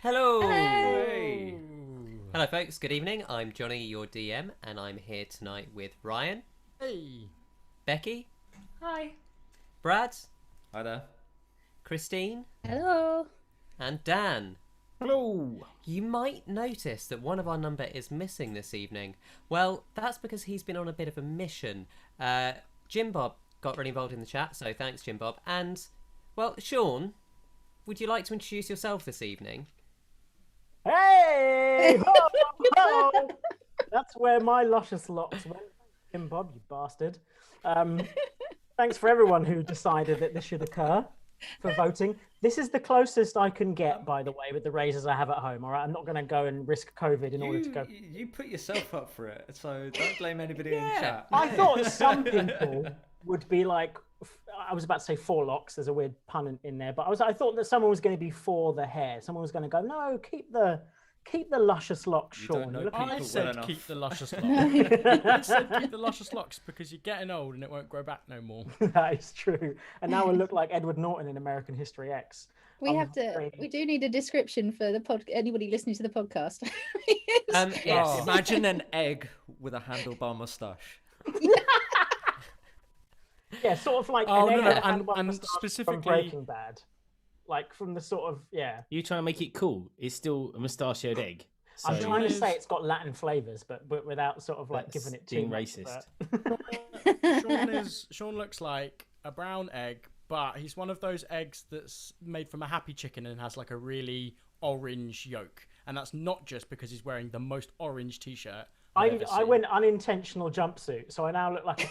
Hello! Hey. Hello folks, good evening. I'm Johnny, your DM, and I'm here tonight with Ryan. Hey. Becki. Hi. Brad. Hi there. Christine. Hello. And Dan. Hello. You might notice that one of our number is missing this evening. Well, that's because he's been on a bit of a mission. Jim Bob got really involved in the chat, so thanks Jim Bob. And, well, Sean, would you like to introduce yourself this evening? Hey! Ho, ho! That's where my luscious locks went. Jim Bob, you bastard. Thanks for everyone who decided that this should occur for voting. This is the closest I can get, by the way, with the razors I have at home. All right, I'm not going to go and risk COVID in order to go. You put yourself up for it, so don't blame anybody in the chat. I thought some people would be like, I was about to say four locks. There's a weird pun in there, but I thought that someone was going to be for the hair. Someone was going to go, no, keep the luscious locks, Sean. I said keep the luscious locks. I said keep the luscious locks because you're getting old and it won't grow back no more. That is true. And now we look like Edward Norton in American History X. We do need a description for the anybody listening to the podcast. Yes. Imagine an egg with a handlebar moustache. Yeah, sort of like and specifically from Breaking Bad, like from the sort of You trying to make it cool? It's still a mustachioed egg. So I'm trying to say it's got Latin flavors, but without sort of like giving it too being much, racist. Sean looks like a brown egg, but he's one of those eggs that's made from a happy chicken and has like a really orange yolk, and that's not just because he's wearing the most orange t-shirt. I went unintentional jumpsuit, so I now look like a.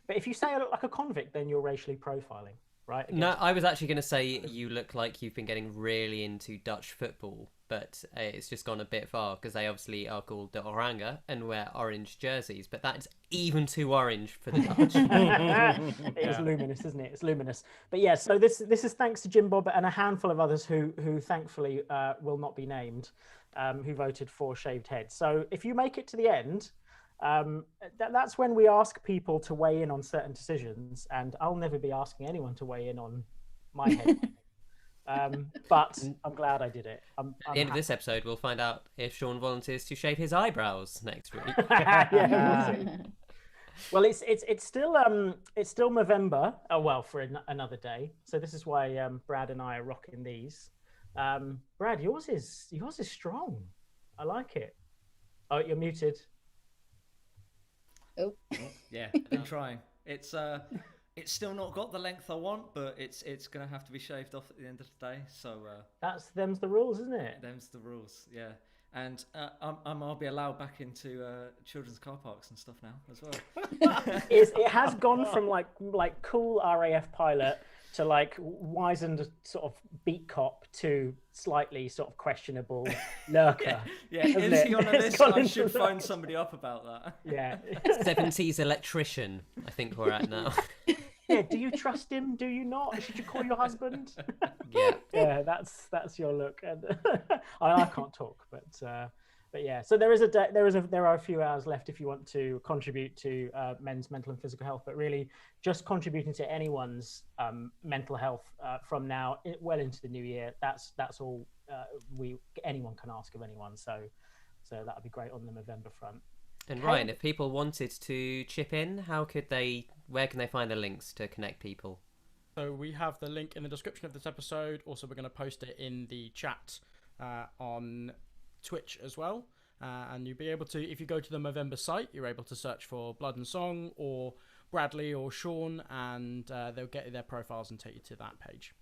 But if you say I look like a convict, then you're racially profiling, right? No, I was actually going to say you look like you've been getting really into Dutch football, but it's just gone a bit far because they obviously are called the Oranje and wear orange jerseys, but that's even too orange for the Dutch. It is luminous, isn't it? It's luminous. But yeah, so this is thanks to Jim Bob and a handful of others who thankfully will not be named, who voted for shaved heads. So if you make it to the end. That's when we ask people to weigh in on certain decisions, and I'll never be asking anyone to weigh in on my head. But I'm glad I did it. At the end of this episode, we'll find out if Sean volunteers to shave his eyebrows next week. Well, it's still November. Oh well, for another day. So this is why Brad and I are rocking these. Brad, yours is strong. I like it. Oh, you're muted. Oh. Yeah, been trying. It's still not got the length I want, but it's gonna have to be shaved off at the end of the day. So them's the rules, isn't it? Them's the rules, yeah. And I'll be allowed back into children's car parks and stuff now as well. It has gone from like cool RAF pilot to like wizened sort of beat cop to slightly sort of questionable lurker. Yeah. Is he on a list? I should phone somebody up about that. Yeah. 70s electrician, I think we're at now. Yeah, do you trust him? Do you not? Should you call your husband? Yeah. Yeah, that's your look. And I can't talk, but yeah. So there are a few hours left if you want to contribute to men's mental and physical health, but really just contributing to anyone's mental health from now well into the new year. That's all anyone can ask of anyone. So that would be great on the November front. And Ryan, if people wanted to chip in, where can they find the links to connect people? So we have the link in the description of this episode. Also, we're going to post it in the chat on Twitch as well. And you'll be able to, if you go to the Movember site, you're able to search for Blood and Song or Bradley or Sean, and they'll get their profiles and take you to that page.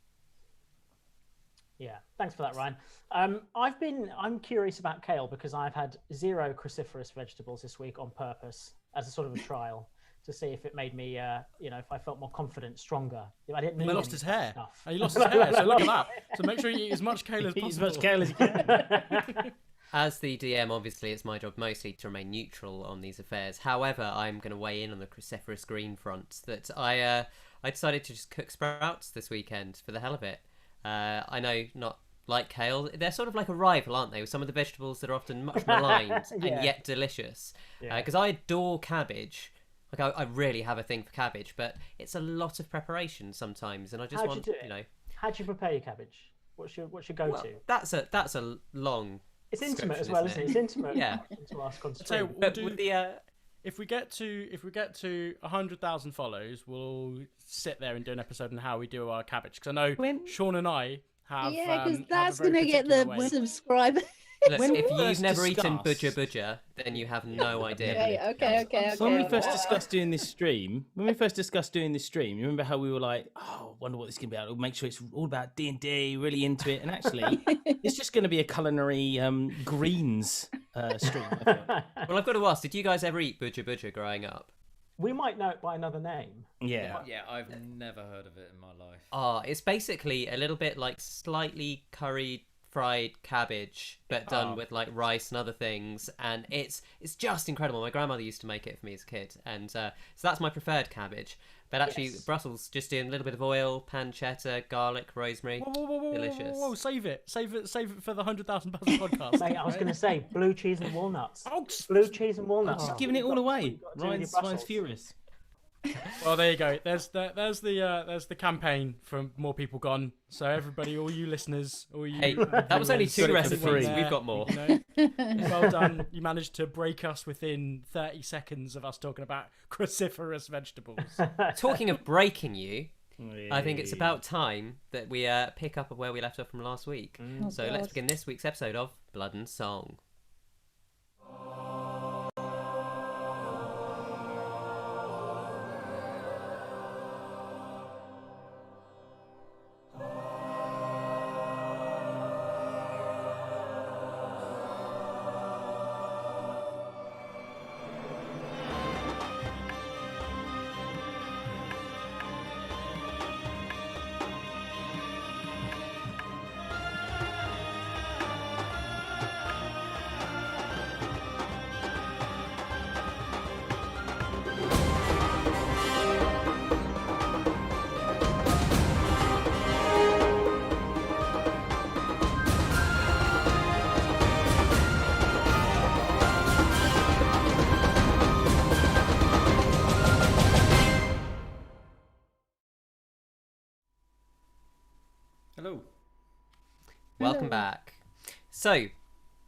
Yeah, thanks for that, Ryan. I'm curious about kale because I've had 0 cruciferous vegetables this week on purpose as a sort of a trial to see if it made me, if I felt more confident, stronger. I didn't need he lost his hair. Stuff. He lost his hair, so look at that. So make sure you eat as much kale as possible. Eat as much kale as you can. As the DM, obviously, it's my job mostly to remain neutral on these affairs. However, I'm going to weigh in on the cruciferous green front. That I decided to just cook sprouts this weekend for the hell of it. I know, not like kale. They're sort of like a rival, aren't they? With some of the vegetables that are often much maligned and yet delicious. Because I adore cabbage. Like I really have a thing for cabbage, but it's a lot of preparation sometimes, and I just How'd you prepare your cabbage? What's your go-to? Well, that's a long. It's intimate as description, well, isn't it? It's intimate. Yeah. To ask on So stream. we'll But do, with the if we get to 100,000 follows, we'll sit there and do an episode on how we do our cabbage. Because I know Sean and I have. Yeah, because have that's a very going to get particular the way. subscriber. look, When if we you've first never eaten discussed- budger, then you have no idea. Okay. When we first discussed doing this stream, you remember how we were like, "Oh, wonder what this is gonna be about. We'll make sure it's all about D&D, really into it." And actually, it's just going to be a culinary greens stream. I think. Well, I've got to ask, did you guys ever eat budger growing up? We might know it by another name. Yeah. Yeah, I've never heard of it in my life. It's basically a little bit like slightly curried fried cabbage, but done with like rice and other things, and it's just incredible. My grandmother used to make it for me as a kid, and so that's my preferred cabbage. But actually, Brussels, just doing a little bit of oil, pancetta, garlic, rosemary, Whoa, delicious. Whoa, save it for the 100,000 podcast. Mate, I was going to say blue cheese and walnuts. Oh, Blue cheese and walnuts. Just giving it all away. Got to do with your Ryan's Brussels. furious. well, there you go. There's the campaign from More People Gone. So everybody, all you listeners, all you. Hey, that was only viewers, two got it for recipes. free. We've got more. You know, well done. You managed to break us within 30 seconds of us talking about cruciferous vegetables. Talking of breaking you, I think it's about time that we pick up where we left off from last week. So let's begin this week's episode of Blood and Song. Hello. Welcome back. So,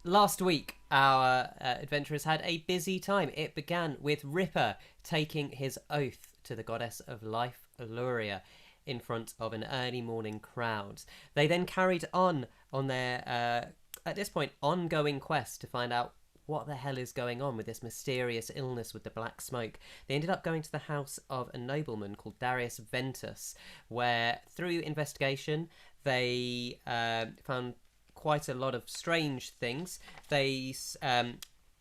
last week our adventurers had a busy time. It began with Ripper taking his oath to the goddess of life, Alluria, in front of an early morning crowd. They then carried on their, at this point, ongoing quest to find out what the hell is going on with this mysterious illness with the black smoke. They ended up going to the house of a nobleman called Darius Ventus, where through investigation they found quite a lot of strange things. They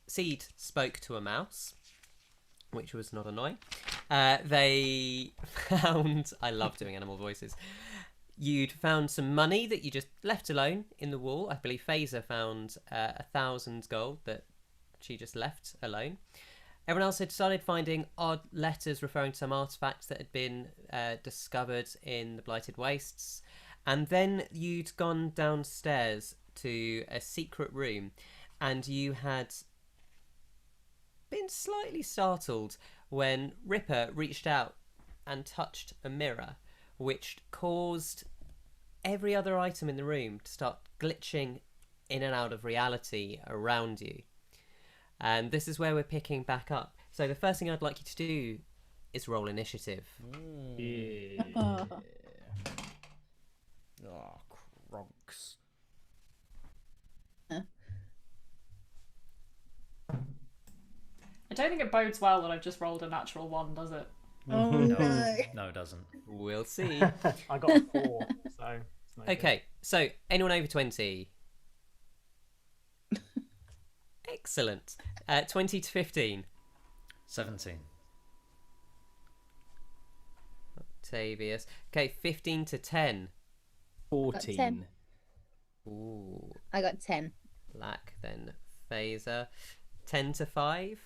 Seed spoke to a mouse, which was not annoying. They found, I love doing animal voices. You'd found some money that you just left alone in the wall. I believe Faeza found 1,000 gold that she just left alone. Everyone else had started finding odd letters referring to some artifacts that had been discovered in the Blighted Wastes. And then you'd gone downstairs to a secret room, and you had been slightly startled when Ripper reached out and touched a mirror, which caused every other item in the room to start glitching in and out of reality around you. And this is where we're picking back up. So the first thing I'd like you to do is roll initiative. Oh, cronks. I don't think it bodes well that I've just rolled a natural 1, does it? Oh no. No, it doesn't. We'll see. I got 4, so it's no Okay, so anyone over 20? Excellent. 20 to 15. 17. Octavius. Okay, 15 to 10. 14. 10. Ooh, I got 10. Black, then Faeza. 10 to 5.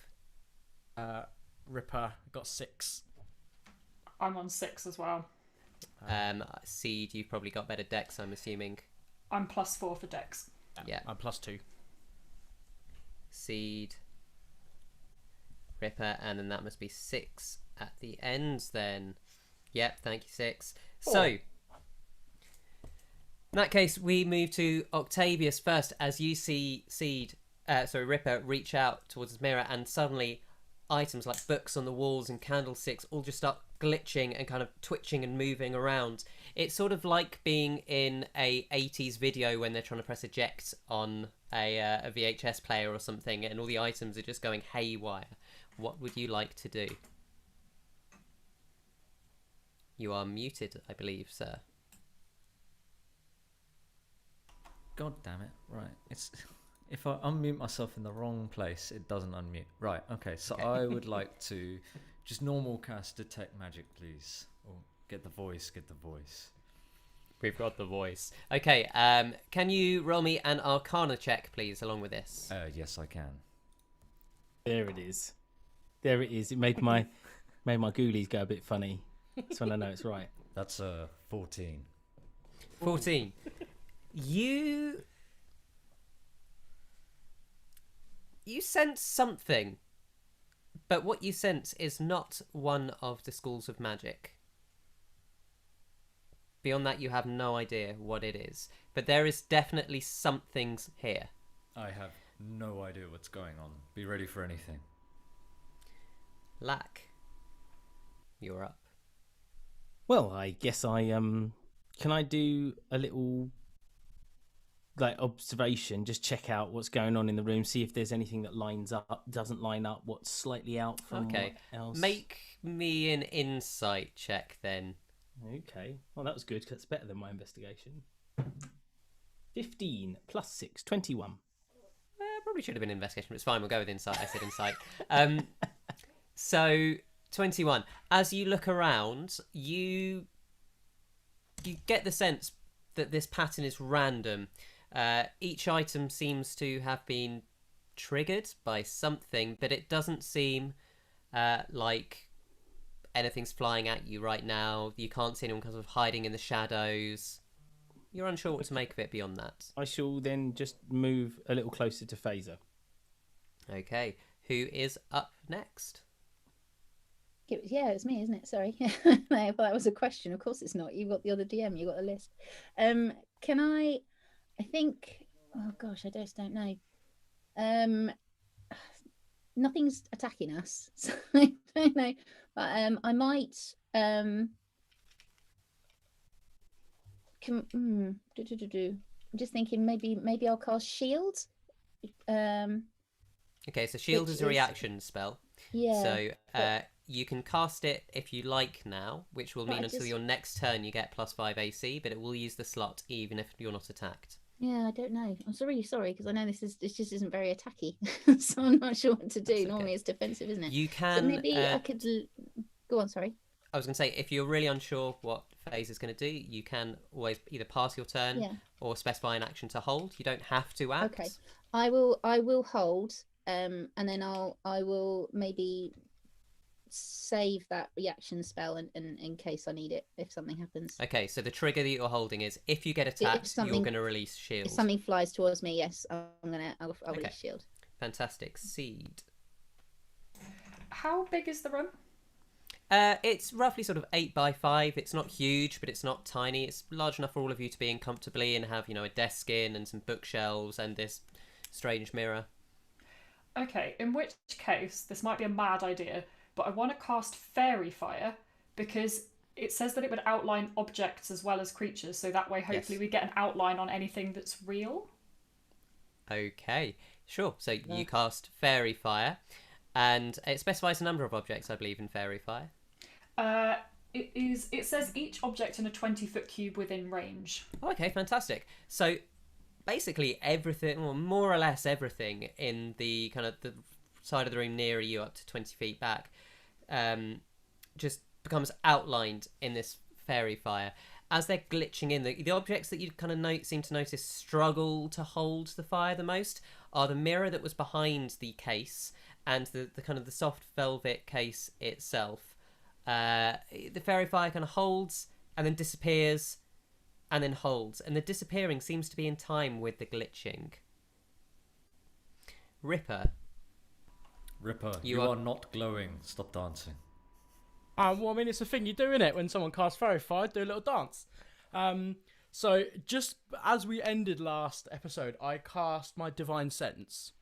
Ripper got 6. I'm on 6 as well. Seed, you've probably got better decks, I'm assuming. I'm +4 for dex. Yeah. I'm +2. Seed, Ripper, and then that must be 6 at the end then. Yep, thank you, 6. So, that case, we move to Octavius first, as you see Ripper reach out towards his mirror, and suddenly items like books on the walls and candlesticks all just start glitching and kind of twitching and moving around. It's sort of like being in a 80s video when they're trying to press eject on a VHS player or something, and all the items are just going haywire. What would you like to do? You are muted, I believe, sir. God damn it! Right, it's if I unmute myself in the wrong place, it doesn't unmute. Right, okay. So I would like to just normal cast detect magic, please. Or get the voice. We've got the voice. Okay, can you roll me an Arcana check, please, along with this? Yes, I can. There it is. There it is. It made my ghoulies go a bit funny. That's when I know it's right. That's 14. 14. You sense something, but what you sense is not one of the schools of magic. Beyond that, you have no idea what it is, but there is definitely something's here. I have no idea what's going on. Be ready for anything. Lack, you're up. Well, I guess can I do a little observation, just check out what's going on in the room, see if there's anything that lines up, doesn't line up, what's slightly out from what else. Make me an insight check then. Okay. Well, that was good, because that's better than my investigation. 15 plus 6, 21. Probably should have been investigation, but it's fine. We'll go with insight. I said insight. So 21. As you look around, you get the sense that this pattern is random. Each item seems to have been triggered by something, but it doesn't seem like anything's flying at you right now. You can't see anyone kind of hiding in the shadows. You're unsure what to make of it beyond that. I shall then just move a little closer to Faeza. Okay. Who is up next? Yeah, it's me, isn't it? Sorry. I thought that was a question. Of course it's not. You've got the other DM. You've got the list. Can I think... Oh, gosh, I just don't know. Nothing's attacking us. So I don't know. But I might... I'm just thinking maybe I'll cast Shield. Okay, so Shield is a reaction spell. Yeah. So you can cast it if you like now, which will mean until your next turn you get +5 AC, but it will use the slot even if you're not attacked. Yeah, I don't know. I'm really sorry because I know this just isn't very attacky, so I'm not sure what to do. Normally it's defensive, isn't it? You can. So maybe I could go on. Sorry. I was going to say, if you're really unsure what Faeza is going to do, you can always either pass your turn or specify an action to hold. You don't have to act. Okay, I will hold, and then I will maybe save that reaction spell in case I need it if something happens. Okay, so the trigger that you're holding is if you get attacked, you're going to release Shield. If something flies towards me, yes, I'll release Shield. Fantastic. Seed. How big is the room? It's roughly sort of 8 by 5. It's not huge, but it's not tiny. It's large enough for all of you to be in comfortably and have, a desk in and some bookshelves and this strange mirror. Okay, in which case, this might be a mad idea, but I want to cast Fairy Fire because it says that it would outline objects as well as creatures, so that way hopefully we get an outline on anything that's real. Okay, sure. So you cast Fairy Fire, and it specifies a number of objects, I believe, in Fairy Fire. It says each object in a 20-foot cube within range. Okay, fantastic. So basically everything, or more or less everything, in the kind of the side of the room near you, up to 20 feet back, just becomes outlined in this Fairy Fire. As they're glitching in, the objects that you kind of seem to notice struggle to hold the fire the most are the mirror that was behind the case and the kind of the soft velvet case itself. The Fairy Fire kind of holds and then disappears and then holds, and the disappearing seems to be in time with the glitching. Ripper, you are not glowing. Stop dancing. Well, I mean, it's a thing you do, innit? When someone casts Fairy Fire, do a little dance. So, just as we ended last episode, I cast my Divine Sense.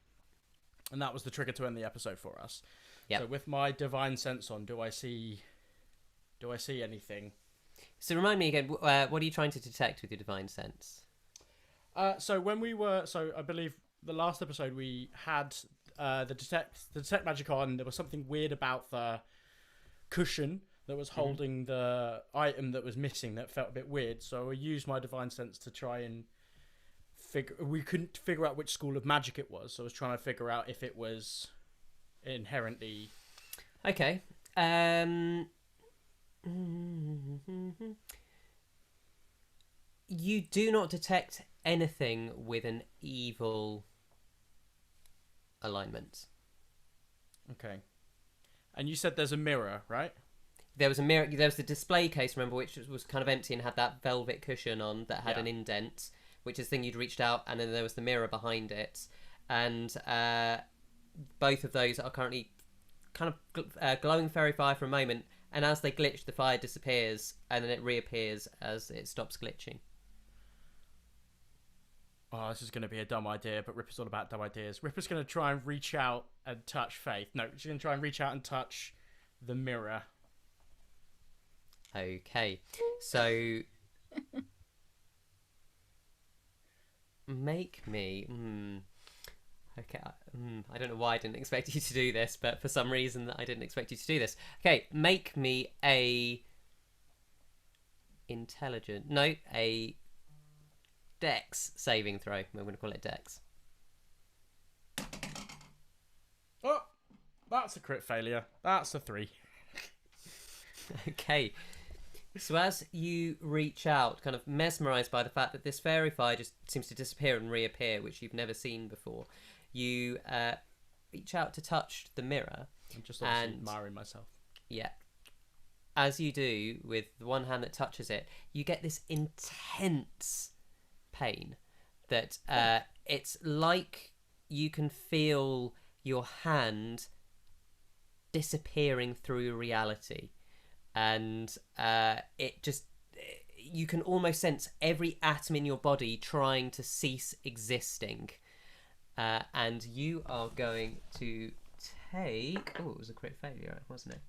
And that was the trigger to end the episode for us. Yep. So, with my Divine Sense on, do I see anything? So remind me again, what are you trying to detect with your Divine Sense? So I believe the last episode we had the detect magic on. There was something weird about the cushion that was holding the item that was missing that felt a bit weird. So I used my Divine Sense to try and we couldn't figure out which school of magic it was. So I was trying to figure out if it was inherently... Okay. You do not detect anything with an evil alignment. Okay. And you said there's a mirror, right? There was a mirror. There was the display case, remember, which was kind of empty and had that velvet cushion on that had an indent, which is the thing you'd reached out, and then there was the mirror behind it. And both of those are currently kind of glowing fairy fire for a moment, and as they glitch, the fire disappears, and then it reappears as it stops glitching. Oh, this is going to be a dumb idea, but Ripper's all about dumb ideas. Ripper's going to try and reach out and touch Faith. No, she's going to try and reach out and touch the mirror. Okay, so make me... Okay, I don't know why I didn't expect you to do this, but for some reason I didn't expect you to do this. Okay, make me a Dex saving throw. I'm going to call it Dex. Oh, that's a crit failure. That's a 3. Okay. So as you reach out, kind of mesmerised by the fact that this fairy fire just seems to disappear and reappear, which you've never seen before, you reach out to touch the mirror. I'm just obviously admiring myself. Yeah. As you do, with the one hand that touches it, you get this intense pain that it's like you can feel your hand disappearing through reality. And you can almost sense every atom in your body trying to cease existing. And you are going to take... Oh, it was a crit failure, wasn't it?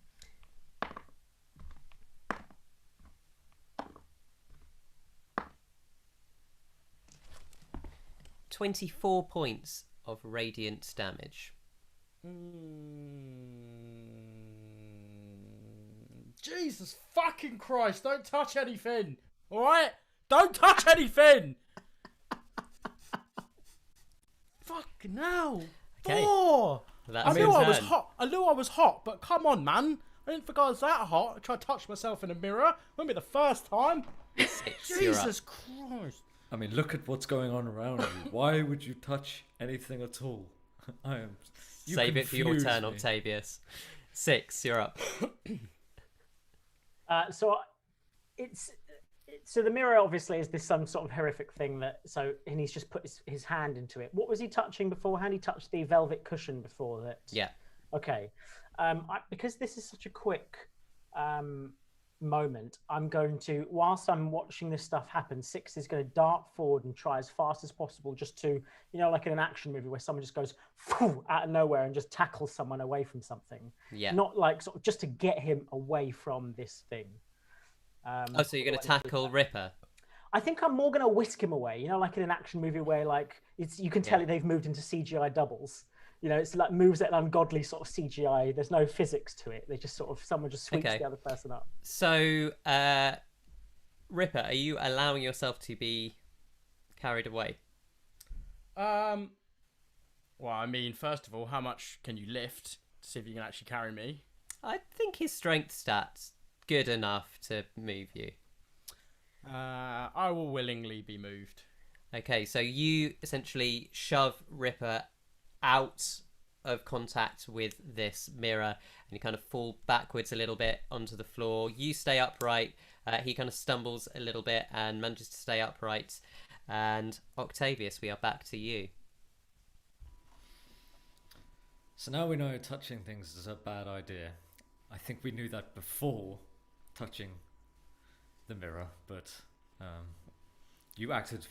$24 points of radiant damage. Jesus fucking Christ, don't touch anything. Alright? Don't touch anything. Fucking hell. Okay. Oh, That's I knew I was turn. hot. I knew I was hot, but come on, man. I didn't think I was that hot. I tried to touch myself in a mirror. Won't be the first time. 6, you're up. Jesus Christ. I mean, look at what's going on around you. Why would you touch anything at all? Save it for your confuse turn, me. Octavius. 6, you're up. So the mirror obviously is this some sort of horrific thing and he's just put his hand into it. What was he touching beforehand? He touched the velvet cushion before that. Yeah. Okay. Because this is such a quick moment, I'm going to, whilst I'm watching this stuff happen, Six is going to dart forward and try as fast as possible just to, like in an action movie where someone just goes out of nowhere and just tackles someone away from something. Yeah. Not like sort of just to get him away from this thing. So you're going to tackle Ripper? I think I'm more going to whisk him away, like in an action movie where you can tell they've moved into CGI doubles. It's like moves at an ungodly sort of CGI. There's no physics to it. They just someone just sweeps the other person up. So, Ripper, are you allowing yourself to be carried away? Well, I mean, first of all, how much can you lift to see if you can actually carry me? I think his strength stats good enough to move you. I will willingly be moved. Okay, so you essentially shove Ripper out of contact with this mirror and you kind of fall backwards a little bit onto the floor. You stay upright. He kind of stumbles a little bit and manages to stay upright. And Octavius, we are back to you. So now we know touching things is a bad idea. I think we knew that before touching the mirror, but You acted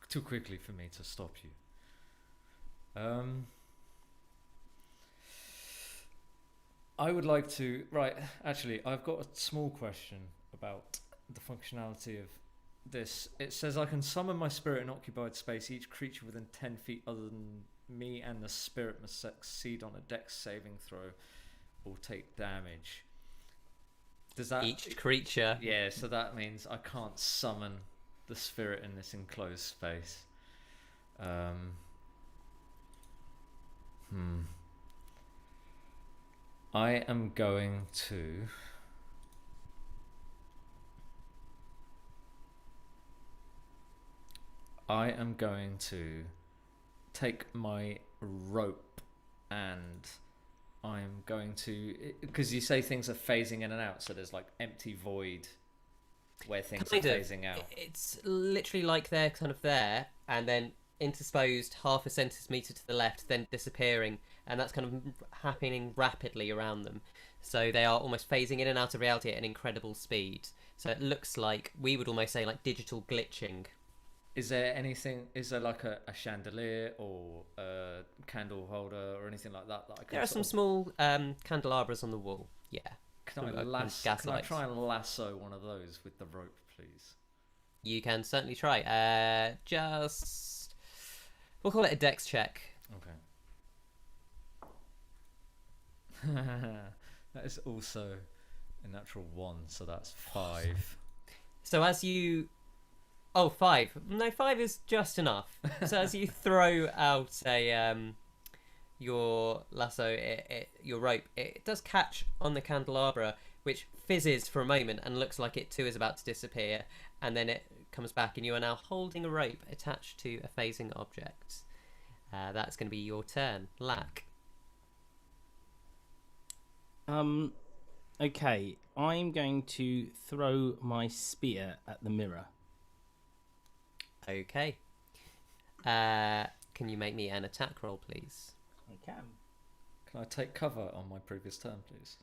too quickly for me to stop you. I would like to... Right, actually, I've got a small question about the functionality of this. It says I can summon my spirit in occupied space. Each creature within 10 feet other than me and the spirit must succeed on a dex saving throw or take damage. Does that... Each creature. Yeah, so that means I can't summon the spirit in this enclosed space. I am going to... take my rope and I'm going to... Because you say things are phasing in and out, so there's like empty void where things are phasing out. It's literally like they're kind of there and then intersposed half a centimetre to the left, then disappearing, and that's kind of happening rapidly around them. So they are almost phasing in and out of reality at an incredible speed. So it looks like, we would almost say, like digital glitching. Is there anything, is there like a chandelier or a candle holder or anything like that I can... There are some small candelabras on the wall, yeah. Can I try and lasso one of those with the rope, please? You can certainly try. Just... We'll call it a dex check. Okay. That is also a natural 1, so that's 5. So as you... Oh, 5. No, 5 is just enough. So as you throw out a your lasso, your rope, it does catch on the candelabra, which fizzes for a moment and looks like it too is about to disappear, and then it comes back, and you are now holding a rope attached to a phasing object. That's going to be your turn, Lack. Okay, I'm going to throw my spear at the mirror. Okay. Can you make me an attack roll, please? I can. Can I take cover on my previous turn, please?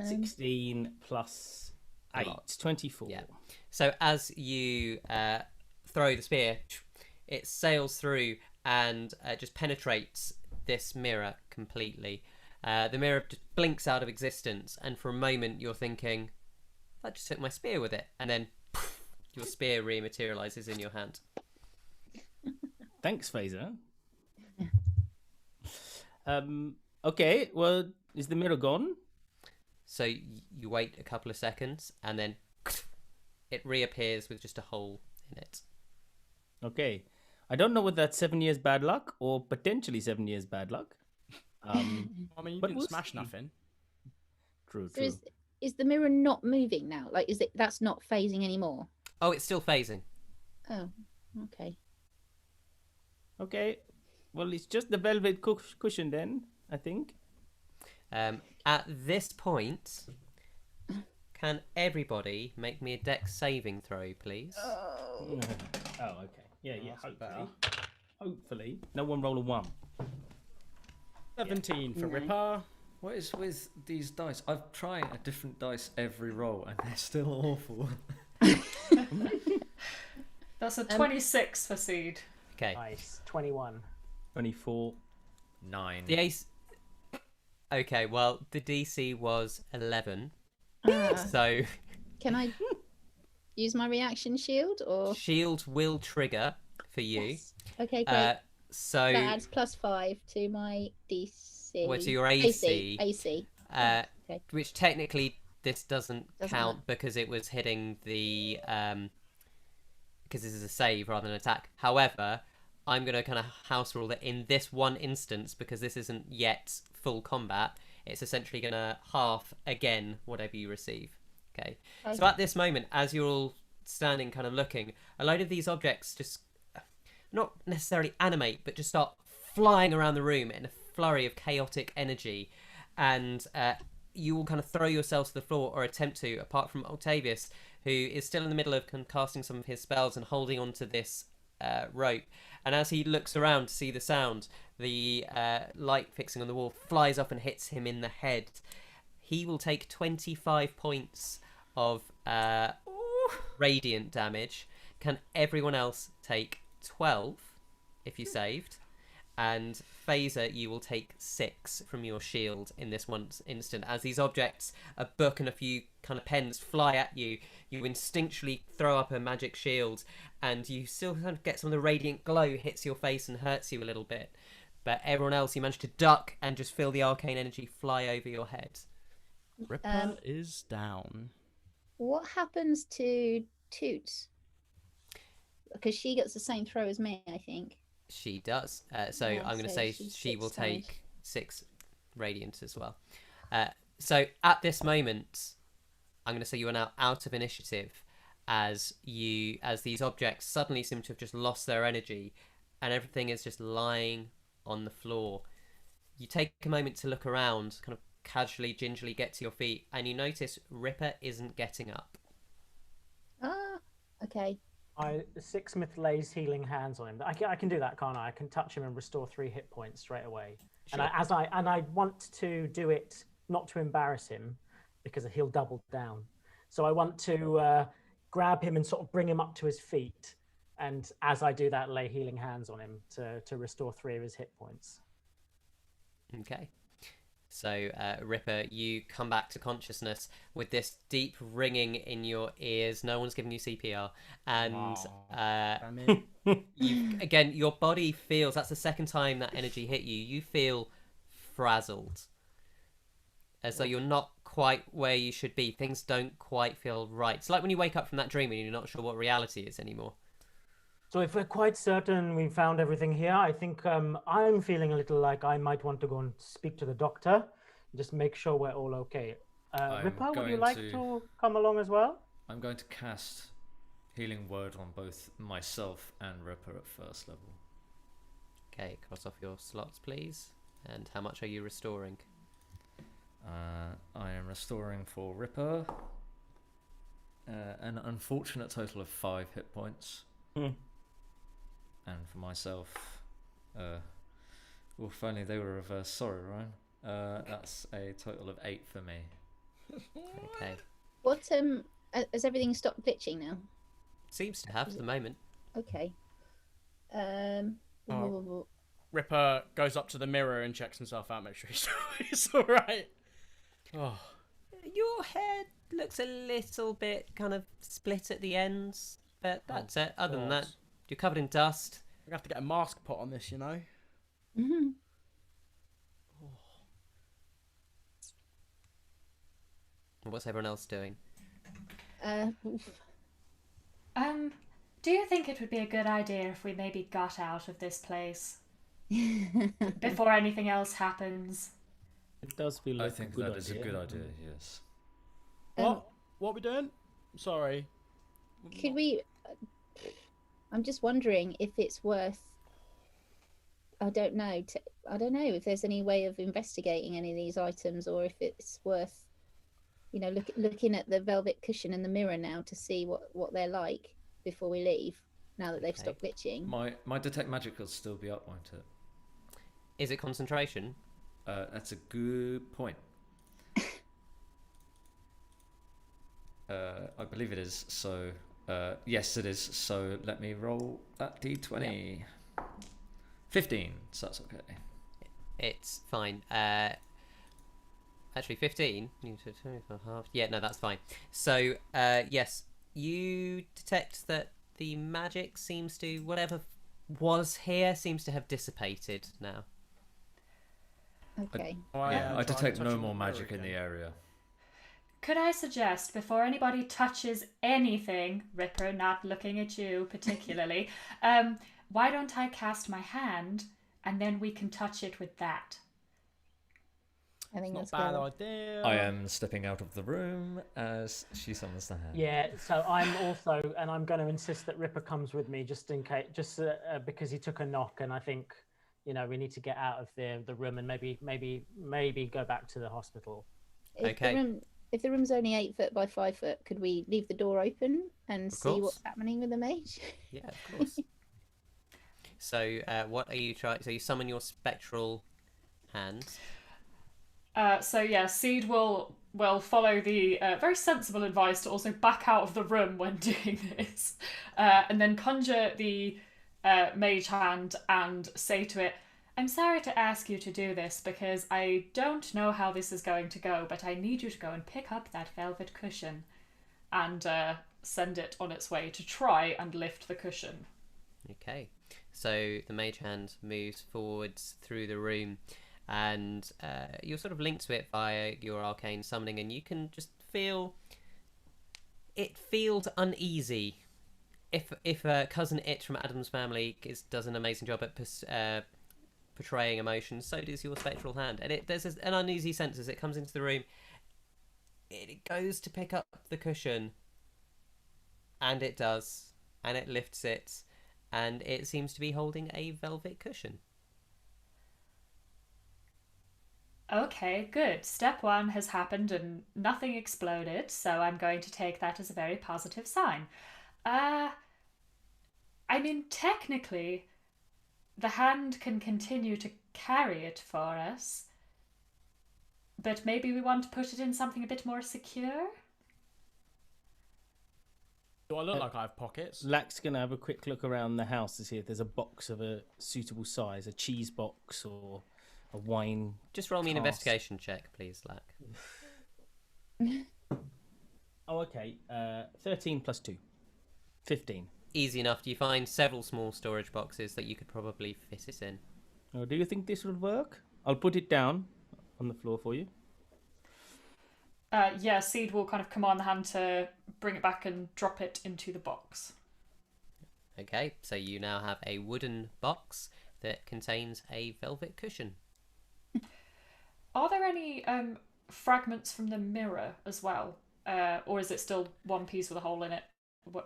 16 plus 8, 24. Yeah. So as you throw the spear, it sails through and just penetrates this mirror completely. The mirror just blinks out of existence, and for a moment you're thinking, I just took my spear with it, and then poof, your spear rematerializes in your hand. Thanks, Faeza. Okay, well, is the mirror gone? So you wait a couple of seconds, and then it reappears with just a hole in it. Okay. I don't know whether that's 7 years bad luck or potentially 7 years bad luck. I mean, you didn't smash nothing. True, So true. is the mirror not moving now? Like, is it that's not phasing anymore? Oh, it's still phasing. Oh, okay. Okay. Well, it's just the velvet cushion then, I think. At this point, can everybody make me a dex saving throw, please? Oh, okay. Yeah, hopefully. Hopefully. No one roll a 1. 17 for Ripper. What is with these dice? I've tried a different dice every roll and they're still awful. That's a 26 for Seed. Okay. Nice. 21. 24. 9. The ace. Okay, well, the DC was 11. So Can I use my reaction shield or? shield will trigger for you. Yes. Okay, great. So That adds +5 to my DC. well, to your AC. AC. Okay. Which technically this doesn't Doesn't count matter. because it was hitting the because this is a save rather than an attack. However, I'm going to kind of house rule that in this one instance, because this isn't yet full combat, it's essentially going to half again whatever you receive. Okay. So at this moment, as you're all standing kind of looking, a load of these objects just not necessarily animate, but just start flying around the room in a flurry of chaotic energy, and you all kind of throw yourselves to the floor, or attempt to, apart from Octavius, who is still in the middle of casting some of his spells and holding onto this rope. And as he looks around to see the sound, the light fixing on the wall flies up and hits him in the head. He will take 25 points of radiant damage. Can everyone else take 12 if you saved? And Faeza, you will take 6 from your shield in this one instant. As these objects, a book and a few kind of pens fly at you, you instinctually throw up a magic shield, and you still kind of get some of the radiant glow hits your face and hurts you a little bit. But everyone else, you manage to duck and just feel the arcane energy fly over your head. Ripper is down. What happens to Toots? Because she gets the same throw as me, I think. She does. So Yeah, I'm going to so say she's she 6 will damage. take 6 radiant as well. So at this moment, I'm going to say you are now out of initiative as these objects suddenly seem to have just lost their energy and everything is just lying on the floor. You take a moment to look around, kind of casually, gingerly get to your feet, and you notice Ripper isn't getting up. Ah, okay. Sixsmith lays healing hands on him. I can do that, can't I? I can touch him and restore 3 hit points straight away. Sure. And I want to do it not to embarrass him, because he'll double down. So I want to grab him and sort of bring him up to his feet, and as I do that, lay healing hands on him to restore 3 of his hit points. Okay. So, Ripper, you come back to consciousness with this deep ringing in your ears. No one's giving you CPR. And again, your body feels, that's the second time that energy hit you, you feel frazzled. As though you're not quite where you should be. Things don't quite feel right. It's like when you wake up from that dream and you're not sure what reality is anymore. So if we're quite certain we found everything here, I think I'm feeling a little like I might want to go and speak to the doctor, just make sure we're all okay. Ripper, would you like to come along as well? I'm going to cast Healing Word on both myself and Ripper at first level. Okay, cross off your slots, please. And how much are you restoring? I am restoring for Ripper an unfortunate total of 5 hit points. And for myself, well, if only they were reversed. Sorry, Ryan. That's a total of 8 for me. Okay. What has everything stopped glitching now? Seems to have at the moment. Okay. Ripper goes up to the mirror and checks himself out, make sure he's all right. Oh. Your head looks a little bit kind of split at the ends, but that's it. Other than that, you're covered in dust. I'm gonna have to get a mask put on this, you know. Mm-hmm. What's everyone else doing? Do you think it would be a good idea if we maybe got out of this place before anything else happens? It does feel like I think a good that is a good idea, yes. What are we doing? Sorry. Could we? I'm just wondering if it's worth. I don't know. I don't know if there's any way of investigating any of these items, or if it's worth, looking at the velvet cushion and the mirror now to see what they're like before we leave. Now that they've stopped glitching. My detect magic will still be up, won't it? Is it concentration? That's a good point. I believe it is. So, yes, it is. So let me roll that d20. Yep. 15. So that's okay. It's fine. Actually, 15. Yeah, no, that's fine. So, yes, you detect that the magic seems to, whatever was here, seems to have dissipated now. Okay. I detect no more magic in the area. Could I suggest, before anybody touches anything, Ripper, not looking at you particularly, why don't I cast my hand and then we can touch it with that? I think Not that's a bad good. idea. I am stepping out of the room as she summons the hand. Yeah, so I'm also, and I'm going to insist that Ripper comes with me just in case, because he took a knock, and I think, we need to get out of the room and maybe go back to the hospital. If the room's only 8 foot by 5 foot, could we leave the door open and see what's happening with the mage? Yeah, of course. So, what are you trying? So you summon your spectral hand. So yeah, Seed will will follow the very sensible advice to also back out of the room when doing this, and then conjure the mage hand and say to it, "I'm sorry to ask you to do this because I don't know how this is going to go, but I need you to go and pick up that velvet cushion," and send it on its way to try and lift the cushion. Okay, so the mage hand moves forwards through the room, and you're sort of linked to it via your arcane summoning, and you can just feel it feels uneasy. If cousin It from Adam's Family does an amazing job at portraying emotions, so does your spectral hand, and there's an uneasy sense as it comes into the room. It goes to pick up the cushion, and it does, and it lifts it, and it seems to be holding a velvet cushion. Okay, good. Step 1 has happened and nothing exploded, so I'm going to take that as a very positive sign. I mean, technically, the hand can continue to carry it for us, but maybe we want to put it in something a bit more secure? Do I look like I have pockets? Lack's going to have a quick look around the house to see if there's a box of a suitable size, a cheese box or a wine. Just roll me an cask. investigation check, please, Lack. Oh, okay. 13 plus 2. 15. Easy enough. You find several small storage boxes that you could probably fit it in. Oh, do you think this will work? I'll put it down on the floor for you. Yeah, Seed will kind of command the hand to bring it back and drop it into the box. Okay, so you now have a wooden box that contains a velvet cushion. Are there any fragments from the mirror as well? Or is it still one piece with a hole in it?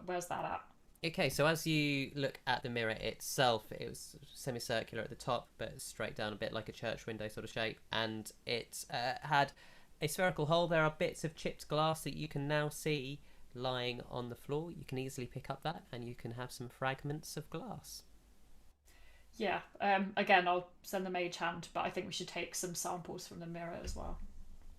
Where's that at? Okay, so as you look at the mirror itself, it was semicircular at the top, but straight down a bit like a church window sort of shape, and it had a spherical hole. There are bits of chipped glass that you can now see lying on the floor. You can easily pick up that, and you can have some fragments of glass. Yeah, again, I'll send the mage hand, but I think we should take some samples from the mirror as well.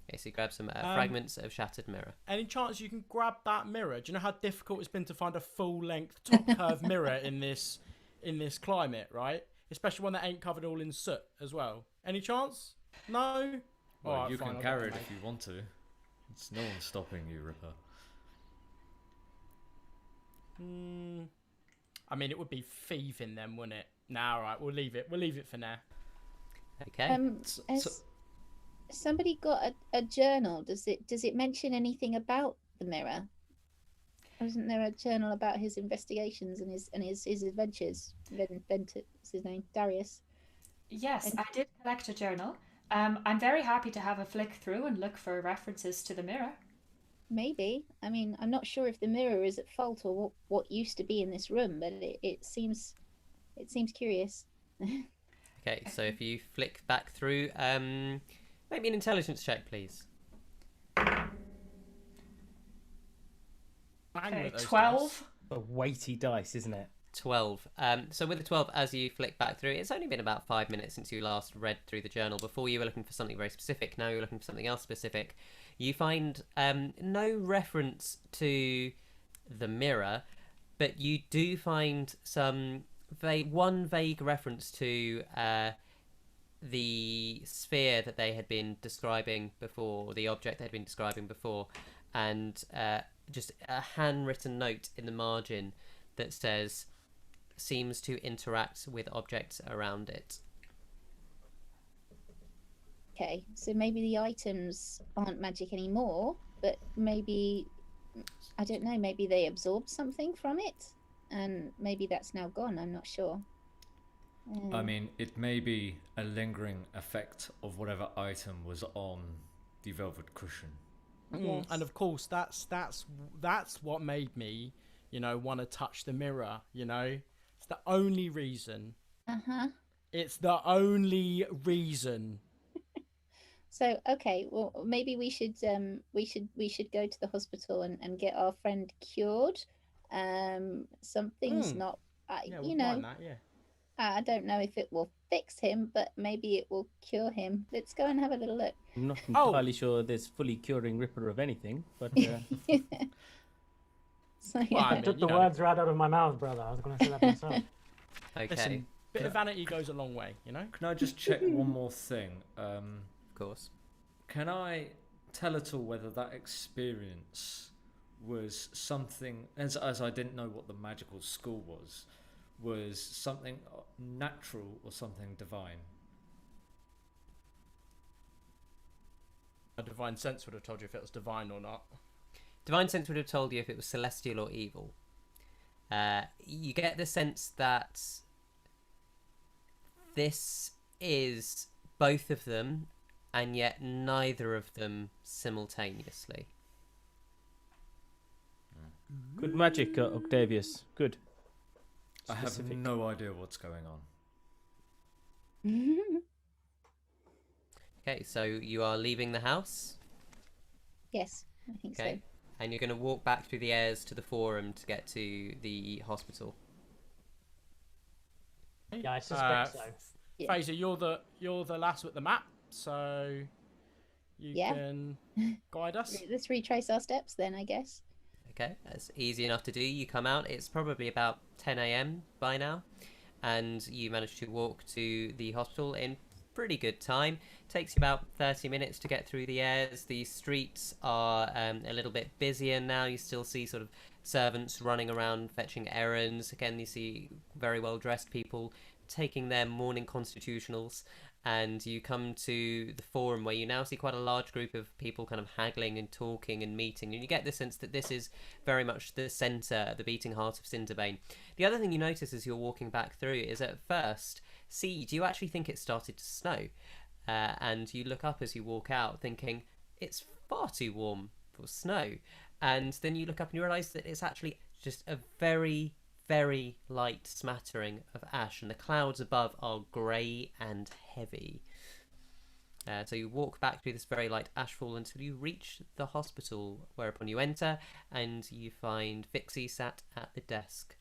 Okay, so you grab some fragments of shattered mirror. Any chance you can grab that mirror? Do you know how difficult it's been to find a full-length top curve mirror in this climate, right? Especially one that ain't covered all in soot as well. Any chance? No. Well, Alright, you fine, can I'll carry get it if you want to. It's no one's stopping you, Ripper. I mean, it would be thieving them, wouldn't it? Nah, all right, we'll leave it. We'll leave it for now. Okay. Has somebody got a journal? Does it mention anything about the mirror? Wasn't there a journal about his investigations and his adventures? What's his name? Darius. Yes, I did collect a journal. I'm very happy to have a flick through and look for references to the mirror. Maybe. I mean, I'm not sure if the mirror is at fault or what used to be in this room, but it seems curious. Okay, so if you flick back through, make me an intelligence check, please. Okay, 12. A weighty dice, isn't it? 12. So with the 12, as you flick back through, it's only been about 5 minutes since you last read through the journal. Before you were looking for something very specific, now you're looking for something else specific. You find no reference to the mirror, but you do find one vague reference to the sphere that they had been describing before, the object they had been describing before, and just a handwritten note in the margin that says, seems to interact with objects around it. Okay, so maybe the items aren't magic anymore, but maybe, I don't know, maybe they absorbed something from it, and maybe that's now gone. I'm not sure. I mean, it may be a lingering effect of whatever item was on the velvet cushion. Yes. And of course, that's what made me, want to touch the mirror. It's the only reason. It's the only reason. So okay, well maybe we should go to the hospital and get our friend cured. Something's not, Yeah, we'll find that, yeah. I don't know if it will fix him, but maybe it will cure him. Let's go and have a little look. I'm not Oh. entirely sure there's fully curing Ripper of anything, but So, Well, yeah. I You mean, took you the know. words right out of my mouth, brother. I was going to say that myself. Okay, Listen, bit of vanity goes a long way, you know. Can I just check one more thing? of course. Can I tell at all whether that experience was something, as I didn't know what the magical school was something natural or something divine? A divine sense would have told you if it was divine or not. Divine sense would have told you if it was celestial or evil. You get the sense that this is both of them, and yet neither of them simultaneously. good magic, Octavius. Good. I have Specific. no idea what's going on. Okay, so you are leaving the house. Yes, I think Okay. so. And you're going to walk back through the airs to the forum to get to the hospital. Yeah, I suspect so. Yeah. Faeza, you're the lass with the map, so you Yeah. can guide us. Let's retrace our steps then, I guess. Okay, that's easy enough to do. You come out, it's probably about 10 a.m. by now, and you manage to walk to the hospital in pretty good time. Takes you about 30 minutes to get through the airs. The streets are a little bit busier now. You still see sort of servants running around fetching errands. Again, you see very well dressed people taking their morning constitutionals, and you come to the forum where you now see quite a large group of people kind of haggling and talking and meeting, and you get the sense that this is very much the centre, the beating heart of Cinderbane. The other thing you notice as you're walking back through is at first, do you actually think it started to snow? And you look up as you walk out thinking, it's far too warm for snow. And then you look up and you realise that it's actually just a very, very light smattering of ash, and the clouds above are grey and heavy. So you walk back through this very light ashfall until you reach the hospital, whereupon you enter and you find Vixie sat at the desk.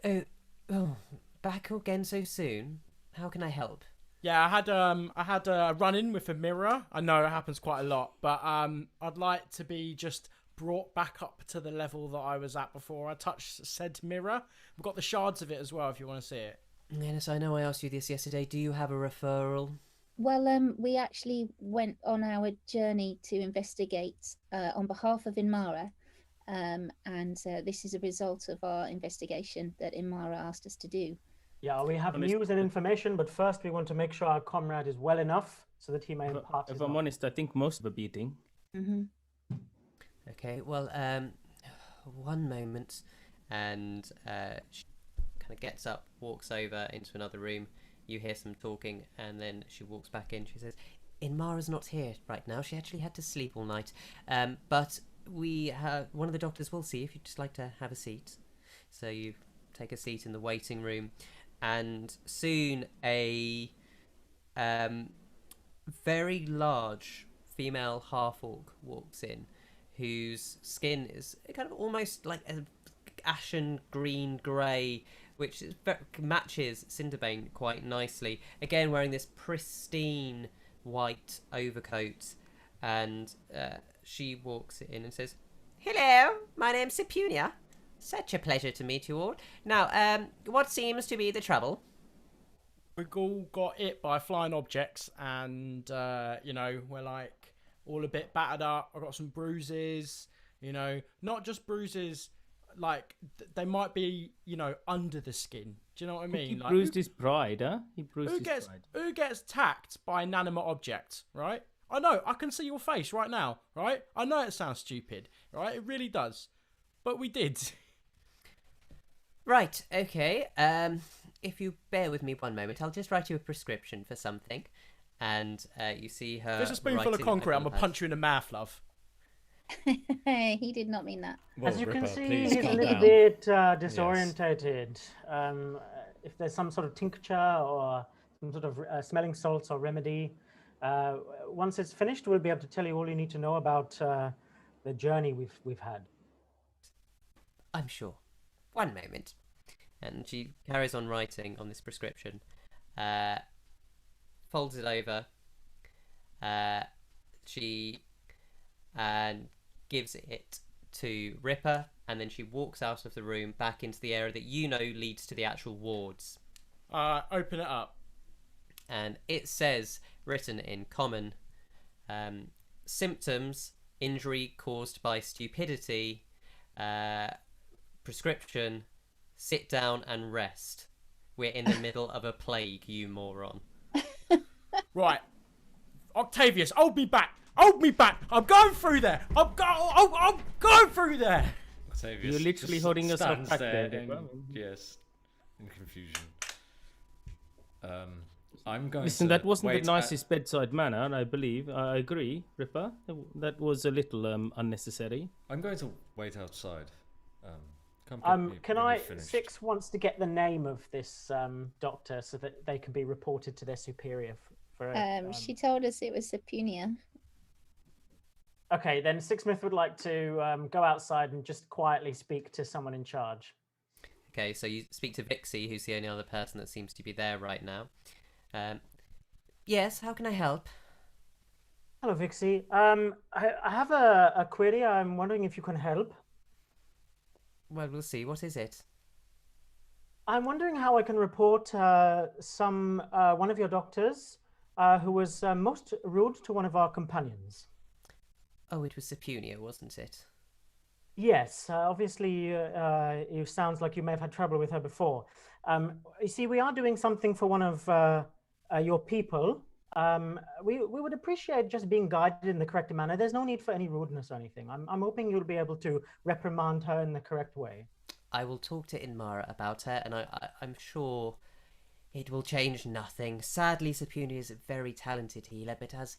Oh, back again so soon? How can I help? Yeah, I had a run in with a mirror. I know it happens quite a lot, but I'd like to be just brought back up to the level that I was at before I touched said mirror. We've got the shards of it as well if you want to see it. Yes, I know I asked you this yesterday. Do you have a referral? Well, we actually went on our journey to investigate on behalf of Inmara, and this is a result of our investigation that Inmara asked us to do. Yeah, we have news and information, but first we want to make sure our comrade is well enough so that he may impart his If I'm knowledge. honest, I think most of the beating. Mm-hmm. Okay, well, one moment. And she kind of gets up, walks over into another room. You hear some talking, and then she walks back in. She says, Inmara's not here right now. She actually had to sleep all night. But we have one of the doctors will see if you'd just like to have a seat. So you take a seat in the waiting room, and soon a very large female half-orc walks in, whose skin is kind of almost like an ashen green grey, which matches Cinderbane quite nicely. Again, wearing this pristine white overcoat, and she walks in and says, "Hello, my name's Sepunia. Such a pleasure to meet you all. Now, what seems to be the trouble?" We all got hit by flying objects, and we're like all a bit battered up. I got some bruises, not just bruises, like they might be, under the skin. Do you know what I mean? He bruised his pride, huh? He bruised his pride. Who gets attacked by inanimate objects, right? I know, I can see your face right now, right? I know it sounds stupid, right? It really does, but we did. Right, okay. If you bear with me one moment, I'll just write you a prescription for something. And you see her. There's a spoonful of concrete. I'm gonna punch you in the mouth, love. He did not mean that. As you Ripper, can see, please he's a calm little down. bit disorientated. If there's some sort of tincture or some sort of smelling salts or remedy, once it's finished, we'll be able to tell you all you need to know about the journey we've had. I'm sure. One moment. and she carries on writing on this prescription. Folds it over. She gives it to Ripper, and then she walks out of the room back into the area that leads to the actual wards. Open it up. And it says, written in common, symptoms, injury caused by stupidity, prescription, sit down and rest. We're in the middle of a plague, you moron. Right. Octavius, hold me back. Hold me back. I'm going through there. I'm going through there. Octavius You're literally just holding yourself stands back there there. yes, in confusion. I'm going Listen, to that wasn't the wait nicest bedside manner, I believe. I agree, Ripper. That was a little unnecessary. I'm going to wait outside. Come pick me Can when I? you've finished. Six wants to get the name of this doctor so that they can be reported to their superior. She told us it was Sepunia. Okay, then Sixsmith would like to go outside and just quietly speak to someone in charge. Okay, so you speak to Vixie, who's the only other person that seems to be there right now. Yes, how can I help? Hello, Vixie. I have a query. I'm wondering if you can help. Well, we'll see. What is it? I'm wondering how I can report one of your doctors who was most rude to one of our companions. Oh, it was Sepunia, wasn't it? Yes, obviously it sounds like you may have had trouble with her before. You see, we are doing something for one of your people. We would appreciate just being guided in the correct manner. There's no need for any rudeness or anything. I'm hoping you'll be able to reprimand her in the correct way. I will talk to Inmara about her, and I'm sure it will change nothing. Sadly, Sepunia is a very talented healer, but has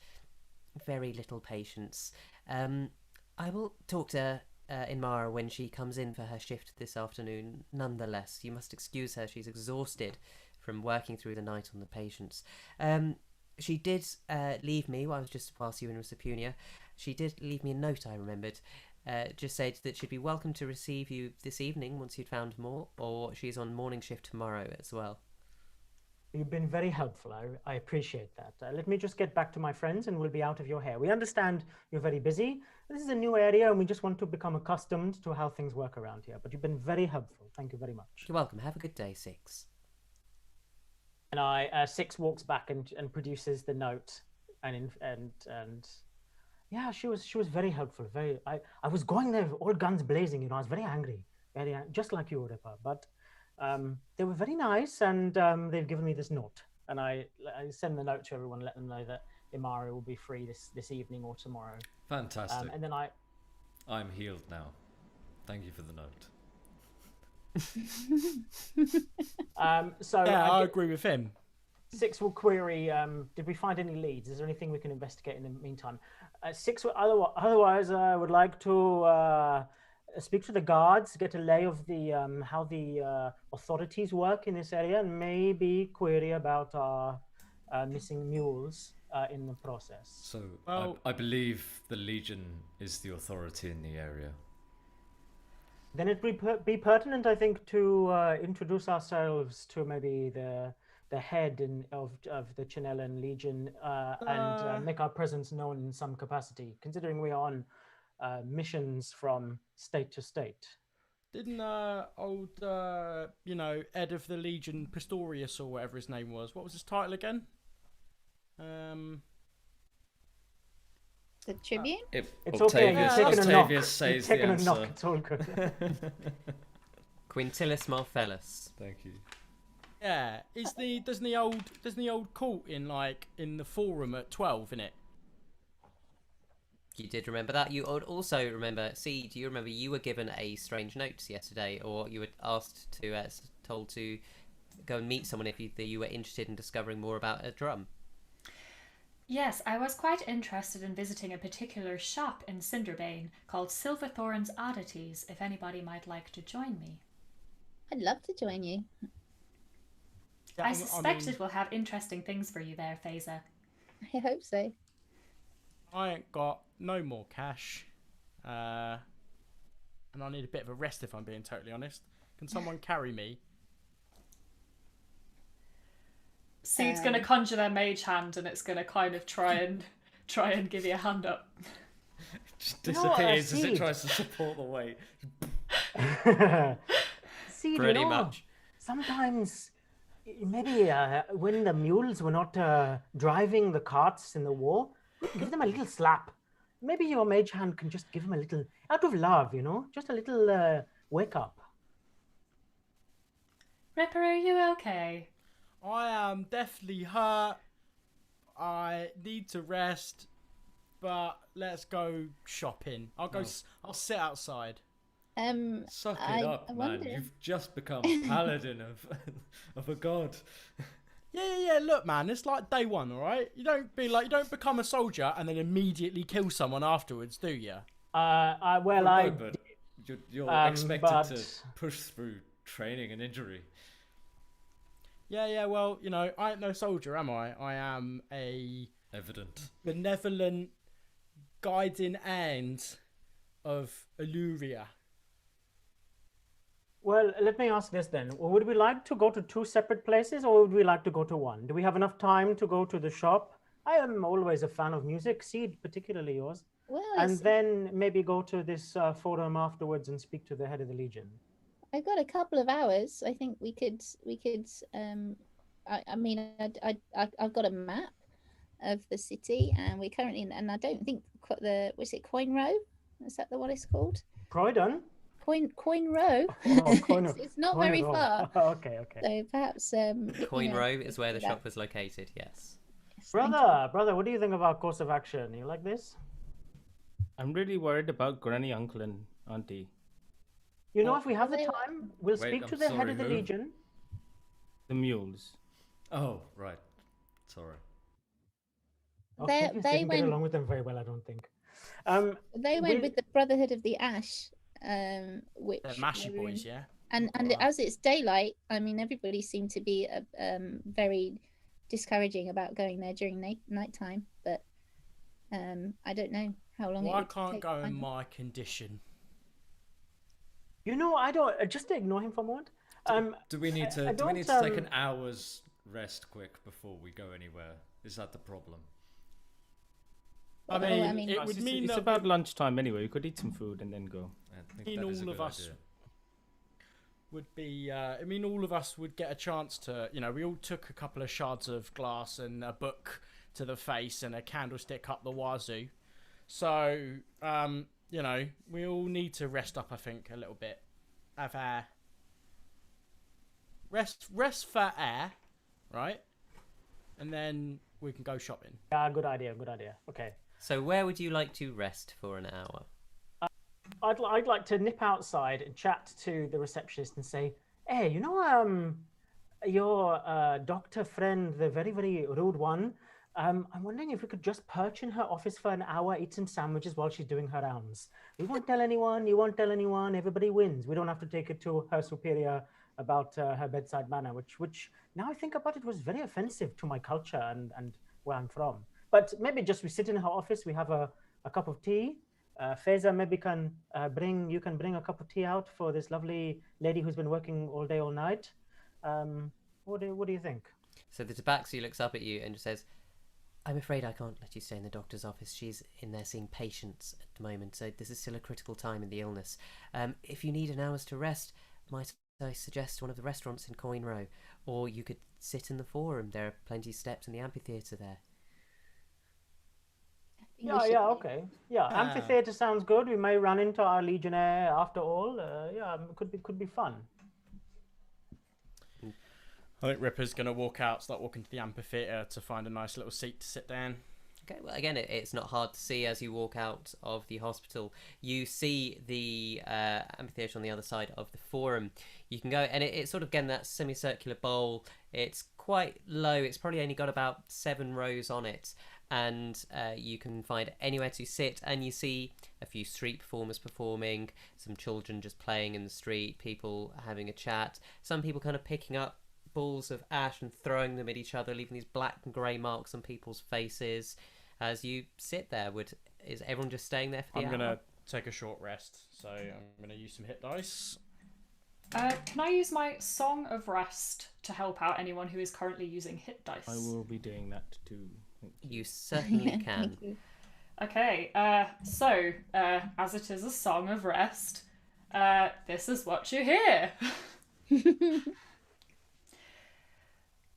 very little patience. I will talk to Inmara when she comes in for her shift this afternoon. Nonetheless, you must excuse her. She's exhausted from working through the night on the patients. She did leave me whilst you were in with Sepunia. She did leave me a note, I remembered. Just said that she'd be welcome to receive you this evening once you'd found more, or she's on morning shift tomorrow as well. You've been very helpful. I appreciate that. Let me just get back to my friends and we'll be out of your hair. We understand you're very busy. This is a new area and we just want to become accustomed to how things work around here. But you've been very helpful. Thank you very much. You're welcome. Have a good day, Six. And Six walks back and produces the note, and yeah, she was very helpful. I was going there all guns blazing. I was very angry, just like you, Ripper. But they were very nice, and they've given me this note, and I send the note to everyone, let them know that Imari will be free this evening or tomorrow. Fantastic. And then I'm healed now. Thank you for the note. So yeah, I agree with him. Six will query, did we find any leads? Is there anything we can investigate in the meantime? Six, otherwise, I would like to speak to the guards, get a lay of the how the authorities work in this area, and maybe query about our missing mules in the process. So I believe the Legion is the authority in the area. Then it would be pertinent, I think, to introduce ourselves to maybe the head of the Chinellan Legion and make our presence known in some capacity, considering we are on missions from state to state. Didn't old Ed of the Legion Pistorius or whatever his name was? What was his title again? The Tribune? If It's Octavius, okay. Octavius says the taking a knock. answer. It's all good. Quintilis Marcellus. Thank you. Yeah, doesn't the old court in the forum at 12 in it? You did remember that. You would also remember. See, do you remember you were given a strange note yesterday, or you were asked to told to go and meet someone if you were interested in discovering more about a drum? Yes, I was quite interested in visiting a particular shop in Cinderbane called Silverthorn's Oddities, if anybody might like to join me. I'd love to join you. Yeah, I suspect it will have interesting things for you there, Faeza. I hope so. I ain't got no more cash. And I need a bit of a rest if I'm being totally honest. Can someone carry me? Seed's gonna conjure their mage hand, and it's gonna kind of try and give you a hand up. Just You know what, disappears as it Seed? tries to support the weight. See, Pretty you know, much. sometimes maybe when the mules were not driving the carts in the war, give them a little slap. Maybe your mage hand can just give them a little, out of love, you know, just a little wake up. Ripper, are you okay? I am definitely hurt. I need to rest, but let's go shopping. I'll sit outside. Suck I it up, man. wonder- You've just become a paladin of a god. Yeah. Look, man, it's like day one, all right? You don't become a soldier and then immediately kill someone afterwards, do you? No, but you're expected but- to push through training and injury. Yeah. Well, you know, I ain't no soldier, am I? I am a Evident. benevolent guiding hand of Illyria. Well, let me ask this then. Would we like to go to two separate places or would we like to go to one? Do we have enough time to go to the shop? I am always a fan of music, Seed, particularly yours. Well, And then maybe go to this forum afterwards and speak to the head of the Legion. I've got a couple of hours. I think we could. I mean, I've got a map of the city, and we're currently in, and I don't think was it Coin Row? Is that the what it's called? Croydon? Coin Row. Oh, It's not very Row. far. Okay. So perhaps Coin Row is where the shop was located, yes. Brother, what do you think about course of action? You like this? I'm really worried about Granny, Uncle, and Auntie. You know, if we have the Wait, time, we'll wait, speak to I'm the head sorry, of the who? Legion. The mules. Oh, right. Sorry. Octavius they didn't get went- along with them very well, I don't think. They went with the Brotherhood of the Ash, which They're mashy they were in. boys, yeah. And as it's daylight, I mean, everybody seemed to be very discouraging about going there during nighttime. But I don't know how long. Well, it I would can't take go to in find them. my condition. You know, I don't. Just to ignore him for a moment. Do we need to? I Do we need don't, to take an hour's rest quick before we go anywhere? Is that the problem? I Well, mean, it would mean it's that about lunchtime anyway. We could eat some food and then go. I think In that is a all of good us. idea. would be. I mean, all of us would get a chance to. You know, we all took a couple of shards of glass and a book to the face and a candlestick up the wazoo. So, you know, we all need to rest up. I think a little bit. Have air. Rest for air, right? And then we can go shopping. Yeah, good idea. Okay. So where would you like to rest for an hour? I'd like to nip outside and chat to the receptionist and say, hey, you know, your doctor friend, the very, very rude one, I'm wondering if we could just perch in her office for an hour, eat some sandwiches while she's doing her rounds. We won't tell anyone, you won't tell anyone, everybody wins. We don't have to take it to her superior about her bedside manner, which now I think about it was very offensive to my culture and where I'm from. But maybe just we sit in her office, we have a cup of tea. Faeza maybe can bring a cup of tea out for this lovely lady who's been working all day, all night. What do you think? So the tabaxi looks up at you and says, I'm afraid I can't let you stay in the doctor's office. She's in there seeing patients at the moment, so this is still a critical time in the illness. If you need an hour's to rest, might I suggest one of the restaurants in Coin Row, or you could sit in the forum. There are plenty of steps in the amphitheatre there. Yeah, okay. Yeah, amphitheater sounds good. We may run into our legionnaire after all. Yeah, could be fun. I think Ripper's gonna walk out, start walking to the amphitheater to find a nice little seat to sit down. Okay, well, again, it's not hard to see as you walk out of the hospital. You see the amphitheatre on the other side of the forum. You can go, and it's sort of, again, that semicircular bowl. It's quite low. It's probably only got about 7 rows on it. And you can find anywhere to sit, and you see a few street performers performing, some children just playing in the street, people having a chat, some people kind of picking up balls of ash and throwing them at each other, leaving these black and grey marks on people's faces. As you sit there, is everyone just staying there for the hour? I'm gonna take a short rest, so I'm gonna use some hit dice. Can I use my Song of Rest to help out anyone who is currently using hit dice. I will be doing that too. Thank you. You certainly can. Thank you. Okay, so as it is a song of rest, this is what you hear.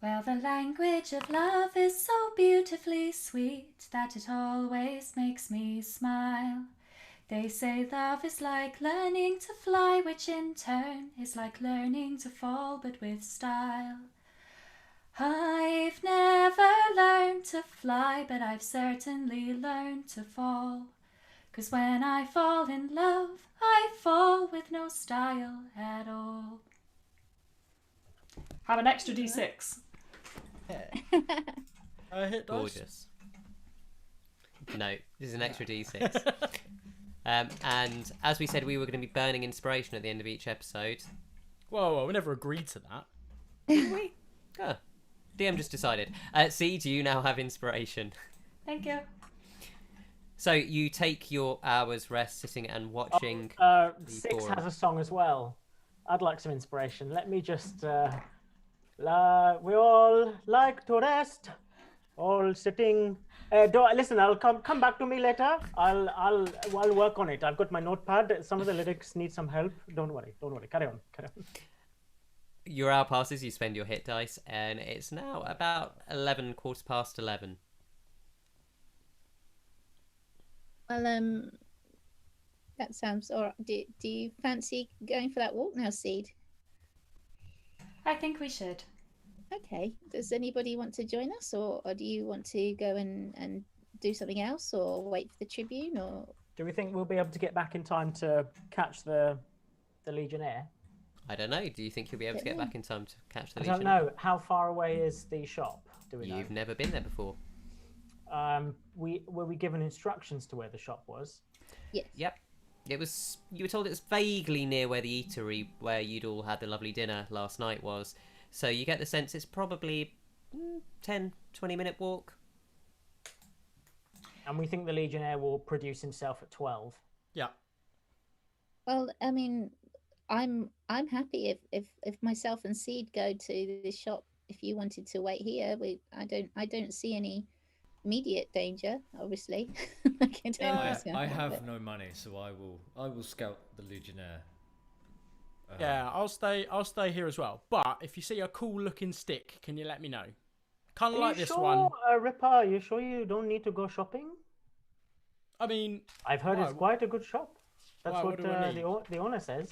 Well, the language of love is so beautifully sweet that it always makes me smile. They say love is like learning to fly, which in turn is like learning to fall, but with style. I've never learned to fly, but I've certainly learned to fall. 'Cause when I fall in love, I fall with no style at all. Have an extra D6. Hit dice. Gorgeous. No, this is an extra D6. And as we said, we were going to be burning inspiration at the end of each episode. Whoa, we never agreed to that. Did we? Oh, DM just decided. See, do you now have inspiration? Thank you. So you take your hour's rest sitting and watching. Six forum. has a song as well. I'd like some inspiration. Let me just. We all like to rest. All sitting. Listen, I'll come back to me later. I'll work on it. I've got my notepad. Some of the lyrics need some help. Don't worry. Carry on. Your hour passes. You spend your hit dice, and it's now about 11, quarter past 11. Well, that sounds all right. Do you fancy going for that walk now, Seed? I think we should. Okay. Does anybody want to join us, or do you want to go and do something else, or wait for the Tribune, or? Do we think we'll be able to get back in time to catch the Legionnaire? I don't know. Do you think you'll be able to get back in time to catch the I Legion? don't know. How far away is the shop? Do we know? You've never been there before. Were we given instructions to where the shop was? Yes. Yep. It was. You were told it's vaguely near where the eatery where you'd all had the lovely dinner last night was. So you get the sense it's probably 10, 20-minute walk. And we think the Legionnaire will produce himself at 12. Yeah. Well, I mean, I'm happy if myself and Seed go to the shop. If you wanted to wait here, I don't see any immediate danger. Obviously, I have no money, so I will scout the Legionnaire. Yeah, I'll stay here as well. But if you see a cool looking stick, can you let me know? Kind of like this one. Ripper, are you sure you don't need to go shopping? I mean, I've heard it's quite a good shop. That's what the owner says.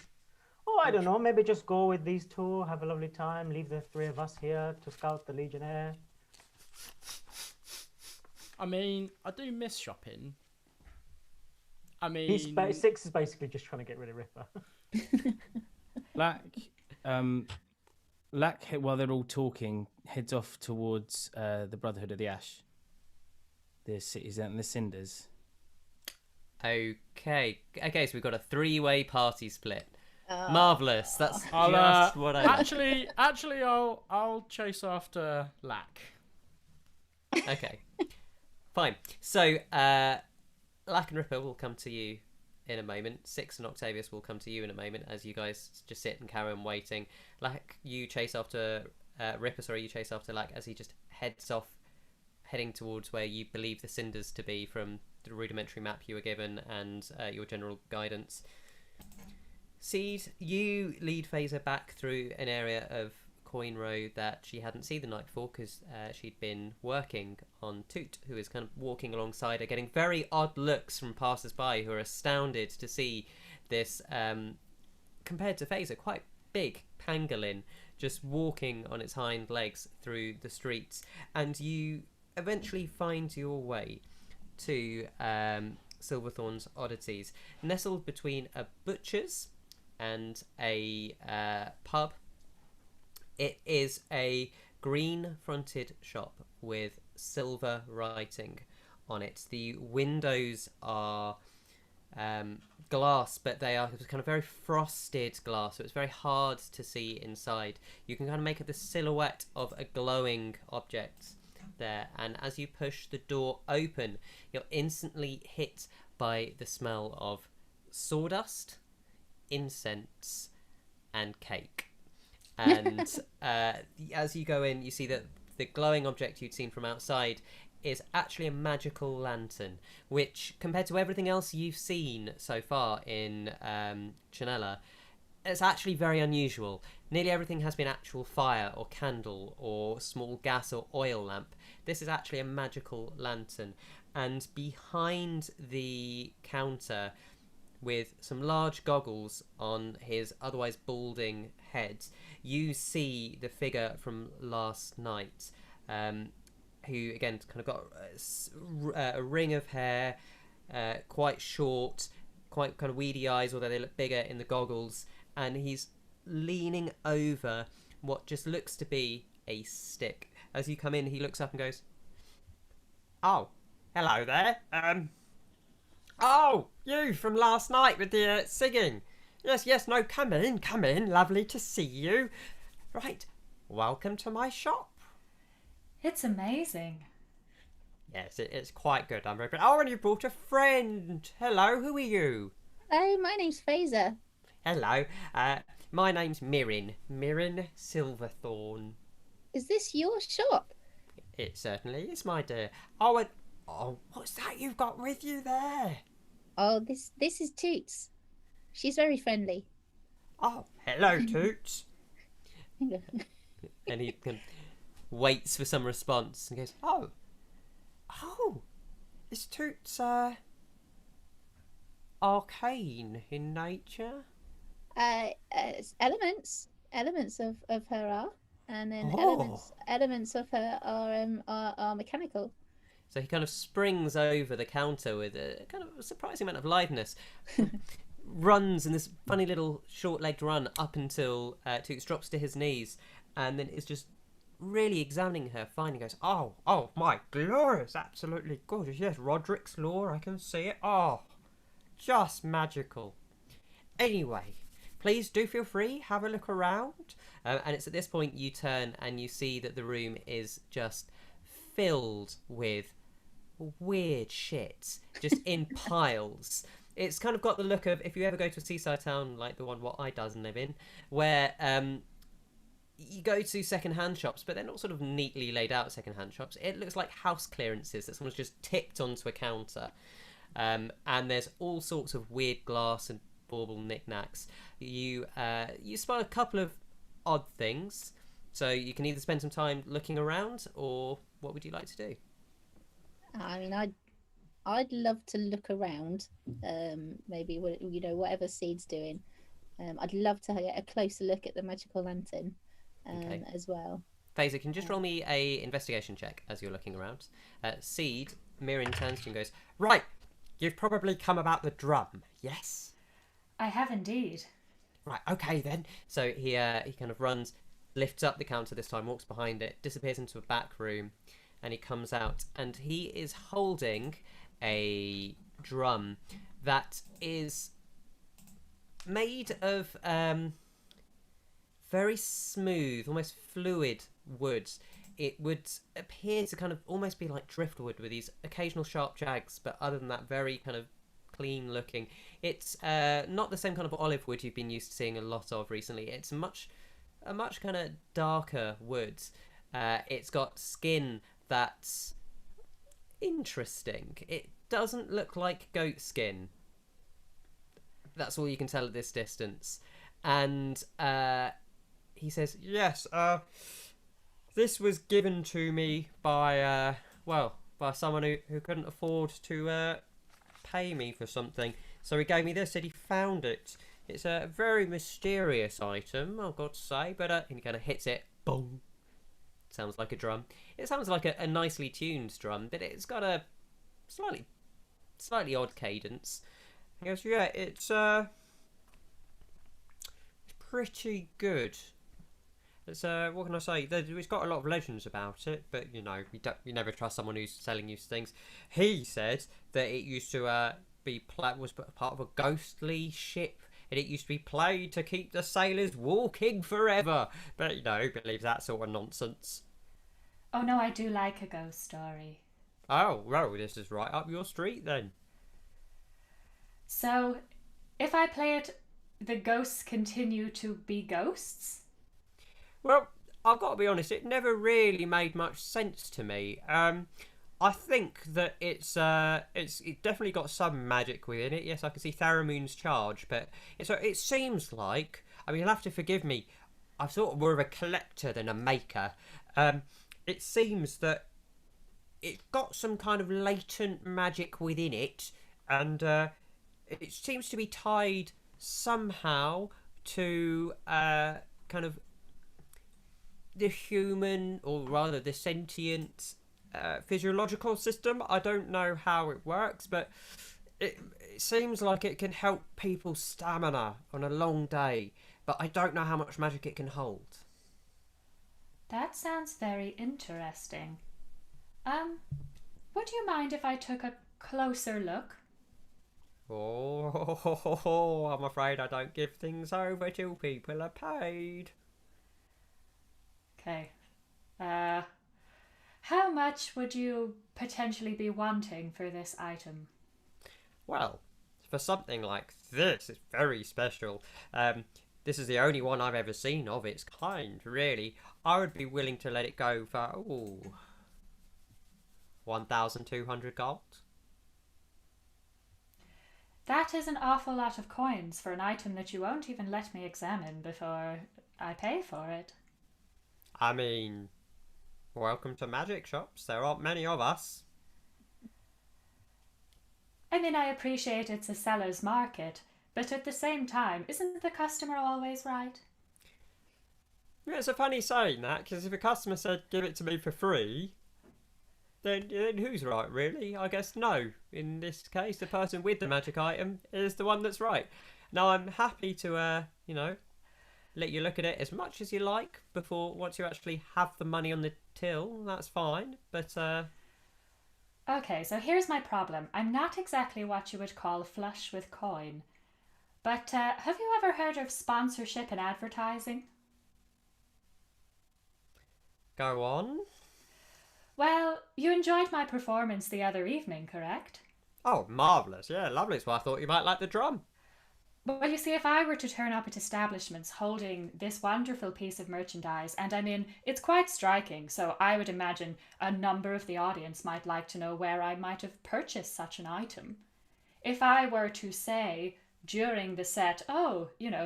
Oh, I don't know. Maybe just go with these two, have a lovely time, leave the three of us here to scout the Legionnaire. I mean, I do miss shopping. I mean, Six is basically just trying to get rid of Ripper. Lack, while they're all talking, heads off towards the Brotherhood of the Ash. The cities and the Cinders. Okay, so we've got a 3-way party split. Marvelous. That's just what I actually, I'll chase after Lack. Okay, fine. So, Lack and Ripper will come to you in a moment. Six and Octavius will come to you in a moment as you guys just sit and carry on waiting. Lack, you chase after Ripper. You chase after Lack as he just heads off, heading towards where you believe the Cinders to be from the rudimentary map you were given and your general guidance. Seed, you lead Faeza back through an area of Coin Row that she hadn't seen the night before because she'd been working on Toot, who is kind of walking alongside her, getting very odd looks from passers-by who are astounded to see this, compared to Faeza, quite big pangolin just walking on its hind legs through the streets. And you eventually find your way to Silverthorn's Oddities, nestled between a butcher's and a pub. It is a green-fronted shop with silver writing on it. The windows are glass, but they are kind of very frosted glass, so it's very hard to see inside. You can kind of make out the silhouette of a glowing object there, and as you push the door open, you're instantly hit by the smell of sawdust, incense, and cake. And as you go in, you see that the glowing object you'd seen from outside is actually a magical lantern, which, compared to everything else you've seen so far in Chanella, it's actually very unusual. Nearly everything has been actual fire or candle or small gas or oil lamp. This is actually a magical lantern. And behind the counter, with some large goggles on his otherwise balding head, you see the figure from last night, who again kind of got a ring of hair, quite short, quite kind of weedy eyes, although they look bigger in the goggles, and he's leaning over what just looks to be a stick. As you come in, he looks up and goes, "Oh, hello there. Oh, you from last night with the singing. Yes, no, come in. Lovely to see you. Right, welcome to my shop." It's amazing. Yes, it's quite good. I'm very good. Oh, and you brought a friend. Hello, who are you? Hello, my name's Faeza. Hello, my name's Mirren Silverthorn. Is this your shop? It certainly is, my dear. Oh, what's that you've got with you there? Oh, this is Toots. She's very friendly. Oh, hello, Toots. And he kind of waits for some response and goes, Oh, is Toots arcane in nature? Elements of her are, and then elements of her are mechanical. So he kind of springs over the counter with a kind of surprising amount of liveliness, runs in this funny little short-legged run up until Toots drops to his knees, and then is just really examining her, finally goes, Oh, my glorious, absolutely gorgeous. Yes, Roderick's law, I can see it. Oh, just magical. Anyway, please do feel free, have a look around. And it's at this point you turn and you see that the room is just filled with weird shit, just in piles. It's kind of got the look of, if you ever go to a seaside town like the one what I does and live in, where you go to second-hand shops, but they're not sort of neatly laid out second-hand shops. It looks like house clearances that someone's just tipped onto a counter. And there's all sorts of weird glass and bauble knickknacks. You spot a couple of odd things, so you can either spend some time looking around, or what would you like to do? I mean, I'd love to look around. Maybe whatever Seed's doing. I'd love to get a closer look at the magical lantern, as well. Faeza, can you just roll me a investigation check as you're looking around? Seed, Mirren turns to you and goes, Right, you've probably come about the drum, yes? I have indeed. Right, okay then. So he kind of runs, lifts up the counter this time, walks behind it, disappears into a back room, and he comes out, and he is holding a drum that is made of very smooth, almost fluid wood. It would appear to kind of almost be like driftwood with these occasional sharp jags, but other than that, very kind of clean looking. It's not the same kind of olive wood you've been used to seeing a lot of recently. It's a much kind of darker wood. It's got skin that's interesting. It doesn't look like goat skin. That's all you can tell at this distance. And he says, Yes, this was given to me by someone who couldn't afford to pay me for something. So he gave me this, said he found it. It's a very mysterious item, I've got to say, but and he kind of hits it. Boom. Sounds like a drum. It sounds like a nicely tuned drum, but it's got a slightly odd cadence. He goes, Yeah, it's pretty good. It's what can I say? It's got a lot of legends about it, but you never trust someone who's selling you things. He said that it used to was part of a ghostly ship, and it used to be played to keep the sailors walking forever. But he believes that sort of nonsense. Oh no, I do like a ghost story. Oh, well, this is right up your street then. So, if I play it, the ghosts continue to be ghosts? Well, I've got to be honest, it never really made much sense to me. I think that it's it definitely got some magic within it. Yes, I can see Tharamoon's charge, but it seems like, I mean, you'll have to forgive me, I'm sort of more of a collector than a maker. It seems that it's got some kind of latent magic within it, and it seems to be tied somehow to kind of the human, or rather the sentient physiological system. I don't know how it works, but it seems like it can help people's stamina on a long day, but I don't know how much magic it can hold. That sounds very interesting. Would you mind if I took a closer look? Oh, I'm afraid I don't give things over till people are paid. Okay. How much would you potentially be wanting for this item? Well, for something like this, it's very special. This is the only one I've ever seen of its kind, really. I would be willing to let it go for, 1,200 gold. That is an awful lot of coins for an item that you won't even let me examine before I pay for it. I mean, welcome to magic shops. There aren't many of us. I mean, I appreciate it's a seller's market, but at the same time, isn't the customer always right? Yeah, it's a funny saying that, because if a customer said, give it to me for free, then who's right, really? I guess no. In this case, the person with the magic item is the one that's right. Now, I'm happy to, let you look at it as much as you like once you actually have the money on the till. That's fine, but, Okay, so here's my problem. I'm not exactly what you would call flush with coin. But have you ever heard of sponsorship in advertising? Go on. Well, you enjoyed my performance the other evening, correct? Oh, marvellous. Yeah, lovely. So I thought you might like the drum. Well, you see, if I were to turn up at establishments holding this wonderful piece of merchandise, and I mean, it's quite striking, so I would imagine a number of the audience might like to know where I might have purchased such an item. If I were to say during the set,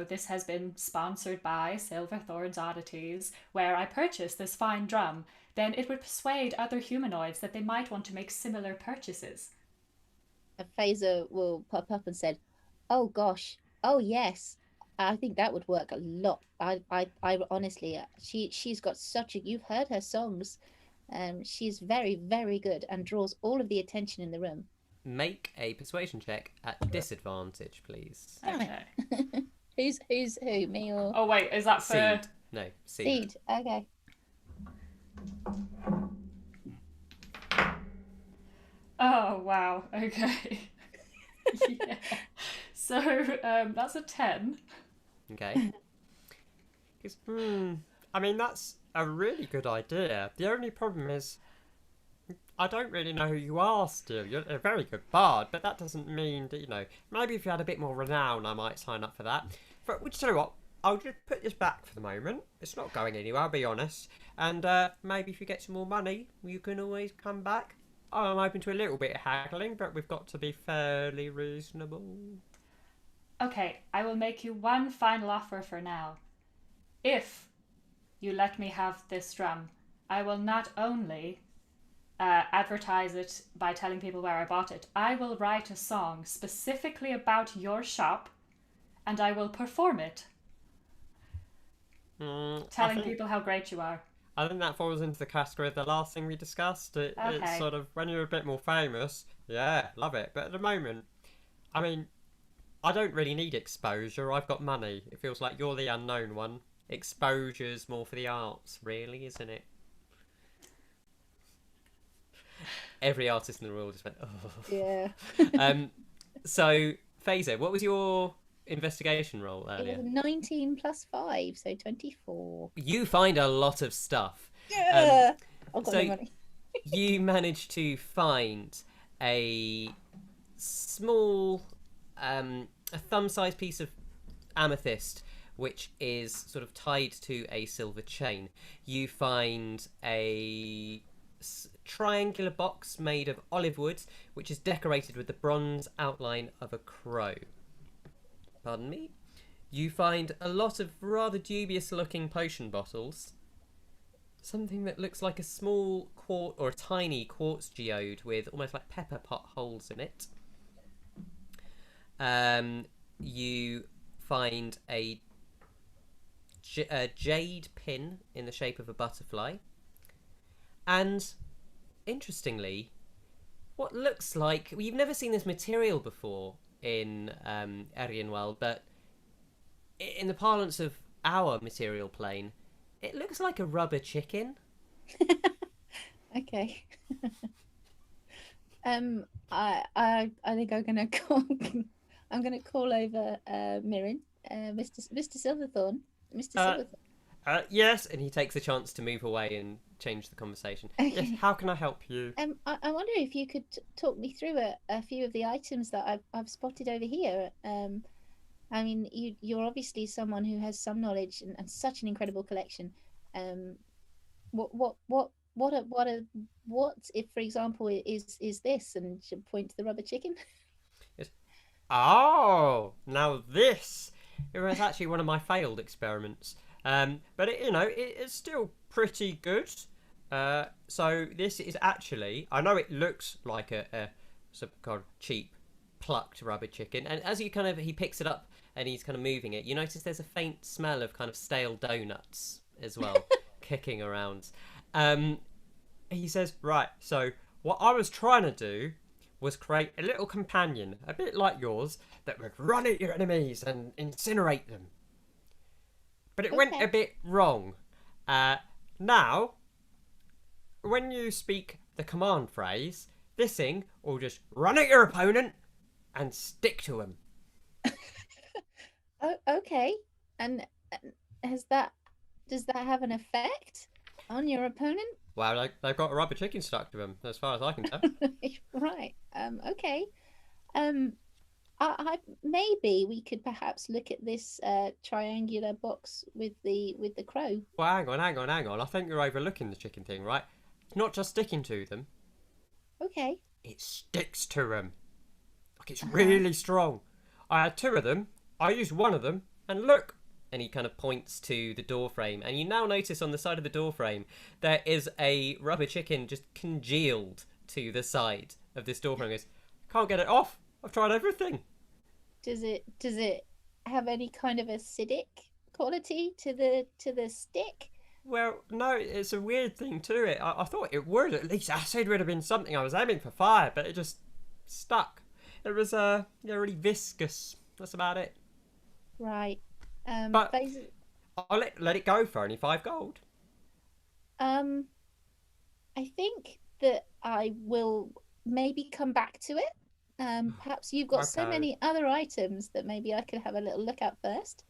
this has been sponsored by Silverthorn's Oddities, where I purchased this fine drum, then it would persuade other humanoids that they might want to make similar purchases. Faeza will pop up and said, "Oh gosh, oh yes, I think that would work a lot." I honestly, she's got you've heard her songs. She's very, very good and draws all of the attention in the room. Make a persuasion check at disadvantage, please. Okay. Who's who? Me or? Oh wait, is that for Seed. No, seed. Seed. Okay. Oh wow, okay. Yeah. So that's a 10. Okay. I mean, that's a really good idea. The only problem is, I don't really know who you are still. You're a very good bard, but that doesn't mean that, maybe if you had a bit more renown, I might sign up for that. But which, tell you what, I'll just put this back for the moment. It's not going anywhere, I'll be honest. And maybe if you get some more money, you can always come back. I'm open to a little bit of haggling, but we've got to be fairly reasonable. Okay, I will make you one final offer for now. If you let me have this drum, I will not only advertise it by telling people where I bought it, I will write a song specifically about your shop, and I will perform it, telling people how great you are. I think that falls into the category of the last thing we discussed. It's sort of, when you're a bit more famous, yeah, love it. But at the moment, I mean, I don't really need exposure. I've got money. It feels like you're the unknown one. Exposure's more for the arts, really, isn't it? Every artist in the world just went, oh. Yeah. So, Faeza, what was your investigation roll earlier? It was 19 plus 5, so 24. You find a lot of stuff. Yeah. I've got no money. You managed to find a small, a thumb-sized piece of amethyst which is sort of tied to a silver chain. You find a triangular box made of olive wood, which is decorated with the bronze outline of a crow. Pardon me. You find a lot of rather dubious looking potion bottles. Something that looks like a small or a tiny quartz geode with almost like pepper pot holes in it. You find a jade pin in the shape of a butterfly. And, interestingly, what looks like... You've never seen this material before in Erionwel, but in the parlance of our material plane, it looks like a rubber chicken. Okay. I think I'm gonna call. I'm gonna call over Mirren, Mr. Silverthorn. Mr. Silverthorn. Yes, and he takes a chance to move away and change the conversation. Okay. Yes, how can I help you? I wonder if you could talk me through a few of the items that I've spotted over here. I mean, you're obviously someone who has some knowledge and such an incredible collection. What if, for example, is this, and should point to the rubber chicken? Yes. Oh, now this. It was actually one of my failed experiments. But it's still pretty good. So this is actually, I know it looks like some kind of cheap plucked rubber chicken, and as he picks it up and he's kind of moving it, you notice there's a faint smell of kind of stale donuts as well kicking around. He says, right, so what I was trying to do was create a little companion, a bit like yours, that would run at your enemies and incinerate them. But it went a bit wrong. Now, when you speak the command phrase, this thing will just run at your opponent and stick to him. Oh, okay. And does that have an effect on your opponent? Well, they've got a rubber chicken stuck to them, as far as I can tell. Right. Okay. Maybe we could perhaps look at this triangular box with the crow. Well, hang on. I think you're overlooking the chicken thing, right? It's not just sticking to them. Okay. It sticks to them. Like, it's really strong. I had 2 of them. I used one of them, and look. And he kind of points to the door frame, and you now notice on the side of the door frame there is a rubber chicken just congealed to the side of this door frame. He goes, can't get it off. I've tried everything. Does it have any kind of acidic quality to the stick? Well, no, it's a weird thing to it. I thought it would. At least acid would have been something. I was aiming for fire, but it just stuck. It was really viscous. That's about it. Right. But I'll let it go for only 5 gold. I think that I will maybe come back to it. Perhaps you've got so many other items that maybe I could have a little look at first.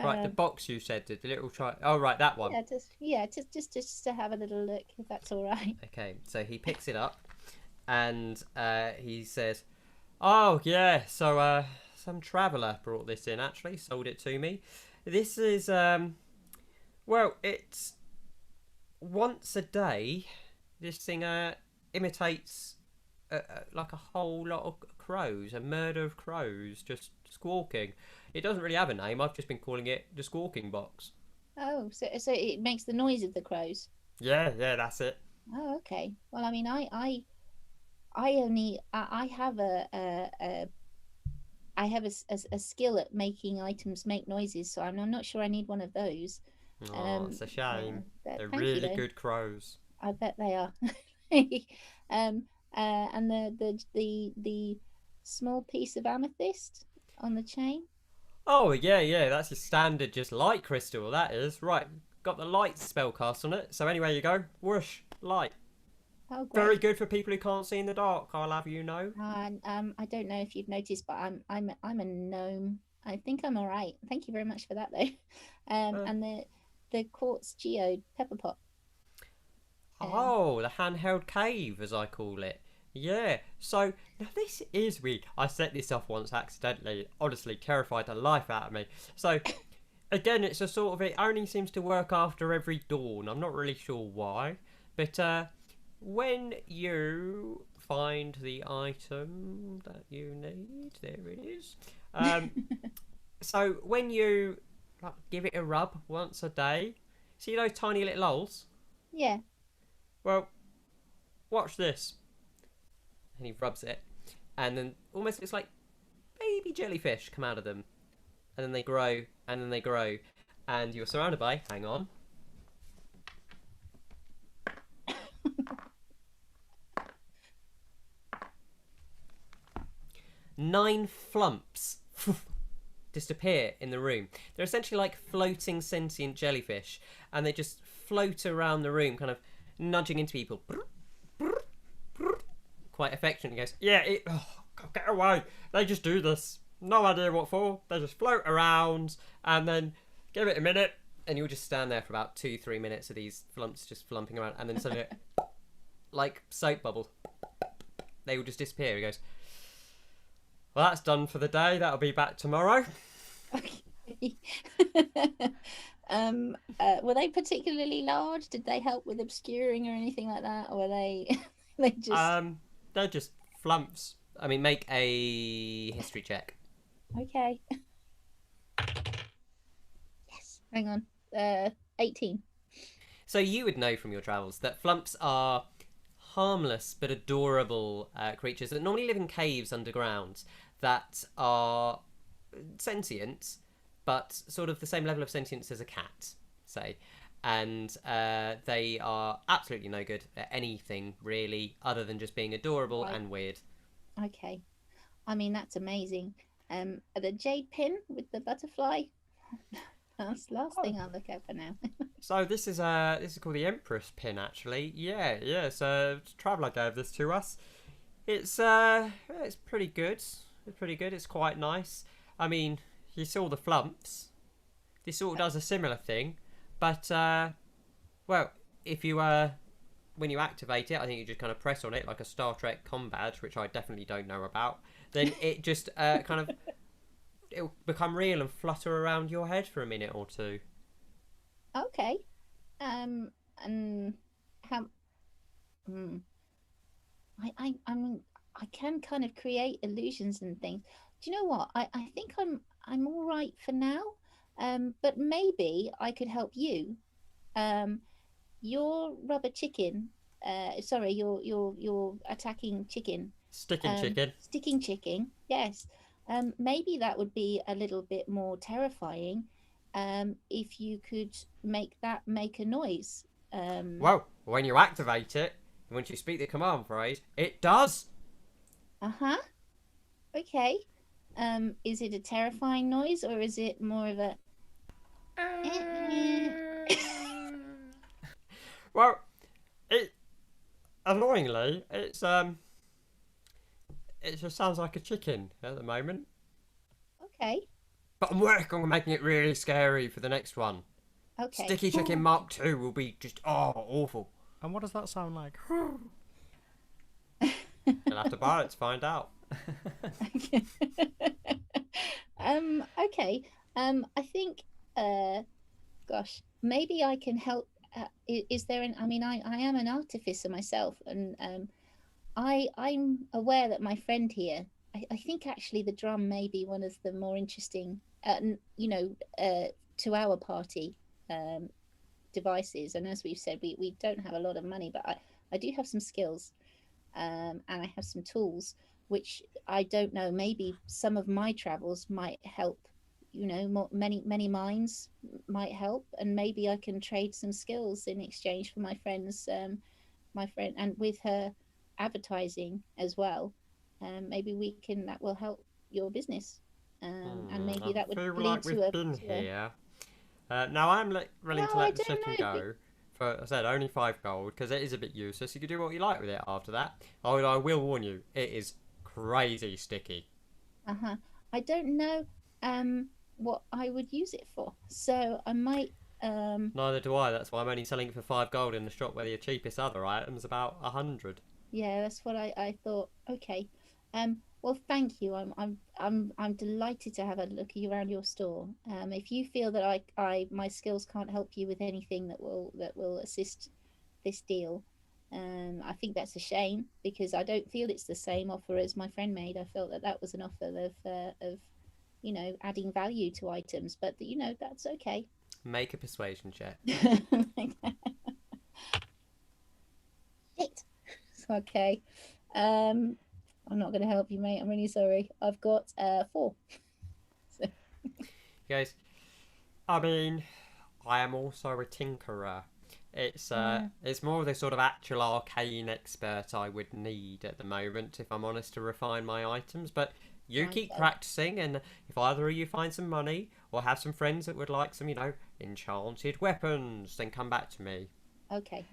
Right, the box you said, the little Oh, right, that one. Just to have a little look, if that's all right. Okay, so he picks it up, and he says, "Oh yeah, so some traveller brought this in. Actually, sold it to me. This is well, it's once a day. This thing imitates like a whole lot of crows, a murder of crows, just squawking. It doesn't really have a name. I've just been calling it the squawking box." Oh, so it makes the noise of the crows. Yeah, that's it. Oh, okay. Well, I mean, I have a skill at making items make noises, so I'm not sure I need one of those. Oh, it's a shame. They're thank really you, good crows. I bet they are. And the small piece of amethyst on the chain. Oh yeah, that's your standard just light crystal. That is right. Got the light spell cast on it. So anywhere you go, whoosh, light. Oh, great. Very good for people who can't see in the dark. I'll have you know. I don't know if you've noticed, but I'm a gnome. I think I'm all right. Thank you very much for that, though. And the quartz geode pepper pot. Oh, the handheld cave, as I call it. Yeah. So now this is weird. I set this off once accidentally. Honestly, terrified the life out of me. So again, it's a sort of, it only seems to work after every dawn. I'm not really sure why, but when you find the item that you need, there it is. So when you give it a rub once a day, see those tiny little holes? Yeah. Well, watch this. And he rubs it, and then almost it's like baby jellyfish come out of them, and then they grow, and then they grow, and you're surrounded by, hang on, 9 flumps disappear in the room. They're essentially like floating sentient jellyfish, and they just float around the room, kind of nudging into people. Quite affectionately goes, yeah, get away. They just do this. No idea what for. They just float around, and then give it a minute, and you'll just stand there for about 2-3 minutes of these flumps just flumping around, and then suddenly, like soap bubbles, they will just disappear. He goes, well, that's done for the day. That'll be back tomorrow. Okay. Were they particularly large? Did they help with obscuring or anything like that? Or were they they just they're just flumps. I mean, make a history check. Okay. Yes. Hang on. 18. So you would know from your travels that flumps are harmless but adorable creatures that normally live in caves underground that are sentient, but sort of the same level of sentience as a cat, say. And they are absolutely no good at anything, really, other than just being adorable and weird. Okay. I mean, that's amazing. The jade pin with the butterfly. That's the last thing I'll look at for now. So this is called the Empress pin, actually. Yeah. So Traveller gave this to us. It's pretty good. It's pretty good. It's quite nice. I mean, you saw the flumps. This sort of does a similar thing, but well, if you when you activate it, I think you just kind of press on it like a Star Trek comm badge, which I definitely don't know about. Then it just kind of it'll become real and flutter around your head for a minute or two. Okay. And how? I can kind of create illusions and things. Do you know what? I think I'm all right for now. But maybe I could help you. Your rubber chicken. Sorry, your attacking chicken. Sticking chicken. Yes. Maybe that would be a little bit more terrifying. If you could make a noise. Well, when you activate it, once you speak the command phrase, it does. Uh-huh. Okay. Is it a terrifying noise, or is it more of a Well, annoyingly, it just sounds like a chicken at the moment. Okay. But I'm working on making it really scary for the next one. Okay. Sticky Chicken Mark II will be just awful. And what does that sound like? You'll have to buy it to find out. Okay. I think gosh, maybe I can help. Is there an? I mean, I am an artificer myself, and I'm aware that my friend here. I think actually the drum may be one of the more interesting, to our party devices. And as we've said, we don't have a lot of money, but I do have some skills, and I have some tools, which I don't know. Maybe some of my travels might help. Many minds might help, and maybe I can trade some skills in exchange for my friend, and with her advertising as well. Maybe that will help your business, and maybe that would feel lead like to we've been here. Now I'm willing to let the chicken go. For, I said, only 5 gold, because it is a bit useless. You can do what you like with it after that. Although I will warn you, it is crazy sticky. I don't know what I would use it for, so I might Neither do I. That's why I'm only selling it for 5 gold in the shop where the cheapest other item's about 100. Yeah, that's what I thought. Okay. Well, thank you. I'm delighted to have a look around your store. If you feel that my skills can't help you with anything that will assist this deal, I think that's a shame, because I don't feel it's the same offer as my friend made. I felt that was an offer of adding value to items, but that's okay. Make a persuasion check. Shit. Okay. I'm not going to help you, mate. I'm really sorry. I've got 4. So. Guys, I mean, I am also a tinkerer. It's more of the sort of actual arcane expert I would need at the moment, if I'm honest, to refine my items. But you keep practicing, and if either of you find some money or have some friends that would like some, enchanted weapons, then come back to me. Okay.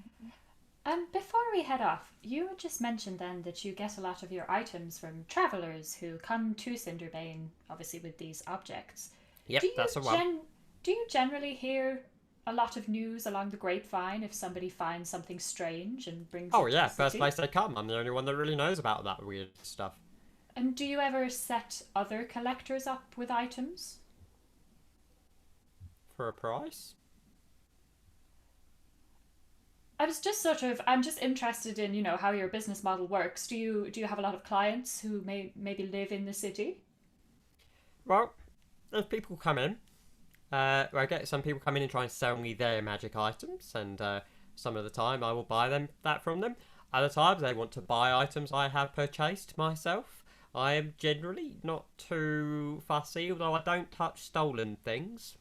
Before we head off, you just mentioned then that you get a lot of your items from travellers who come to Cinderbane, obviously with these objects. Yep, that's the one. Do you generally hear a lot of news along the grapevine if somebody finds something strange and brings it to the city? First place they come. I'm the only one that really knows about that weird stuff. And do you ever set other collectors up with items? For a price? I'm just interested in, how your business model works. Do you have a lot of clients who maybe live in the city? Well, if people come in, I get some people come in and try and sell me their magic items, and some of the time I will buy that from them. Other times they want to buy items I have purchased myself. I am generally not too fussy, although I don't touch stolen things.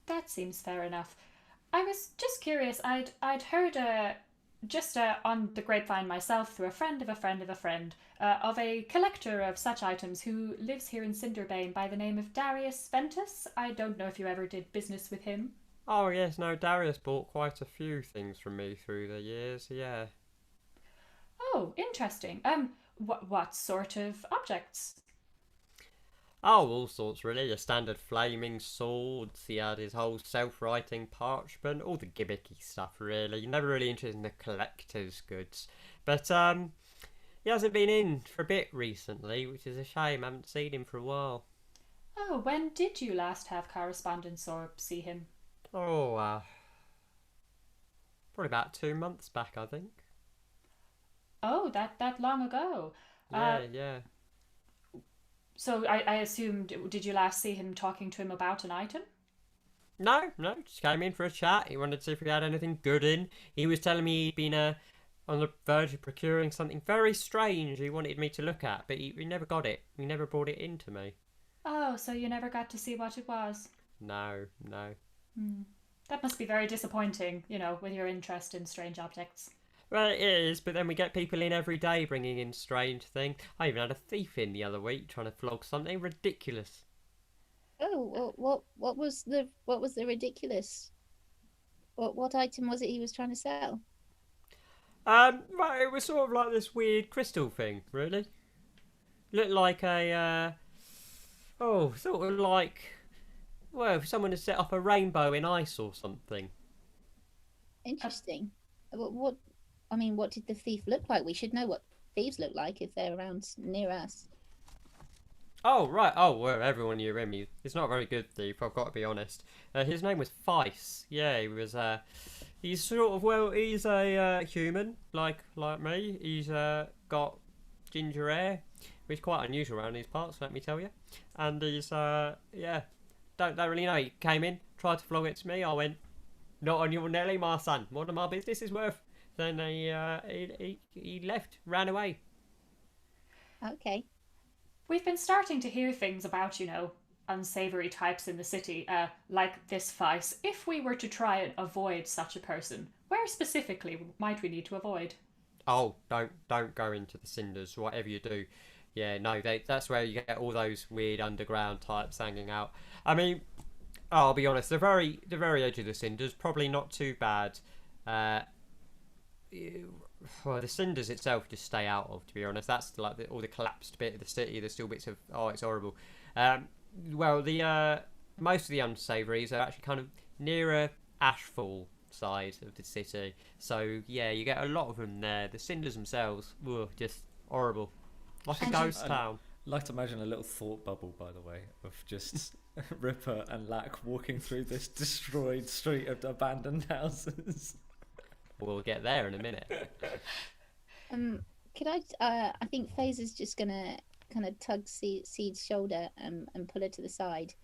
That seems fair enough. I was just curious. I'd heard on the grapevine myself through a friend of a friend of a friend of a collector of such items who lives here in Cinderbane by the name of Darius Ventus. I don't know if you ever did business with him. Oh yes, no, Darius bought quite a few things from me through the years, yeah. Oh, interesting. What sort of objects? Oh, all sorts really. A standard flaming sword. He had his whole self-writing parchment. All the gimmicky stuff really. Never really interested in the collector's goods. But he hasn't been in for a bit recently, which is a shame. I haven't seen him for a while. Oh, when did you last have correspondence or see him? Oh, probably about 2 months back, I think. Oh, that long ago. Yeah. So I assumed, did you last see him talking to him about an item? No, just came in for a chat. He wanted to see if we had anything good in. He was telling me he'd been on the verge of procuring something very strange he wanted me to look at, but he never got it. He never brought it in to me. Oh, so you never got to see what it was? No. That must be very disappointing, with your interest in strange objects. Well, it is, but then we get people in every day bringing in strange things. I even had a thief in the other week trying to flog something ridiculous. Oh, what was the ridiculous? What item was it he was trying to sell? Well, it was sort of like this weird crystal thing, really. Looked like sort of like, if someone had set up a rainbow in ice or something. Interesting. What did the thief look like? We should know what thieves look like if they're around near us. Oh, right. Oh, well, everyone knew him. He's not a very good thief, I've got to be honest. His name was Faeza. Yeah, he was, he's sort of, he's a human, like me. He's got ginger hair, which is quite unusual around these parts, let me tell you. And he's, don't really know. He came in, tried to flog it to me. I went, not on your Nelly, my son. What my business is worth. Then he left, ran away. Okay. We've been starting to hear things about, unsavory types in the city, like this Faeza. If we were to try and avoid such a person, where specifically might we need to avoid? Oh, don't go into the cinders, whatever you do. Yeah, no, that's where you get all those weird underground types hanging out. I mean, I'll be honest, the very edge of the cinders, probably not too bad. Well, the cinders itself just stay out of, to be honest. That's like all the collapsed bit of the city. There's still bits of, it's horrible. The most of the unsavouries are actually kind of nearer Ashfall side of the city. So yeah, you get a lot of them there. The cinders themselves, just horrible. Like a And ghost And- town. I'd like to imagine a little thought bubble, by the way, of just Ripper and Lack walking through this destroyed street of abandoned houses. We'll get there in a minute. Could I think Faeza's just gonna kind of tug Seed's shoulder and pull her to the side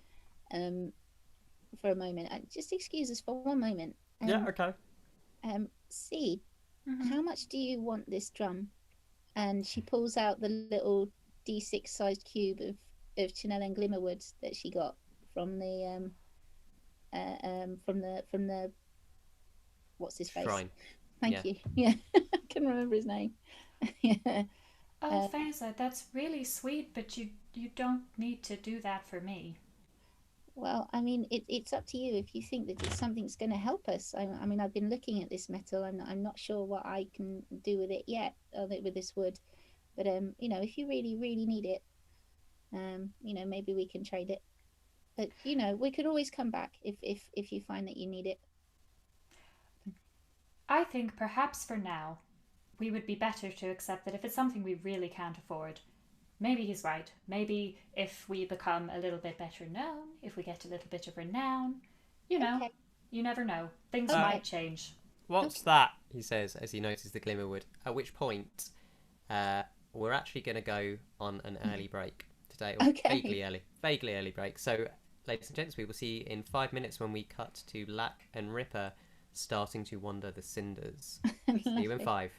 for a moment. Just excuse us for one moment. Yeah, okay. Seed, Mhm. how much do you want this drum? And she pulls out the little D6 sized cube of Chanel and Glimmerwood that she got from the from the what's his face? Shrine. Thank Yeah. you. Yeah, I can remember his name. Yeah. Oh, Faeza, that's really sweet, but you don't need to do that for me. Well, I mean, it's up to you if you think that it's something's going to help us. I mean, I've been looking at this metal. I'm not sure what I can do with it yet, with this wood. But you know, if you really, really need it, you know, maybe we can trade it. But you know, we could always come back if you find that you need it. I think perhaps for now, we would be better to accept that if it's something we really can't afford, maybe he's right. Maybe if we become a little bit better known, if we get a little bit of renown, you know, Okay. you never know. Things Okay. might change. What's that? He says as he notices the Glimmerwood. At which point, we're actually going to go on an early break today. Or Okay. Vaguely early break. So, ladies and gents, we will see you in 5 minutes when we cut to Lack and Ripper starting to wander the cinders. See you in Lovely. 5.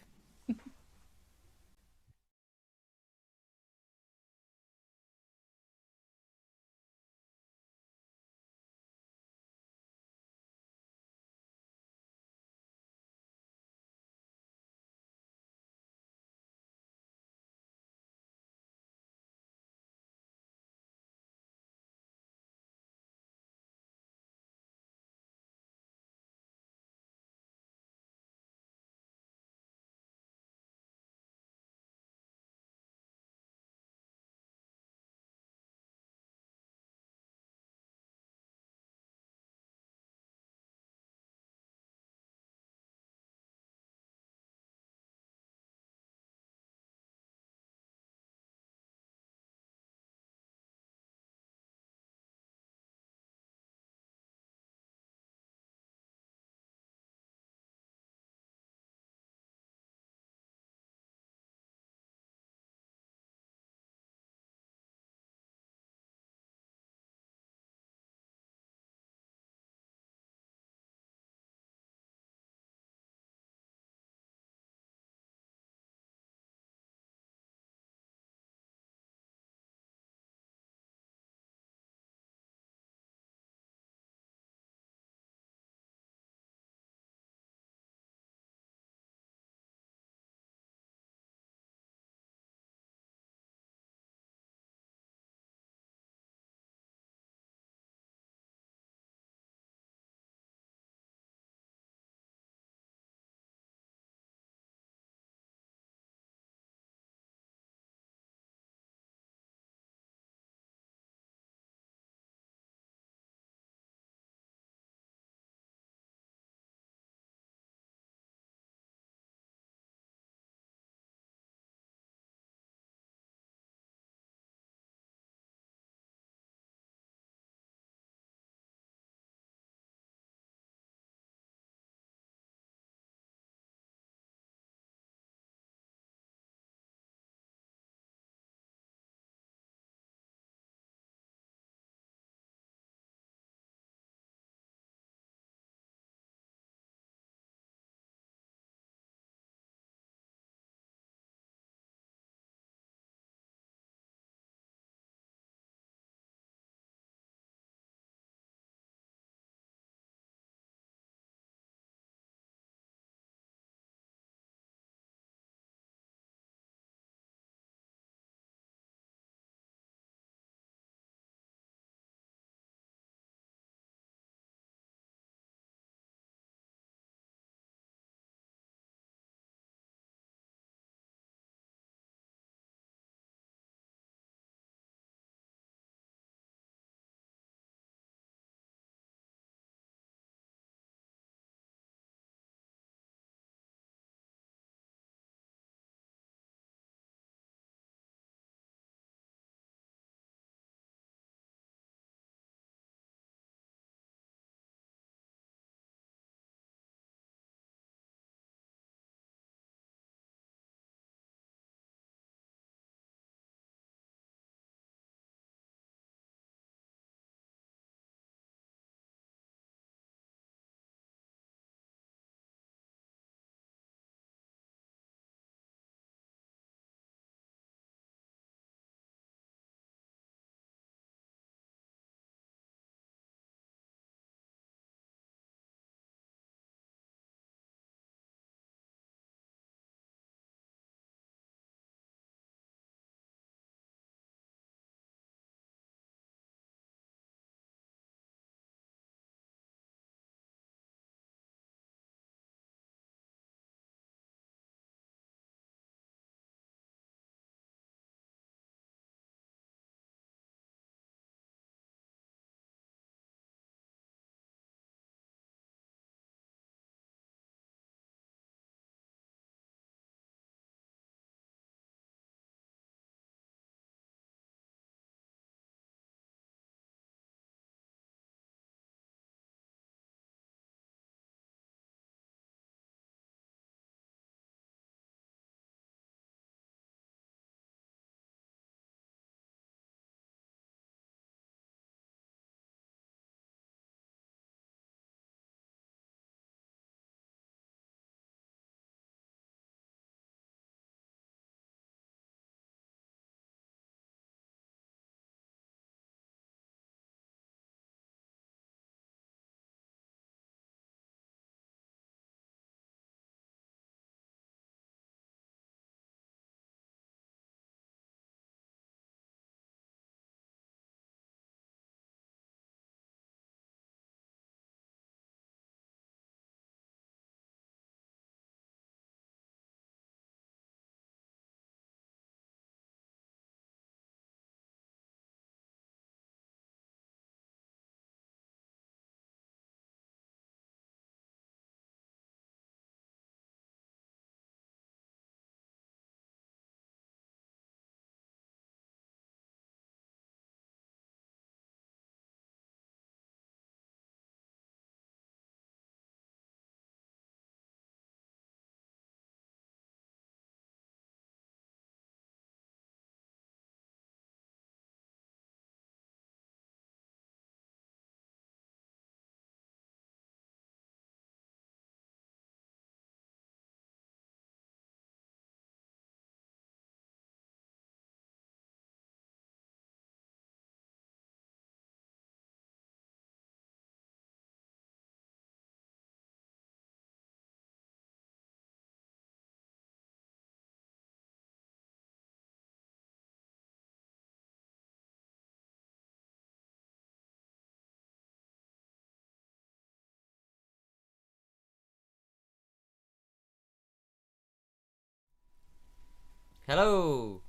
Hello,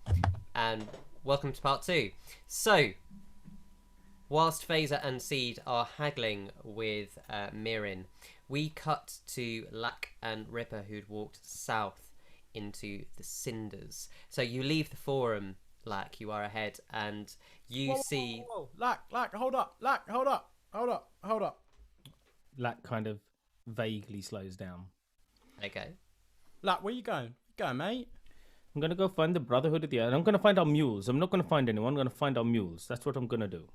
and welcome to part 2. So, whilst Faeza and Seed are haggling with Mirin, we cut to Lak and Ripper, who'd walked south into the Cinders. So you leave the forum, Lak, you are ahead, and you see... Whoa. Lak, hold up. Hold up. Lak kind of vaguely slows down. Okay. Lak, where you going? Mate? I'm going to go find the Brotherhood of the Earth. I'm going to find our mules. I'm not going to find anyone. I'm going to find our mules. That's what I'm going to do.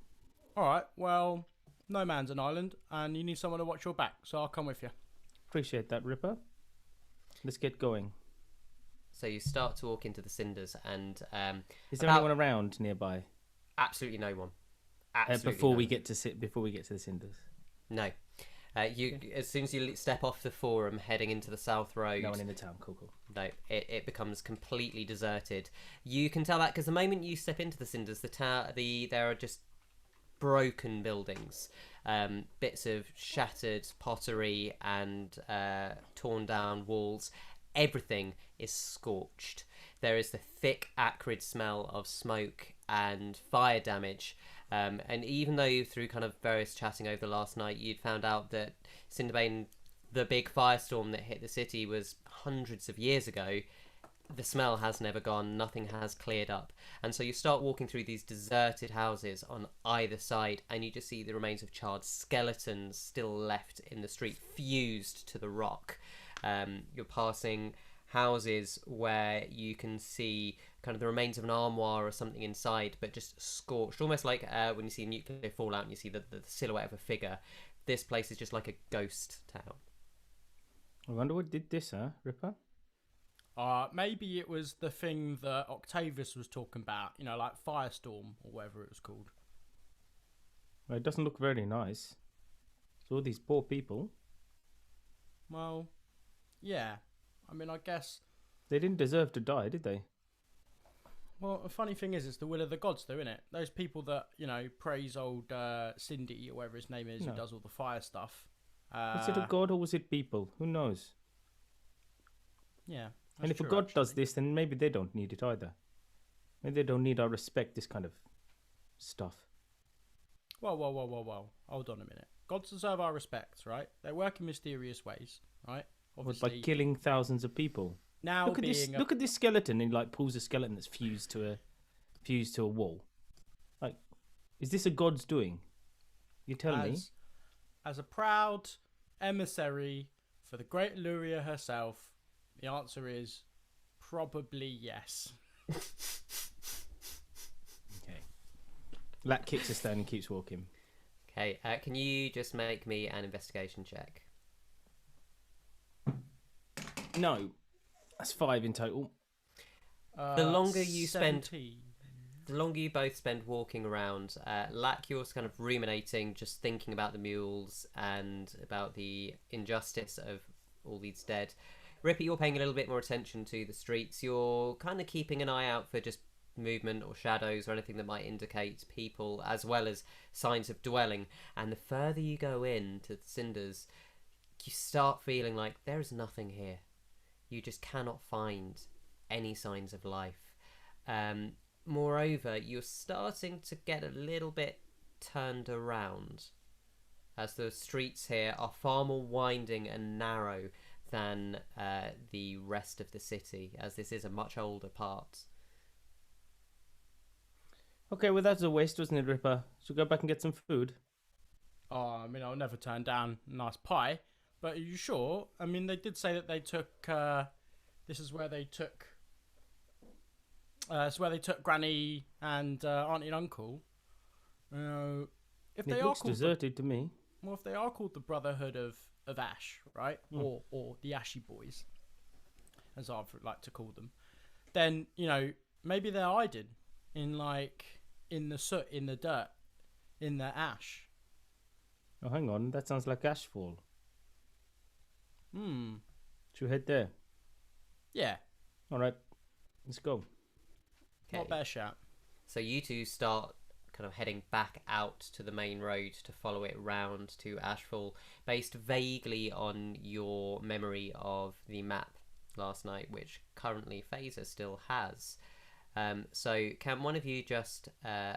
All right, well, no man's an island, and you need someone to watch your back, so I'll come with you. Appreciate that, Ripper. Let's get going. So you start to walk into the Cinders, and... Is there anyone around nearby? Absolutely no one. Absolutely before no we one. get to the Cinders. No. As soon as you step off the forum heading into the South Road... No one in the town. Cool. No, it becomes completely deserted. You can tell that because the moment you step into the Cinders, there are just broken buildings, bits of shattered pottery and torn down walls. Everything is scorched. There is the thick, acrid smell of smoke and fire damage. And even though through kind of various chatting over the last night, you'd found out that Cinderbane, the big firestorm that hit the city, was hundreds of years ago, the smell has never gone, nothing has cleared up. And so you start walking through these deserted houses on either side, and you just see the remains of charred skeletons still left in the street, fused to the rock. You're passing houses where you can see kind of the remains of an armoire or something inside, but just scorched, almost like when you see nuclear fallout and you see the silhouette of a figure. This place is just like a ghost town. I wonder what did this, Ripper? Maybe it was the thing that Octavius was talking about, like Firestorm or whatever it was called. Well, it doesn't look very nice. It's all these poor people. Well, yeah. I mean, I guess... They didn't deserve to die, did they? Well, the funny thing is, it's the will of the gods, though, isn't it? Those people that, praise old Cindy, or whatever his name is, who does all the fire stuff. Was it a god or was it people? Who knows? Yeah. And if a god does this, then maybe they don't need it either. Maybe they don't need our respect, this kind of stuff. Whoa. Hold on a minute. Gods deserve our respect, right? They work in mysterious ways, right? Obviously, by killing thousands of people. Now look at this skeleton, and he like pulls a skeleton that's fused to a wall. Like, is this a god's doing? You tell me. As a proud emissary for the great Luria herself, the answer is probably yes. Okay. Lak kicks a stone and keeps walking. Okay, can you just make me an investigation check? No. That's 5 in total. The longer you 17. spend... The longer you both spend walking around, Lak, you're kind of ruminating, just thinking about the mules and about the injustice of all these dead. Ripper, you're paying a little bit more attention to the streets. You're kind of keeping an eye out for just movement or shadows or anything that might indicate people, as well as signs of dwelling. And the further you go into the Cinders, you start feeling like there is nothing here. You just cannot find any signs of life. Moreover, you're starting to get a little bit turned around, as the streets here are far more winding and narrow than the rest of the city, as this is a much older part. Okay, well that's a waste, wasn't it, Ripper? Should we go back and get some food? Oh, I mean, I'll never turn down a nice pie. But are you sure? I mean, they did say that they took... this is where they took... it's where they took Granny and Auntie and Uncle. If they it looks deserted to me. Well, if they are called the Brotherhood of Ash, right? Or the Ashy Boys, as I would like to call them, then, maybe they're hiding in the soot, in the dirt, in the ash. Oh, hang on. That sounds like Ashfall. Should we head there? Yeah. All right. Let's go. Okay. Not a bad shout. So you two start kind of heading back out to the main road to follow it round to Ashfall, based vaguely on your memory of the map last night, which currently Faeza still has. So can one of you just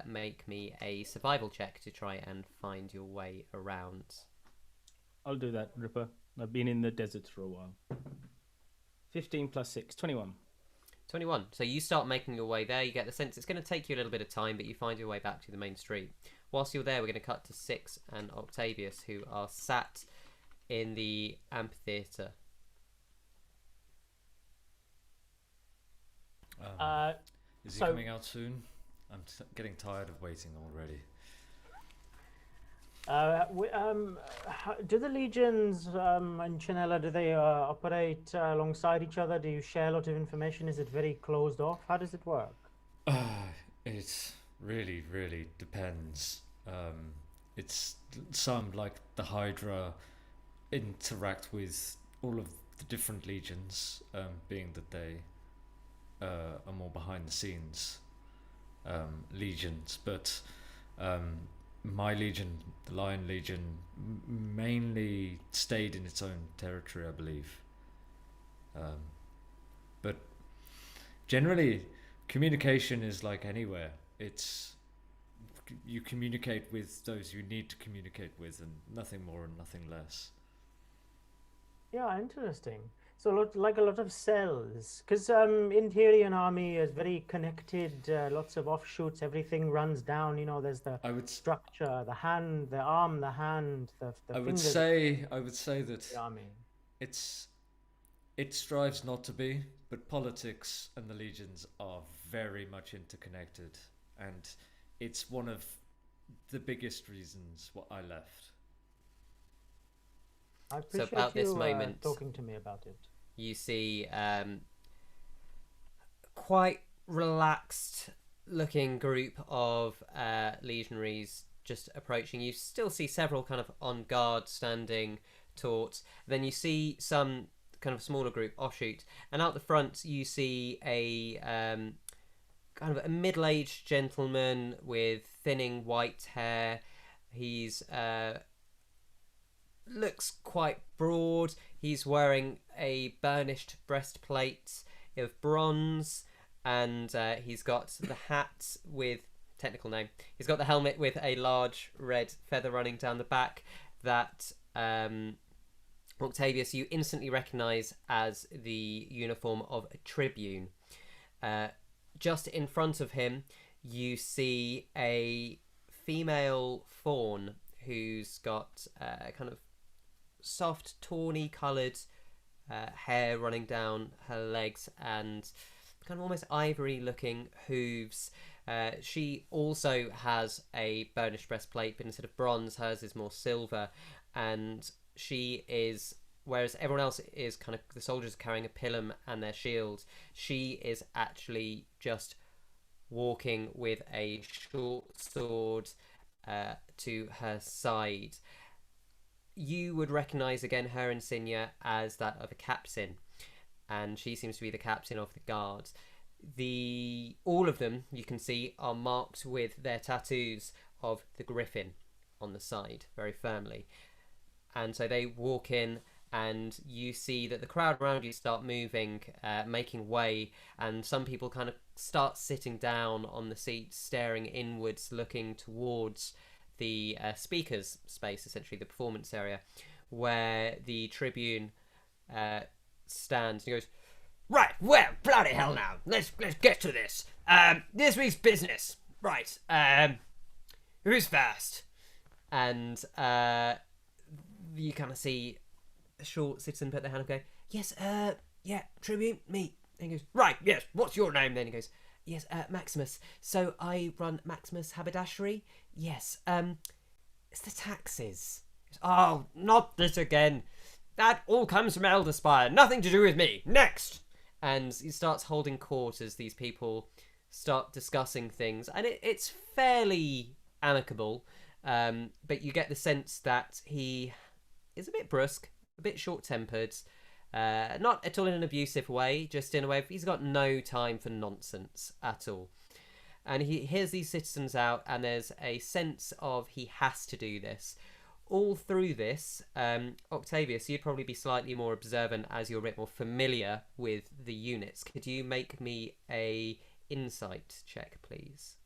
make me a survival check to try and find your way around? I'll do that, Ripper. I've been in the desert for a while. 15 plus 6, 21. 21. So you start making your way there. You get the sense it's going to take you a little bit of time, but you find your way back to the main street. Whilst you're there, we're going to cut to Six and Octavius, who are sat in the amphitheatre. Is he coming out soon? I'm getting tired of waiting already. Do the legions and Chanella, do they operate alongside each other? Do you share a lot of information? Is it very closed off? How does it work? It really, really depends. It's some, like the Hydra, interact with all of the different legions, being that they are more behind the scenes legions, but my legion, the Lion Legion, mainly stayed in its own territory, I believe. But generally, communication is like anywhere. You communicate with those you need to communicate with, and nothing more and nothing less. Yeah, interesting. So like a lot of cells, because Interior army is very connected. Lots of offshoots. Everything runs down. You know, there's the structure, the hand, the arm, the hand, the I would fingers. I would say that The army. it strives not to be, but politics and the legions are very much interconnected, and it's one of the biggest reasons why I left. I appreciate about this you moment, talking to me about it. You see quite relaxed looking group of legionaries just approaching. You still see several kind of on guard standing taut. Then you see some kind of smaller group offshoot, and out the front you see a kind of a middle-aged gentleman with thinning white hair. He's looks quite broad. He's wearing a burnished breastplate of bronze, and he's got the hat with technical name. He's got the helmet with a large red feather running down the back that Octavius, you instantly recognise as the uniform of a tribune. Just in front of him, you see a female faun who's got kind of soft, tawny coloured hair running down her legs and kind of almost ivory looking hooves. She also has a burnished breastplate, but instead of bronze, hers is more silver, and she is, whereas everyone else is kind of, the soldiers carrying a pilum and their shields, she is actually just walking with a short sword to her side. You would recognise again her insignia as that of a captain, and she seems to be the captain of the guard. All of them, you can see, are marked with their tattoos of the griffin on the side very firmly. And so they walk in, and you see that the crowd around you start moving, making way, and some people kind of start sitting down on the seats, staring inwards, looking towards the speaker's space, essentially the performance area, where the tribune stands. He goes, "Right, well, bloody hell now, let's get to this. This week's business. Right, who's first?" And you kind of see a short citizen put their hand up, go, "Yes, yeah, tribune, me." And he goes, "Right, yes, what's your name then?" He goes, "Yes, Maximus. So I run Maximus Haberdashery. Yes, it's the taxes." "Oh, not this again. That all comes from Elderspire. Nothing to do with me. Next." And he starts holding court as these people start discussing things. And it's fairly amicable, but you get the sense that he is a bit brusque, a bit short-tempered, not at all in an abusive way, just in a way of he's got no time for nonsense at all. And he hears these citizens out, and there's a sense of he has to do this. all through this, Octavius, you'd probably be slightly more observant as you're a bit more familiar with the units. Could you make me a insight check, please?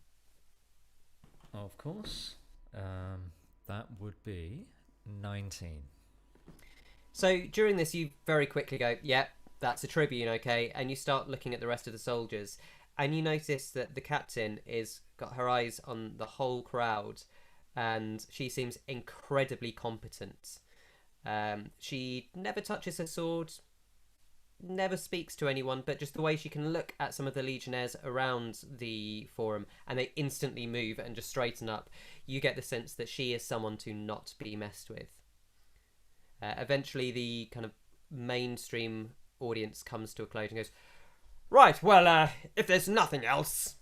Of course. That would be 19. So during this, you very quickly go, yeah, that's a tribune, okay? And you start looking at the rest of the soldiers, and you notice that the captain is got her eyes on the whole crowd, and she seems incredibly competent. She never touches her sword, never speaks to anyone, but just the way she can look at some of the legionnaires around the forum and they instantly move and just straighten up, you get the sense that she is someone to not be messed with. Eventually the kind of mainstream audience comes to a close and goes, right, well, if there's nothing else.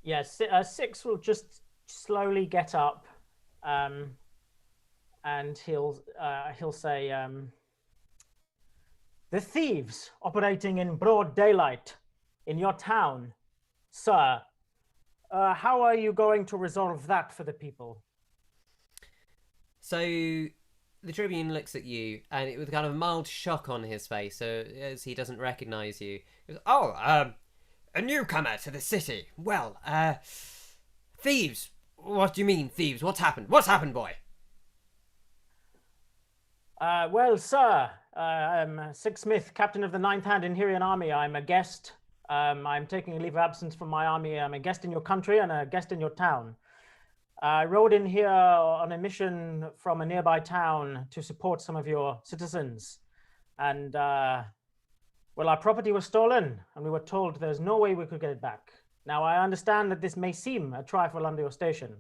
Yes, Six will just slowly get up, and he'll say, the thieves operating in broad daylight in your town, sir. How are you going to resolve that for the people? So the Tribune looks at you, and it with kind of a mild shock on his face, so as he doesn't recognise you. He goes, oh, a newcomer to the city. Well, thieves. What do you mean, thieves? What's happened? What's happened, boy? Well, sir, I'm Sixsmith, captain of the 9th Hand Inherian Army. I'm a guest. I'm taking a leave of absence from my army. I'm a guest in your country and a guest in your town. I rode in here on a mission from a nearby town to support some of your citizens. And, well, our property was stolen, and we were told there's no way we could get it back. Now, I understand that this may seem a trifle under your station,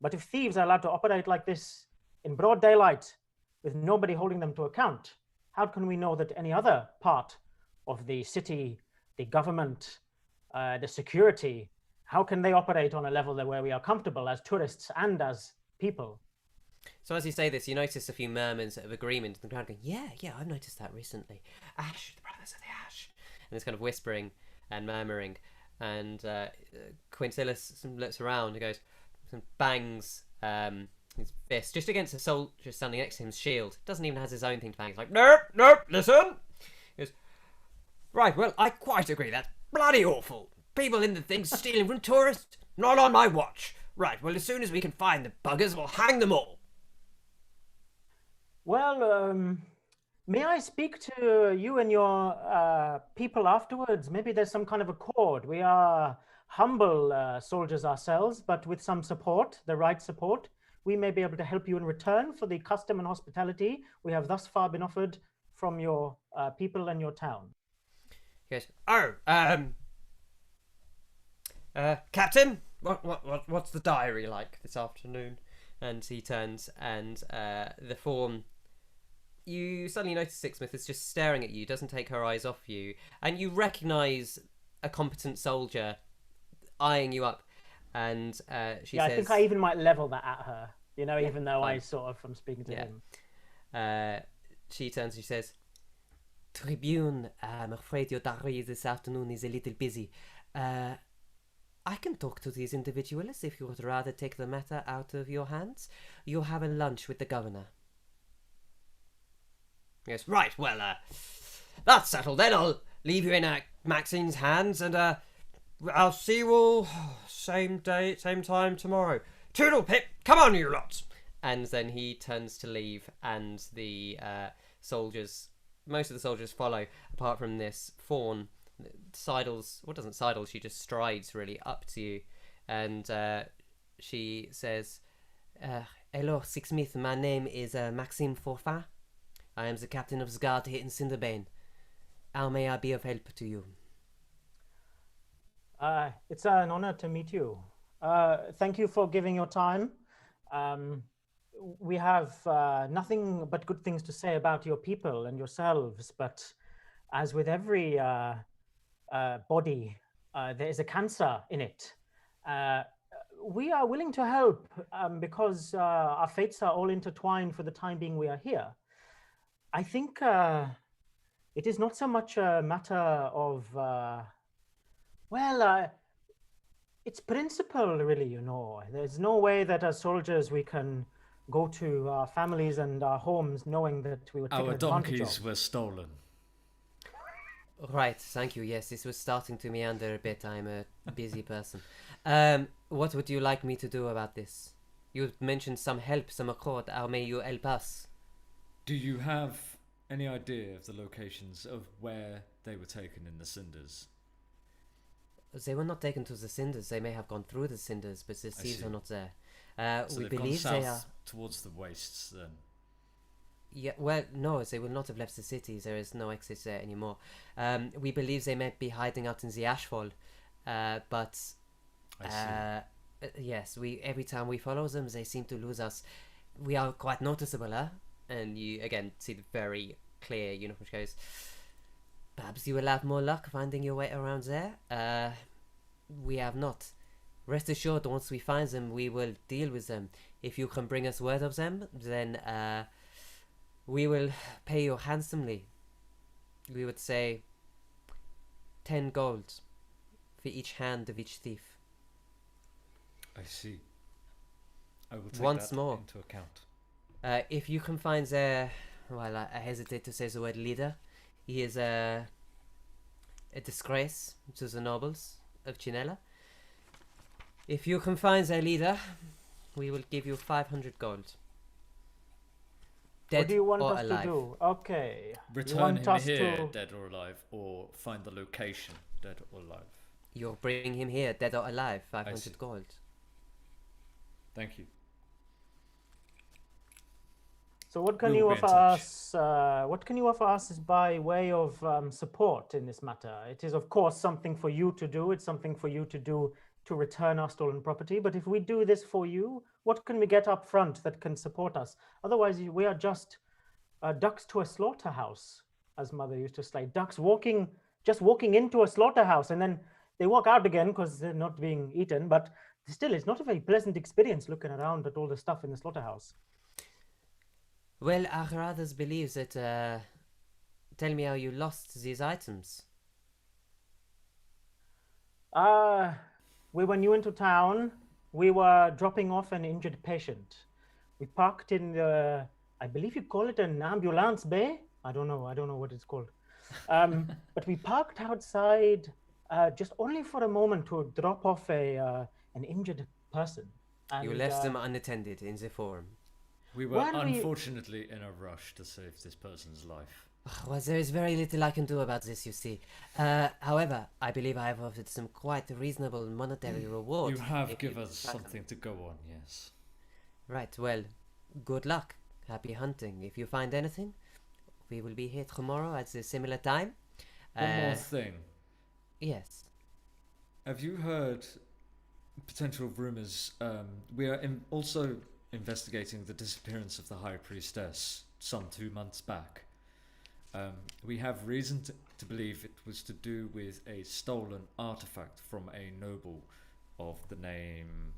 but if thieves are allowed to operate like this in broad daylight with nobody holding them to account, how can we know that any other part of the city, the government, the security, how can they operate on a level where we are comfortable as tourists and as people? So as you say this, you notice a few murmurs of agreement in the crowd going, yeah, I've noticed that recently. Ash, the brothers of the Ash. And it's kind of whispering and murmuring. And Quintilis looks around and goes, and bangs his fist just against the soldier standing next to him's shield. Doesn't even have his own thing to bang. He's like, nope, listen. He goes, right, well, I quite agree. That's bloody awful. People in the things stealing from tourists? Not on my watch. Right, well, as soon as we can find the buggers, we'll hang them all. Well, may I speak to you and your people afterwards? Maybe there's some kind of accord. We are humble soldiers ourselves, but with some support, the right support, we may be able to help you in return for the custom and hospitality we have thus far been offered from your people and your town. He goes, Captain, what's the diary like this afternoon? And he turns, and the form, you suddenly notice Sixsmith is just staring at you, doesn't take her eyes off you, and you recognise a competent soldier eyeing you up, and she says... I think I even might level that at her, even though fine. I sort of am speaking to him. She turns and she says, Tribune, I'm afraid your diary this afternoon is a little busy. I can talk to these individuals if you would rather take the matter out of your hands. You'll have a lunch with the governor. Yes, right, well, that's settled then. I'll leave you in Maxine's hands, and I'll see you all same day, same time tomorrow. Toodle pip, come on you lot! And then he turns to leave, and the soldiers, most of the soldiers follow, apart from this fawn. Sidles, or doesn't sidle, she just strides really up to you, and she says, hello, Sixsmith, my name is Maxime Forfin. I am the captain of the guard here in Cinderbane. How may I be of help to you? It's an honor to meet you. Thank you for giving your time. We have nothing but good things to say about your people and yourselves, but as with every body, there is a cancer in it. We are willing to help because our fates are all intertwined for the time being we are here. I think it is not so much a matter of, it's principle, really, There's no way that as soldiers we can go to our families and our homes knowing that we were taken Our advantage donkeys of. were stolen. Right, thank you. Yes, this was starting to meander a bit. I'm a busy person. What would you like me to do about this? You mentioned some help, some accord. How may you help us? Do you have any idea of the locations of where they were taken in the cinders? They were not taken to the cinders. They may have gone through the cinders, but the thieves see. are not there. So We they've gone believe south they are. towards the wastes then. Yeah, well, no, they will not have left the city. There is no exit there anymore. We believe they might be hiding out in the ashfall, but I see. yes, every time we follow them, they seem to lose us. We are quite noticeable, huh? And you again see the very clear uniform, which goes. Perhaps you will have more luck finding your way around there. We have not. Rest assured, once we find them, we will deal with them. If you can bring us word of them, then we will pay you handsomely. We would say 10 gold for each hand of each thief. I see. I will take Once that more. into account. If you can find their, well, I hesitate to say the word leader. He is a disgrace to the nobles of Chinella. If you can find their leader, we will give you 500 gold. Dead What do you want or us alive. to do? Okay. You Return want him us here, to... dead or alive, or find the location, dead or alive. You're bringing him here, dead or alive, see. 500 gold. Thank you. So what can We you will be in offer touch. us? What can you offer us by way of support in this matter? It is, of course, something for you to do. It's something for you to do to return our stolen property. But if we do this for you, what can we get up front that can support us? Otherwise, we are just ducks to a slaughterhouse, as Mother used to say. Ducks just walking into a slaughterhouse, and then they walk out again because they're not being eaten. But still, it's not a very pleasant experience looking around at all the stuff in the slaughterhouse. Well, Aradas believes that. Tell me how you lost these items. We were new into town. We were dropping off an injured patient. We parked in the, I believe you call it an ambulance bay. I don't know what it's called. But we parked outside just only for a moment to drop off an injured person. You And, left them unattended in the forum. We were When we- unfortunately in a rush to save this person's life. Well, there is very little I can do about this, you see. However, I believe I have offered some quite reasonable monetary reward. You have if given us back them. something to go on, yes. Right, well, good luck. Happy hunting. If you find anything, we will be here tomorrow at a similar time. One more thing. Yes. Have you heard potential rumors? We are also investigating the disappearance of the High Priestess some 2 months back. We have reason to believe it was to do with a stolen artifact from a noble of the name.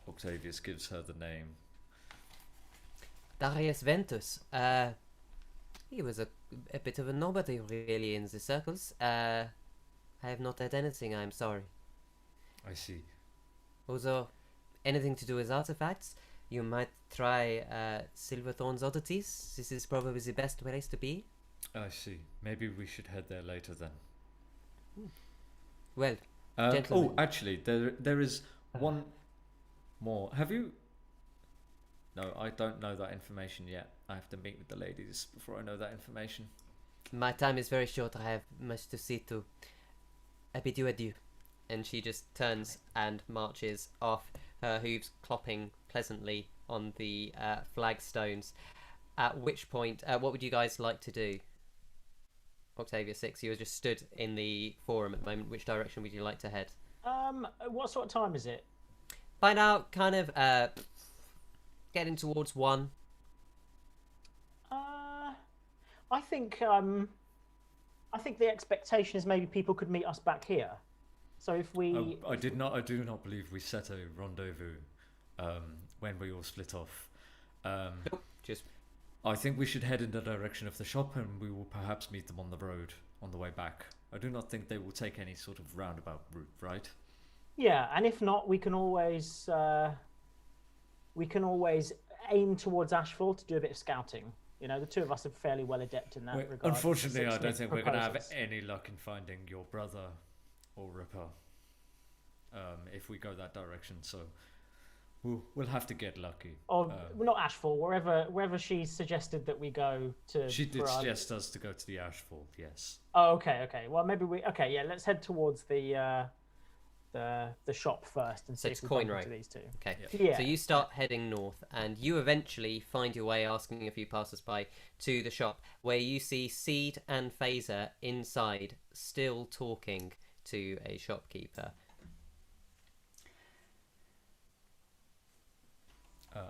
Octavius gives her the name. Darius Ventus. He was a bit of a nobody, really, in the circles. I have not heard anything, I'm sorry. I see. Also, anything to do with artifacts, you might try Silverthorn's Oddities. This is probably the best place to be. I see. Maybe we should head there later then. Well, Oh, Gentlemen. actually, there is one more. Have you? No, I don't know that information yet. I have to meet with the ladies before I know that information. my time is very short. I have much to see to. I bid you adieu. And she just turns and marches off, her hooves clopping pleasantly on the flagstones. At which point, what would you guys like to do? Octavius 6, you were just stood in the forum at the moment. Which direction would you like to head? what sort of time is it? Find out, kind of getting towards 1. I think the expectation is maybe people could meet us back here. So if we, I do not believe we set a rendezvous when we all split off. Just I think we should head in the direction of the shop, and we will perhaps meet them on the road on the way back. I do not think they will take any sort of roundabout route, right? yeah, and if not, we can always aim towards Ashfall to do a bit of scouting. You know, the two of us are fairly well adept in that regard. Unfortunately, I don't think we're going to have proposes. any luck in finding your brother or Ripper if we go that direction. So we'll have to get lucky. Or not Ashfall, wherever she suggested that we go to. She did suggest us to go to the Ashfall. Yes. Oh, okay. Well, maybe we. Okay, yeah. Let's head towards the shop first and see it's if we bump Coinroy. into these two. Okay. Yeah. So you start heading north, and you eventually find your way, asking a few passers-by, to the shop, where you see Seed and Faeza inside, still talking to a shopkeeper.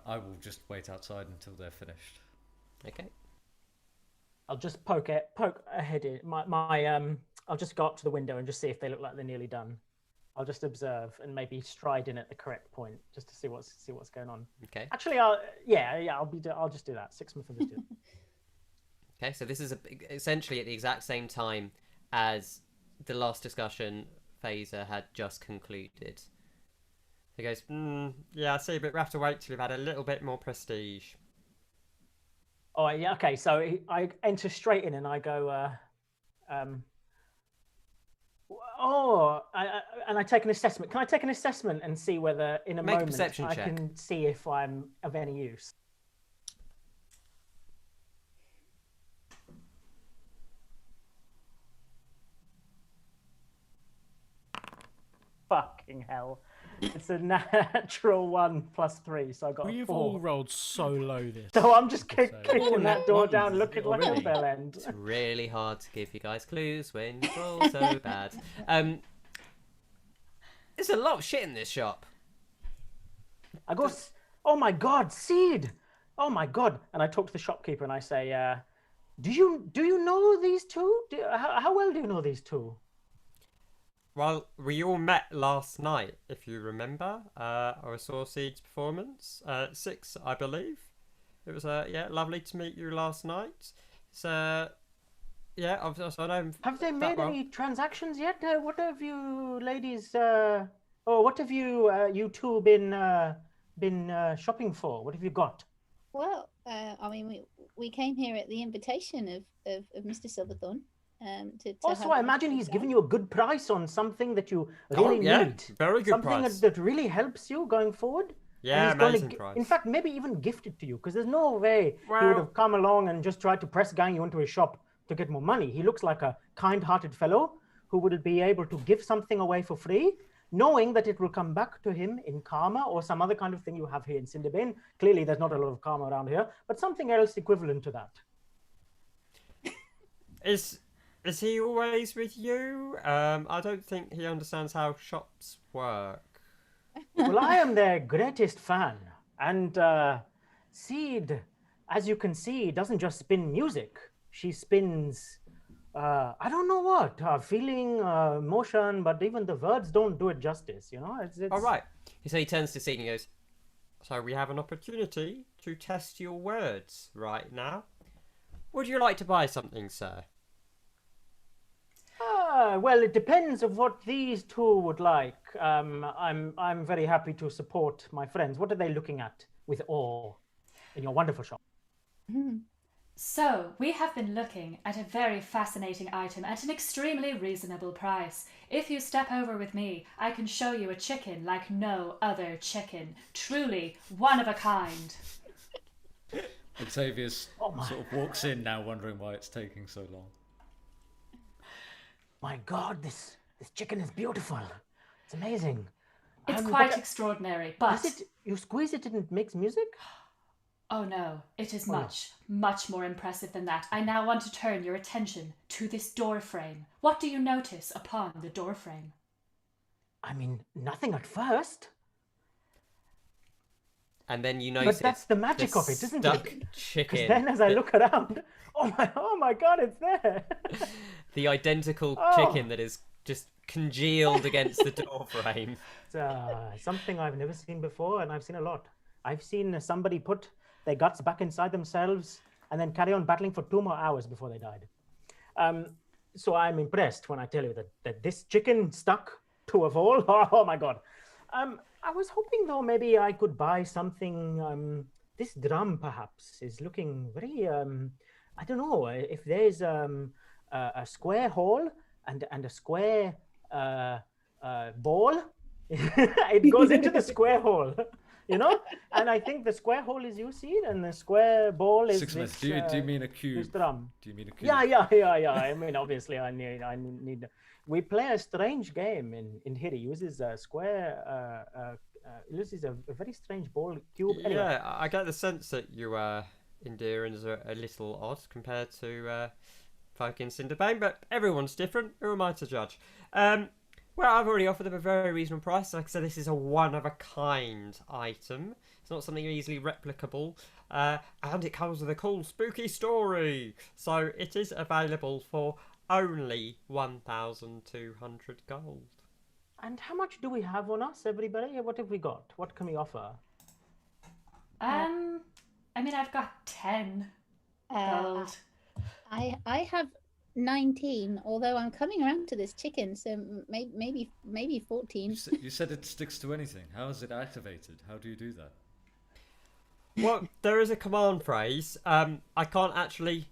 I will just wait outside until they're finished. Okay. I'll just poke ahead in I'll just go up to the window and just see if they look like they're nearly done. I'll just observe and maybe stride in at the correct point just to see what's going on. Okay. Actually, I'll just do that. Sixsmith will just do it. Okay, so this is essentially at the exact same time as the last discussion Faeza had just concluded. He goes, yeah, I see, but we have to wait till we've had a little bit more prestige. Oh, yeah, okay. So I enter straight in and I go, and I take an assessment. Can I take an assessment and see whether in a Make a moment perception I check. can see if I'm of any use? Fucking hell. It's a natural 1 + 3, so I got a We've 4. all rolled so low this. So I'm just episode. kicking that door Ones down, looking like a already. bell end. It's really hard to give you guys clues when you roll so bad. There's a lot of shit in this shop. I go, oh my god, Seed! Oh my god! And I talk to the shopkeeper and I say, do you know these two? How well do you know these two? Well, we all met last night, if you remember. I saw Seed's performance. 6, I believe. It was lovely to meet you last night. So, yeah, I know. Have they made well. any transactions yet? What have you ladies, what have you two been shopping for? What have you got? Well, I mean, we came here at the invitation of Mr. Silverthorn. To Also, have I a imagine he's chat. giving you a good price on something that you really need. Very good Something price. that really helps you going forward. Yeah, And he's amazing gonna price. In fact, maybe even gift it to you, because there's no way he would Well- have come along and just tried to press gang you into his shop to get more money. He looks like a kind-hearted fellow who would be able to give something away for free, knowing that it will come back to him in karma or some other kind of thing you have here in Cinderbane. Clearly, there's not a lot of karma around here, but something else equivalent to that. Is he always with you? I don't think he understands how shops work. Well, I am their greatest fan. And Seed, as you can see, doesn't just spin music. She spins, I don't know what, feeling, motion, but even the words don't do it justice, you know? It's... All right. So he turns to Seed and goes, so we have an opportunity to test your words right now. Would you like to buy something, sir? Well, it depends of what these two would like. I'm very happy to support my friends. What are they looking at with awe in your wonderful shop? So, we have been looking at a very fascinating item at an extremely reasonable price. If you step over with me, I can show you a chicken like no other chicken. Truly one of a kind. Octavius sort of walks in now, wondering why it's taking so long. My God, this chicken is beautiful. It's amazing. It's but quite extraordinary, but... Is it, you squeeze it and it makes music? Oh no, it is much more impressive than that. I now want to turn your attention to this door frame. What do you notice upon the door frame? I mean, nothing at first. And then you notice But that's the magic of it, isn't stuck it? chicken. Because then as I look around, oh my God, it's there. The identical chicken that is just congealed against the door frame. It's something I've never seen before, and I've seen a lot. I've seen somebody put their guts back inside themselves and then carry on battling for 2 more hours before they died. So I'm impressed when I tell you that this chicken stuck to a wall. Oh my God. I was hoping though maybe I could buy something this drum perhaps is looking very. I don't know if there's a square hole and a square ball. It goes into the square hole, you know. And I think the square hole is you see it, and the square ball is Sixsmith, this, do you mean a cube? This drum. Do you mean a cube? Yeah. I mean, obviously, I need. We play a strange game in here. He uses a square. Uses a very strange ball cube. Anyway. Yeah, I get the sense that you Endearans are a little odd compared to folk in Cinderbane, but everyone's different. Who am I to judge? Well, I've already offered them a very reasonable price. Like I said, this is a one-of-a-kind item. It's not something easily replicable. And it comes with a cool, spooky story. So it is available for only 1,200 gold. And how much do we have on us, everybody? What have we got? What can we offer? I mean, I've got 10 gold. I have 19, although I'm coming around to this chicken, so maybe 14. You said it sticks to anything. How is it activated? How do you do that? Well, there is a command phrase. I can't actually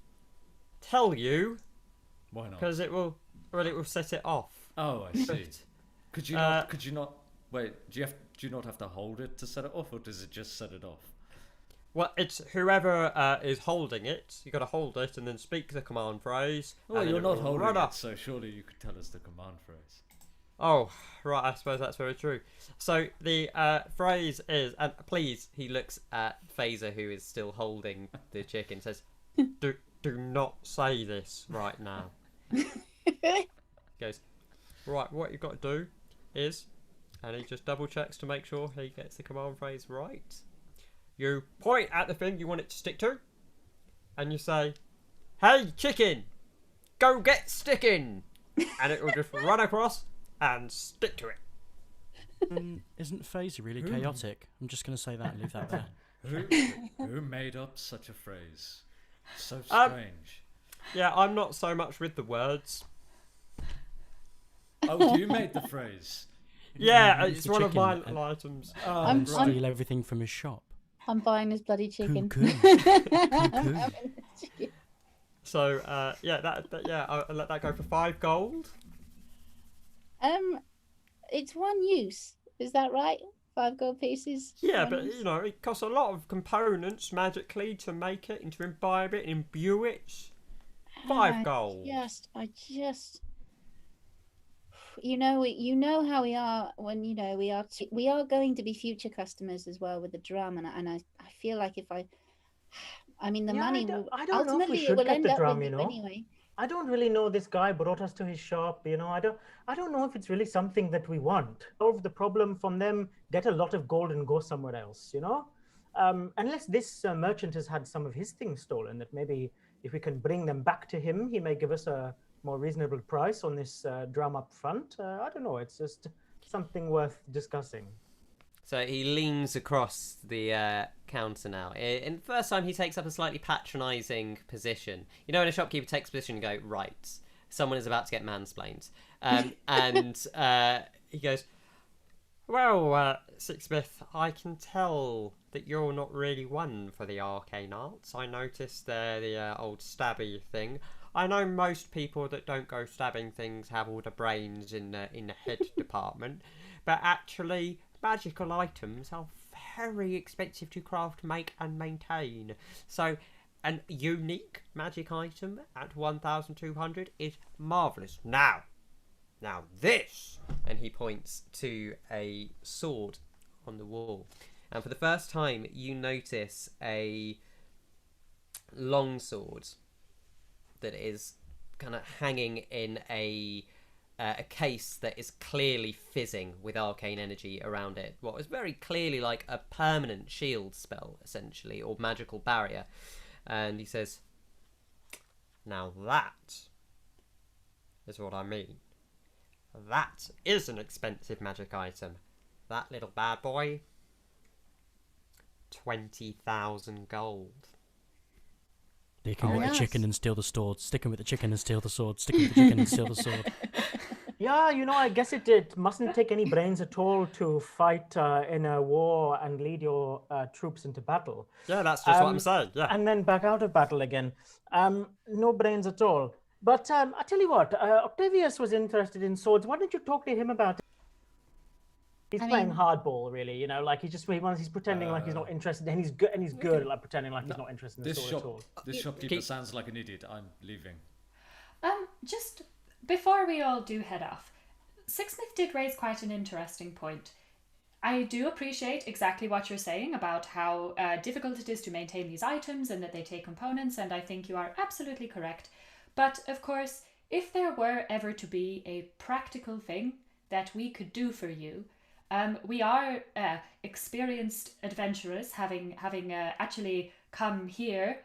tell you. Why not? Because it will set it off. Oh, I see. Could you not? Wait, do you not have to hold it to set it off, or does it just set it off? Well, it's whoever is holding it. You got to hold it and then speak the command phrase. Well, you're not holding it, so surely you could tell us the command phrase. Oh, right. I suppose that's very true. So the phrase is, and please, he looks at Faeza, who is still holding the chicken, says, "Do not say this right now." He goes, "Right. What you've got to do is," and he just double checks to make sure he gets the command phrase right. You point at the thing you want it to stick to, and you say, "Hey, chicken, go get sticking," and it will just run across and stick to it. Isn't Faeza really chaotic? I'm just going to say that and leave that there. Who made up such a phrase? So strange. Yeah, I'm not so much with the words. Oh, you made the phrase. Yeah, it's one of my little items. And steal everything from his shop. I'm buying this bloody chicken. So, I'll let that go for 5 gold. It's one use. Is that right? 5 gold pieces. Yeah, but use? It costs a lot of components magically to make it and to imbibe it, imbue it. 5 gold. I just. You know how we are when we are going to be future customers as well with the drum, and I feel like if I mean the money will ultimately it will end up with you anyway. I don't really know. This guy brought us to his shop. I don't know if it's really something that we want. Solve the problem from them, get a lot of gold, and go somewhere else. Unless this merchant has had some of his things stolen, that maybe if we can bring them back to him, he may give us a more reasonable price on this drum up front. I don't know. It's just something worth discussing. So he leans across the counter now. And the first time he takes up a slightly patronising position. When a shopkeeper takes a position and go, right, someone is about to get mansplained. And he goes, well, Sixsmith, I can tell that you're not really one for the arcane arts. I noticed the old stabby thing. I know most people that don't go stabbing things have all the brains in the head department, but actually magical items are very expensive to craft, make and maintain. So an unique magic item at 1,200 is marvellous. Now this, and he points to a sword on the wall. And for the first time you notice a long sword that is kind of hanging in a case that is clearly fizzing with arcane energy around it. What was very clearly like a permanent shield spell, essentially, or magical barrier. And he says, now that is what I mean. That is an expensive magic item. That little bad boy, 20,000 gold. Sticking with the chicken and steal the sword. Sticking with the chicken and steal the sword. Sticking with the chicken and steal the sword. Yeah, I guess it mustn't take any brains at all to fight in a war and lead your troops into battle. Yeah, that's just what I'm Um, saying. Yeah. And then back out of battle again. No brains at all. But I tell you what, Octavius was interested in swords. Why don't you talk to him about it? He's playing hardball, really. Like he's pretending like he's not interested, and he's good at like pretending like he's not interested in the sword at all. This shopkeeper sounds like an idiot. I'm leaving. Just before we all do head off, Sixsmith did raise quite an interesting point. I do appreciate exactly what you're saying about how difficult it is to maintain these items and that they take components, and I think you are absolutely correct. But of course, if there were ever to be a practical thing that we could do for you, we are experienced adventurers, having actually come here,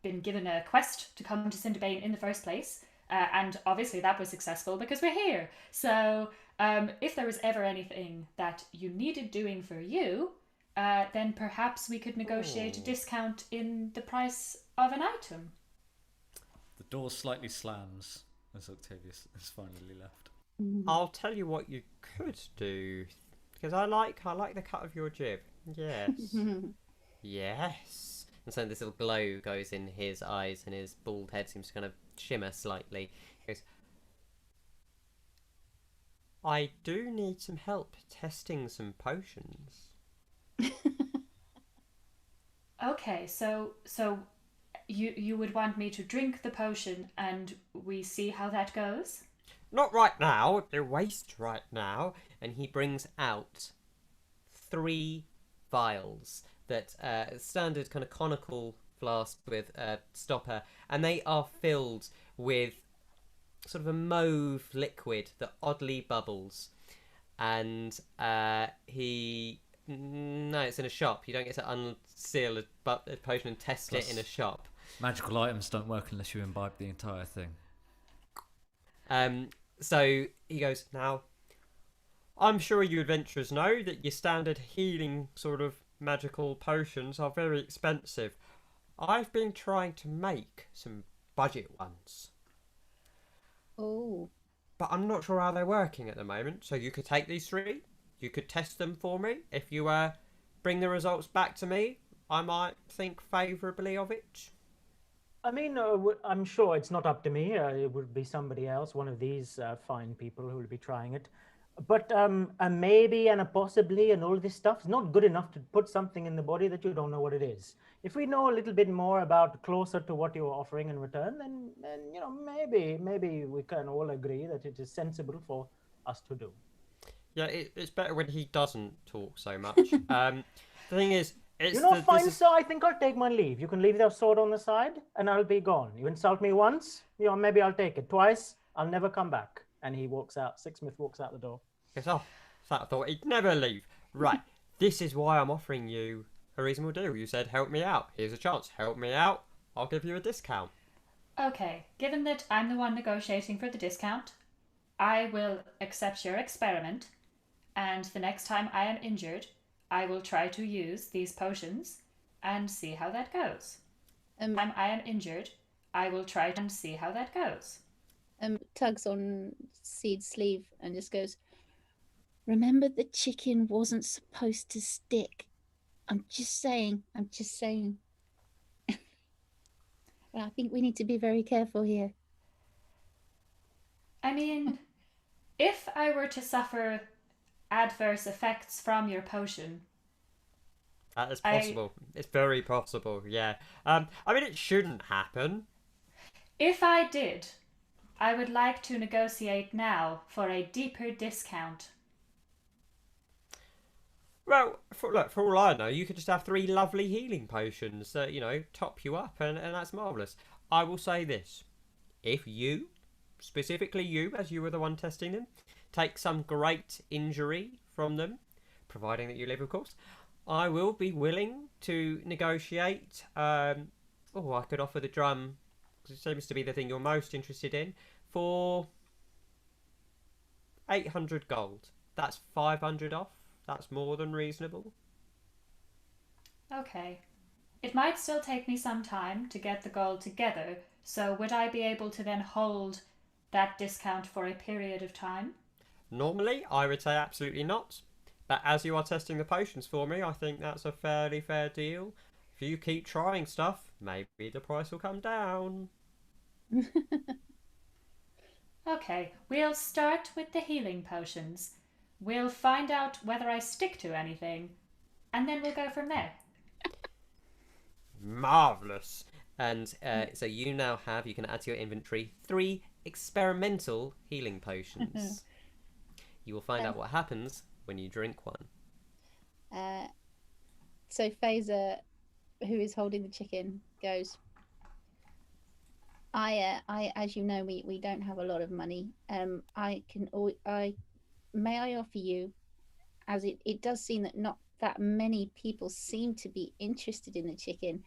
been given a quest to come to Cinderbane in the first place, and obviously that was successful because we're here. So if there was ever anything that you needed doing for you, then perhaps we could negotiate a discount in the price of an item. The door slightly slams as Octavius has finally left. I'll tell you what you could do, because I like the cut of your jib. Yes. Yes. And so this little glow goes in his eyes, and his bald head seems to kind of shimmer slightly. He goes, I do need some help testing some potions. Okay, so you would want me to drink the potion and we see how that goes? Not right now. They're waste right now. And he brings out 3 vials that standard kind of conical flask with a stopper, and they are filled with sort of a mauve liquid that oddly bubbles. And no, it's in a shop. You don't get to unseal a potion and test it in a shop. Magical items don't work unless you imbibe the entire thing. So he goes, now, I'm sure you adventurers know that your standard healing sort of magical potions are very expensive. I've been trying to make some budget ones. Oh. But I'm not sure how they're working at the moment. So you could take these 3. You could test them for me. If you bring the results back to me, I might think favourably of it. I mean, I'm sure it's not up to me. It would be somebody else, one of these fine people who will be trying it. But a maybe and a possibly and all this stuff is not good enough to put something in the body that you don't know what it is. If we know a little bit more about closer to what you're offering in return, then maybe we can all agree that it is sensible for us to do. Yeah, it's better when he doesn't talk so much. The thing is, fine, sir, I think I'll take my leave. You can leave your sword on the side and I'll be gone. You insult me once, maybe I'll take it. Twice, I'll never come back. And he walks out. Sixsmith walks out the door. Yes, oh, I thought he'd never leave. Right, this is why I'm offering you a reasonable deal. You said, help me out. Here's a chance. Help me out. I'll give you a discount. Okay, given that I'm the one negotiating for the discount, I will accept your experiment, and the next time I am injured, I will try to use these potions and see how that goes. Time I am injured, I will try and see how that goes. Tugs on Seed's sleeve and just goes, remember the chicken wasn't supposed to stick. I'm just saying. Well, I think we need to be very careful here. I mean, if I were to suffer adverse effects from your potion... That is possible. It's very possible, yeah. I mean, it shouldn't happen. If I did, I would like to negotiate now for a deeper discount. Well, for all I know, you could just have 3 lovely healing potions that, top you up, and that's marvellous. I will say this. If you, specifically you, as you were the one testing them, take some great injury from them, providing that you live, of course, I will be willing to negotiate. I could offer the drum, because it seems to be the thing you're most interested in, for 800 gold. That's 500 off. That's more than reasonable. Okay. It might still take me some time to get the gold together, so would I be able to then hold that discount for a period of time? Normally, I would say absolutely not. But as you are testing the potions for me, I think that's a fairly fair deal. If you keep trying stuff, maybe the price will come down. Okay, we'll start with the healing potions. We'll find out whether I stick to anything, and then we'll go from there. Marvellous. And so you now have, you can add to your inventory 3 experimental healing potions. You will find out what happens when you drink one. So Faeza, who is holding the chicken, goes, I as you know, we don't have a lot of money. May I offer you, as it does seem that not that many people seem to be interested in the chicken,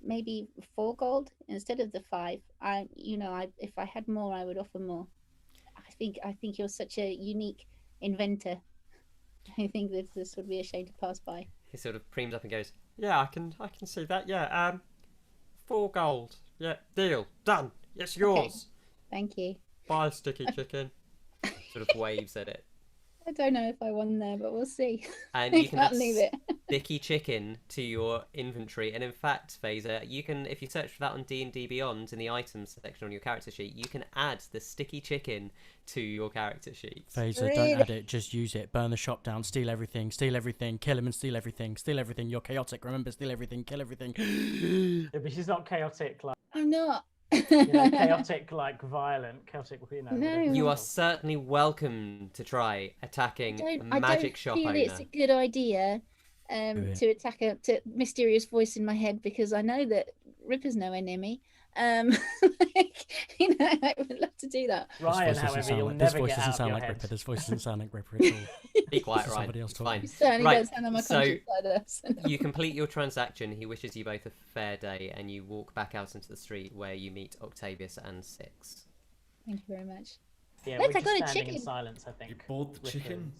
maybe 4 gold instead of the 5. If I had more, I would offer more. I think you're such a unique inventor. I think that this would be a shame to pass by. He sort of preems up and goes, "Yeah, I can see that. Yeah, 4 gold. Yeah, deal done. It's yours. Okay. Thank you. Bye, sticky chicken." Sort of waves at it. I don't know if I won there, but we'll see. And I you can add can't leave it. sticky chicken to your inventory. And in fact, Faeza, you can, if you search for that on D&D Beyond in the items section on your character sheet, you can add the sticky chicken to your character sheet. Faeza, don't add it, just use it. Burn the shop down, steal everything, kill him and steal everything. You're chaotic, remember, steal everything, kill everything. Yeah, but she's not chaotic like I'm not. chaotic like violent, chaotic. No. You are certainly welcome to try attacking a magic shop owner. It's a good idea to attack a mysterious voice in my head, because I know that Ripper's nowhere near me. I would love to do that. Ryan, however, you'll this never voice get doesn't out sound of like your Ripper. head. This voice doesn't sound like Ripper at all. Be quiet, It's Ryan. somebody else It's talking. fine. It certainly Right, does sound on my so conscience either. So no. You complete your transaction. He wishes you both a fair day, and you walk back out into the street where you meet Octavius and Six. Thank you very much. Yeah, Look, we're I got a just standing chicken. in silence, I think. You bought the with chicken?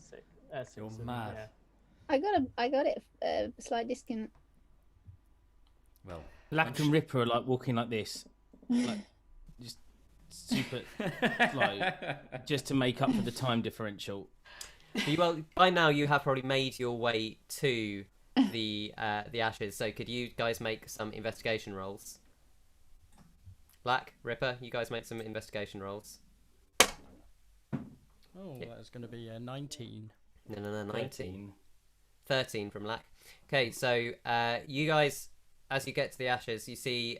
You're mad. I got it. A slight discount. Well, Black and Ripper are like walking like this, like just super, like just to make up for the time differential. Well, by now you have probably made your way to the ashes. So could you guys make some investigation rolls? Black, Ripper, you guys make some investigation rolls. Oh, that's going to be 19. No, 19. 13 from Lack. Okay, so you guys, as you get to the ashes, you see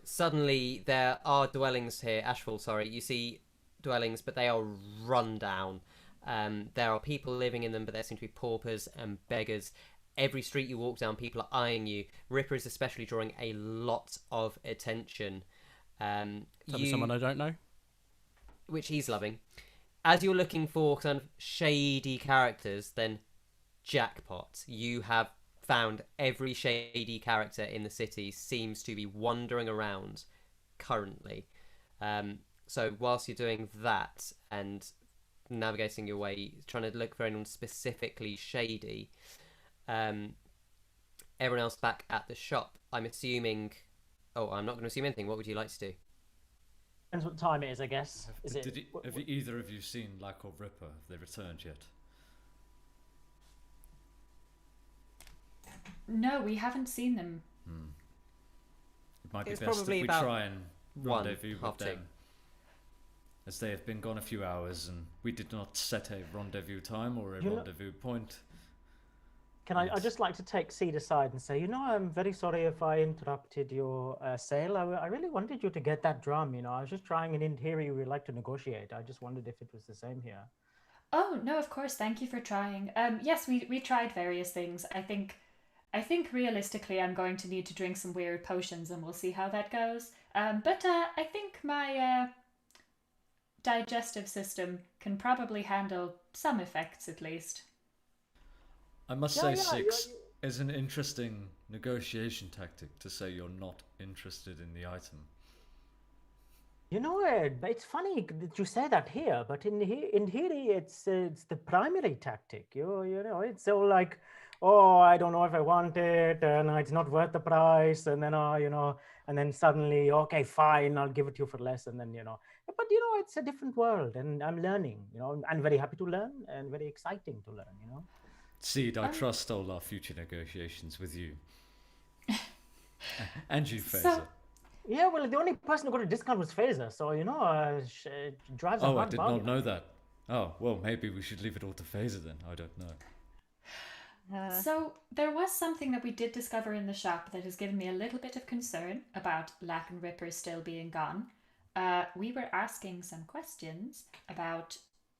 suddenly there are dwellings here. Ashfall, sorry. You see dwellings, but they are run down. There are people living in them, but there seem to be paupers and beggars. Every street you walk down, people are eyeing you. Ripper is especially drawing a lot of attention. Tell me someone I don't know. Which he's loving. As you're looking for kind of shady characters, then jackpot. You have found every shady character in the city seems to be wandering around currently. So whilst you're doing that and navigating your way, trying to look for anyone specifically shady, everyone else back at the shop, I'm assuming... Oh, I'm not going to assume anything. What would you like to do? Depends what time it is, I guess. Have either of you seen Lack or Ripper? Have they returned yet? No, we haven't seen them. It might be It's best if probably we about try and rendezvous half with them, two. as they have been gone a few hours and we did not set a rendezvous time or a rendezvous point. Can I'd just like to take Seed aside and say, I'm very sorry if I interrupted your sale. I really wanted you to get that drum, I was just trying, and in theory we'd like to negotiate. I just wondered if it was the same here. Oh, no, of course. Thank you for trying. Yes, we tried various things. I think realistically I'm going to need to drink some weird potions and we'll see how that goes. But I think my digestive system can probably handle some effects at least. I must say, Six is an interesting negotiation tactic to say you're not interested in the item. It's funny that you say that here, but in theory, it's the primary tactic. It's all like, oh, I don't know if I want it, and it's not worth the price, and then and then suddenly, okay, fine, I'll give it to you for less, and then but it's a different world, and I'm learning. I'm very happy to learn and very exciting to learn. Seed, I trust all our future negotiations with you. And you, Faeza. Yeah, well, the only person who got a discount was Faeza, so she drives a Oh, I hard did bargain. not know that. Oh, well, maybe we should leave it all to Faeza then. I don't know. So there was something that we did discover in the shop that has given me a little bit of concern about Lack and Ripper still being gone. We were asking some questions about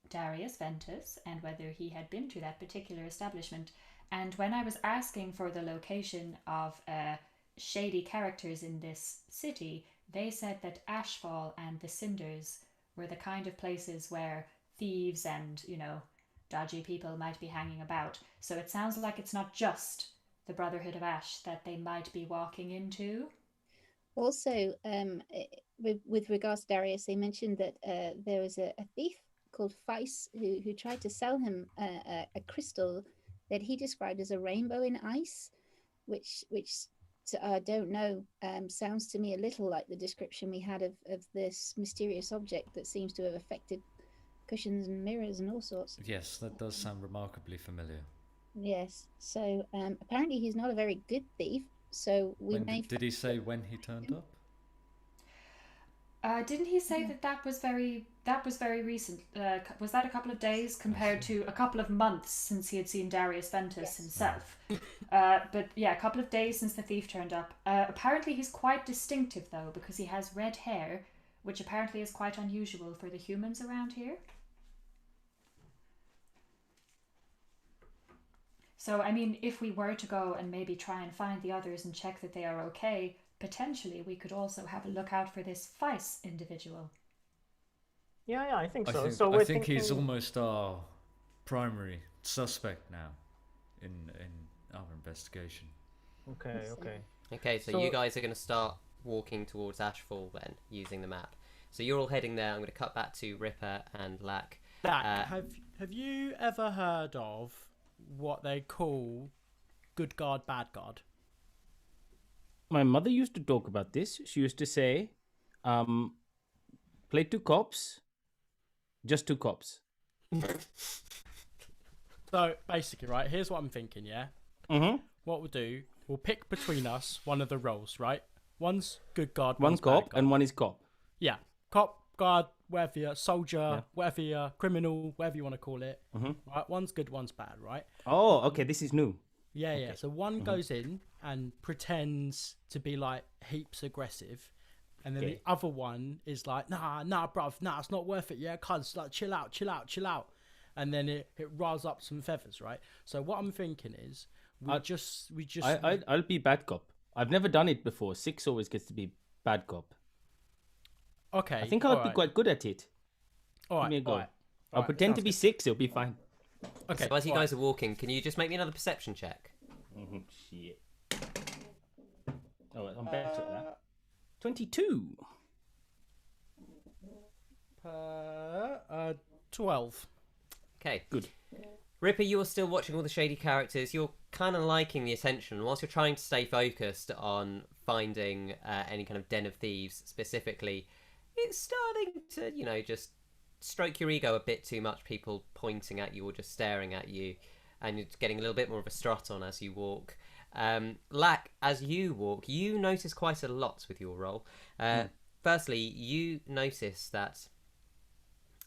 Darius Ventus and whether he had been to that particular establishment. And when I was asking for the location of shady characters in this city, they said that Ashfall and the Cinders were the kind of places where thieves and, dodgy people might be hanging about. So it sounds like it's not just the Brotherhood of Ash that they might be walking into. Also, with regards to Darius, they mentioned that there was a thief called Faeza who tried to sell him a crystal that he described as a rainbow in ice, which I don't know, sounds to me a little like the description we had of this mysterious object that seems to have affected cushions and mirrors and all sorts. Yes, that does sound remarkably familiar. Yes, so apparently he's not a very good thief, so Did he say when he turned up? Didn't he say that was very recent? Was that a couple of days compared to a couple of months since he had seen Darius Ventus himself? But yeah, a couple of days since the thief turned up. Apparently he's quite distinctive though, because he has red hair, which apparently is quite unusual for the humans around here. So, I mean, if we were to go and maybe try and find the others and check that they are okay, potentially we could also have a look out for this Faeza individual. Yeah, I think so. I think he's almost our primary suspect now in our investigation. Okay, so you guys are going to start walking towards Ashfall then, using the map. So you're all heading there. I'm going to cut back to Ripper and Lack. Have you ever heard of what they call good guard, bad guard? My mother used to talk about this. She used to say, play two cops, just two cops. So basically, right, here's what I'm thinking, yeah? Mm-hmm. What we'll do, we'll pick between us one of the roles, right? One's good guard, one's cop, and one is cop. Yeah, cop, guard, whatever you're, soldier, whatever you're, criminal, whatever you want to call it. Mm-hmm. Right, one's good, one's bad, right? Oh, okay, this is new. Yeah, Okay. yeah. So one goes in and pretends to be like heaps aggressive, and then the other one is like, nah, bruv, nah, it's not worth it. Yeah, cuz, like, chill out, and then it riles up some feathers, right? So what I'm thinking is, I'll be bad cop. I've never done it before. Six always gets to be bad cop. Okay. I think I'll be quite good at it. All right. Give me a go. All right. I'll pretend to be Six. It'll be fine. Okay. So as you guys are walking, can you just make me another perception check? Mm-hmm. Shit. Oh, I'm better at that. 22. 12. Okay. Good. Ripper, you're still watching all the shady characters. You're kind of liking the attention. Whilst you're trying to stay focused on finding any kind of den of thieves specifically, it's starting to, just stroke your ego a bit too much, people pointing at you or just staring at you, and you're getting a little bit more of a strut on as you walk. Lack, as you walk, you notice quite a lot with your role. Firstly, you notice that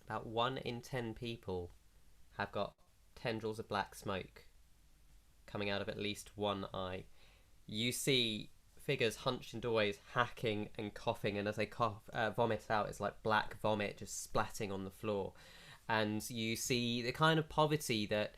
about 1 in 10 people have got tendrils of black smoke coming out of at least one eye. You see figures hunched in doorways, hacking and coughing, and as they cough, vomit out, it's like black vomit just splatting on the floor. And you see the kind of poverty that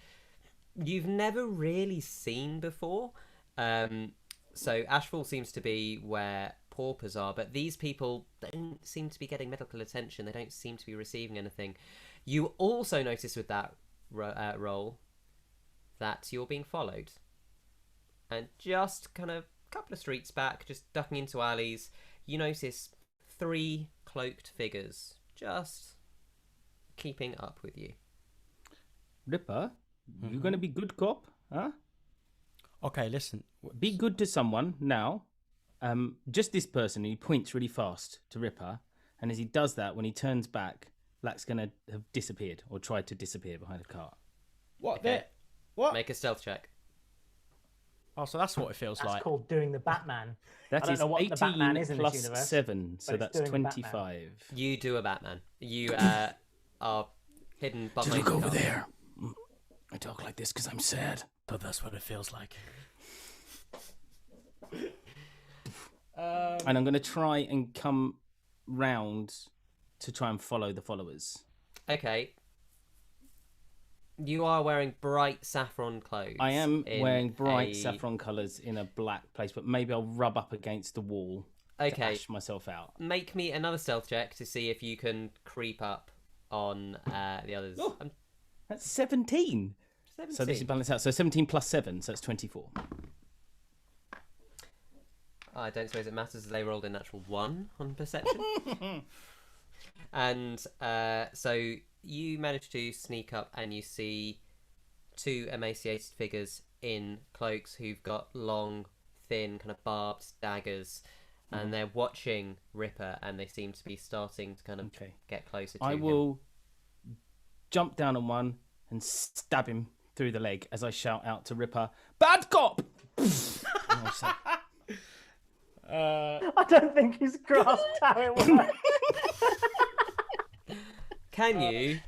you've never really seen before. So Ashfall seems to be where paupers are, but these people don't seem to be getting medical attention. They don't seem to be receiving anything. You also notice with that role that you're being followed, and just kind of a couple of streets back, just ducking into alleys, you notice 3 cloaked figures just keeping up with you. Ripper, you gonna be good cop, huh? Okay, listen. Be good to someone now. Just this person. He points really fast to Ripper, and as he does that, when he turns back, Lak's gonna have disappeared or tried to disappear behind a cart. What? Okay. What? Make a stealth check. Oh, so that's what it feels That's like. called doing the Batman. That I don't is know what the 18 Batman is in this plus universe, 7, so but it's that's doing the Batman. 25. You do a Batman. You are hidden behind. Look the over car. there. I talk like this because I'm sad. But that's what it feels like. And I'm going to try and come round to try and follow the followers. Okay. You are wearing bright saffron clothes. I am in wearing bright a- saffron colours in a black place, but maybe I'll rub up against the wall to Okay. ash myself out. Make me another stealth check to see if you can creep up on the others. Oh. That's 17. 17. So this is balanced out. So 17 plus 7, so that's 24. I don't suppose it matters as they rolled a natural 1 on perception. And so you manage to sneak up and you see 2 emaciated figures in cloaks who've got long, thin, kind of barbed daggers. And they're watching Ripper and they seem to be starting to kind of Okay. get closer to I him. will jump down on one and stab him through the leg as I shout out to Ripper, "Bad cop!" And I'll say, I don't think he's grasped how it works. Can you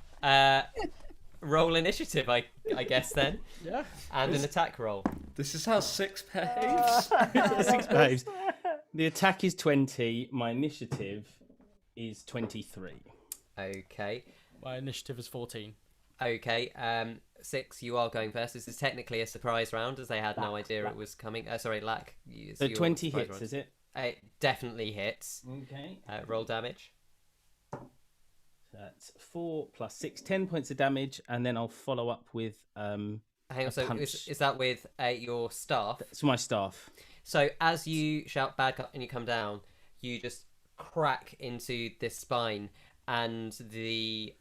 roll initiative, I guess, then? Yeah. And an attack roll. This is how 6 behaves. 6 behaves. The attack is 20. My initiative is 23. Okay. My initiative is 14. Okay. 6, you are going first. This is technically a surprise round, as they had no idea it was coming. Sorry, Lak. So 20 hits, is it? It definitely hits. Okay. Roll damage. That's 4 plus 6, 10 points of damage, and then I'll follow up with Hang on, so punch. is that with your staff? It's my staff. So as you shout bad cop and you come down, you just crack into this spine, and the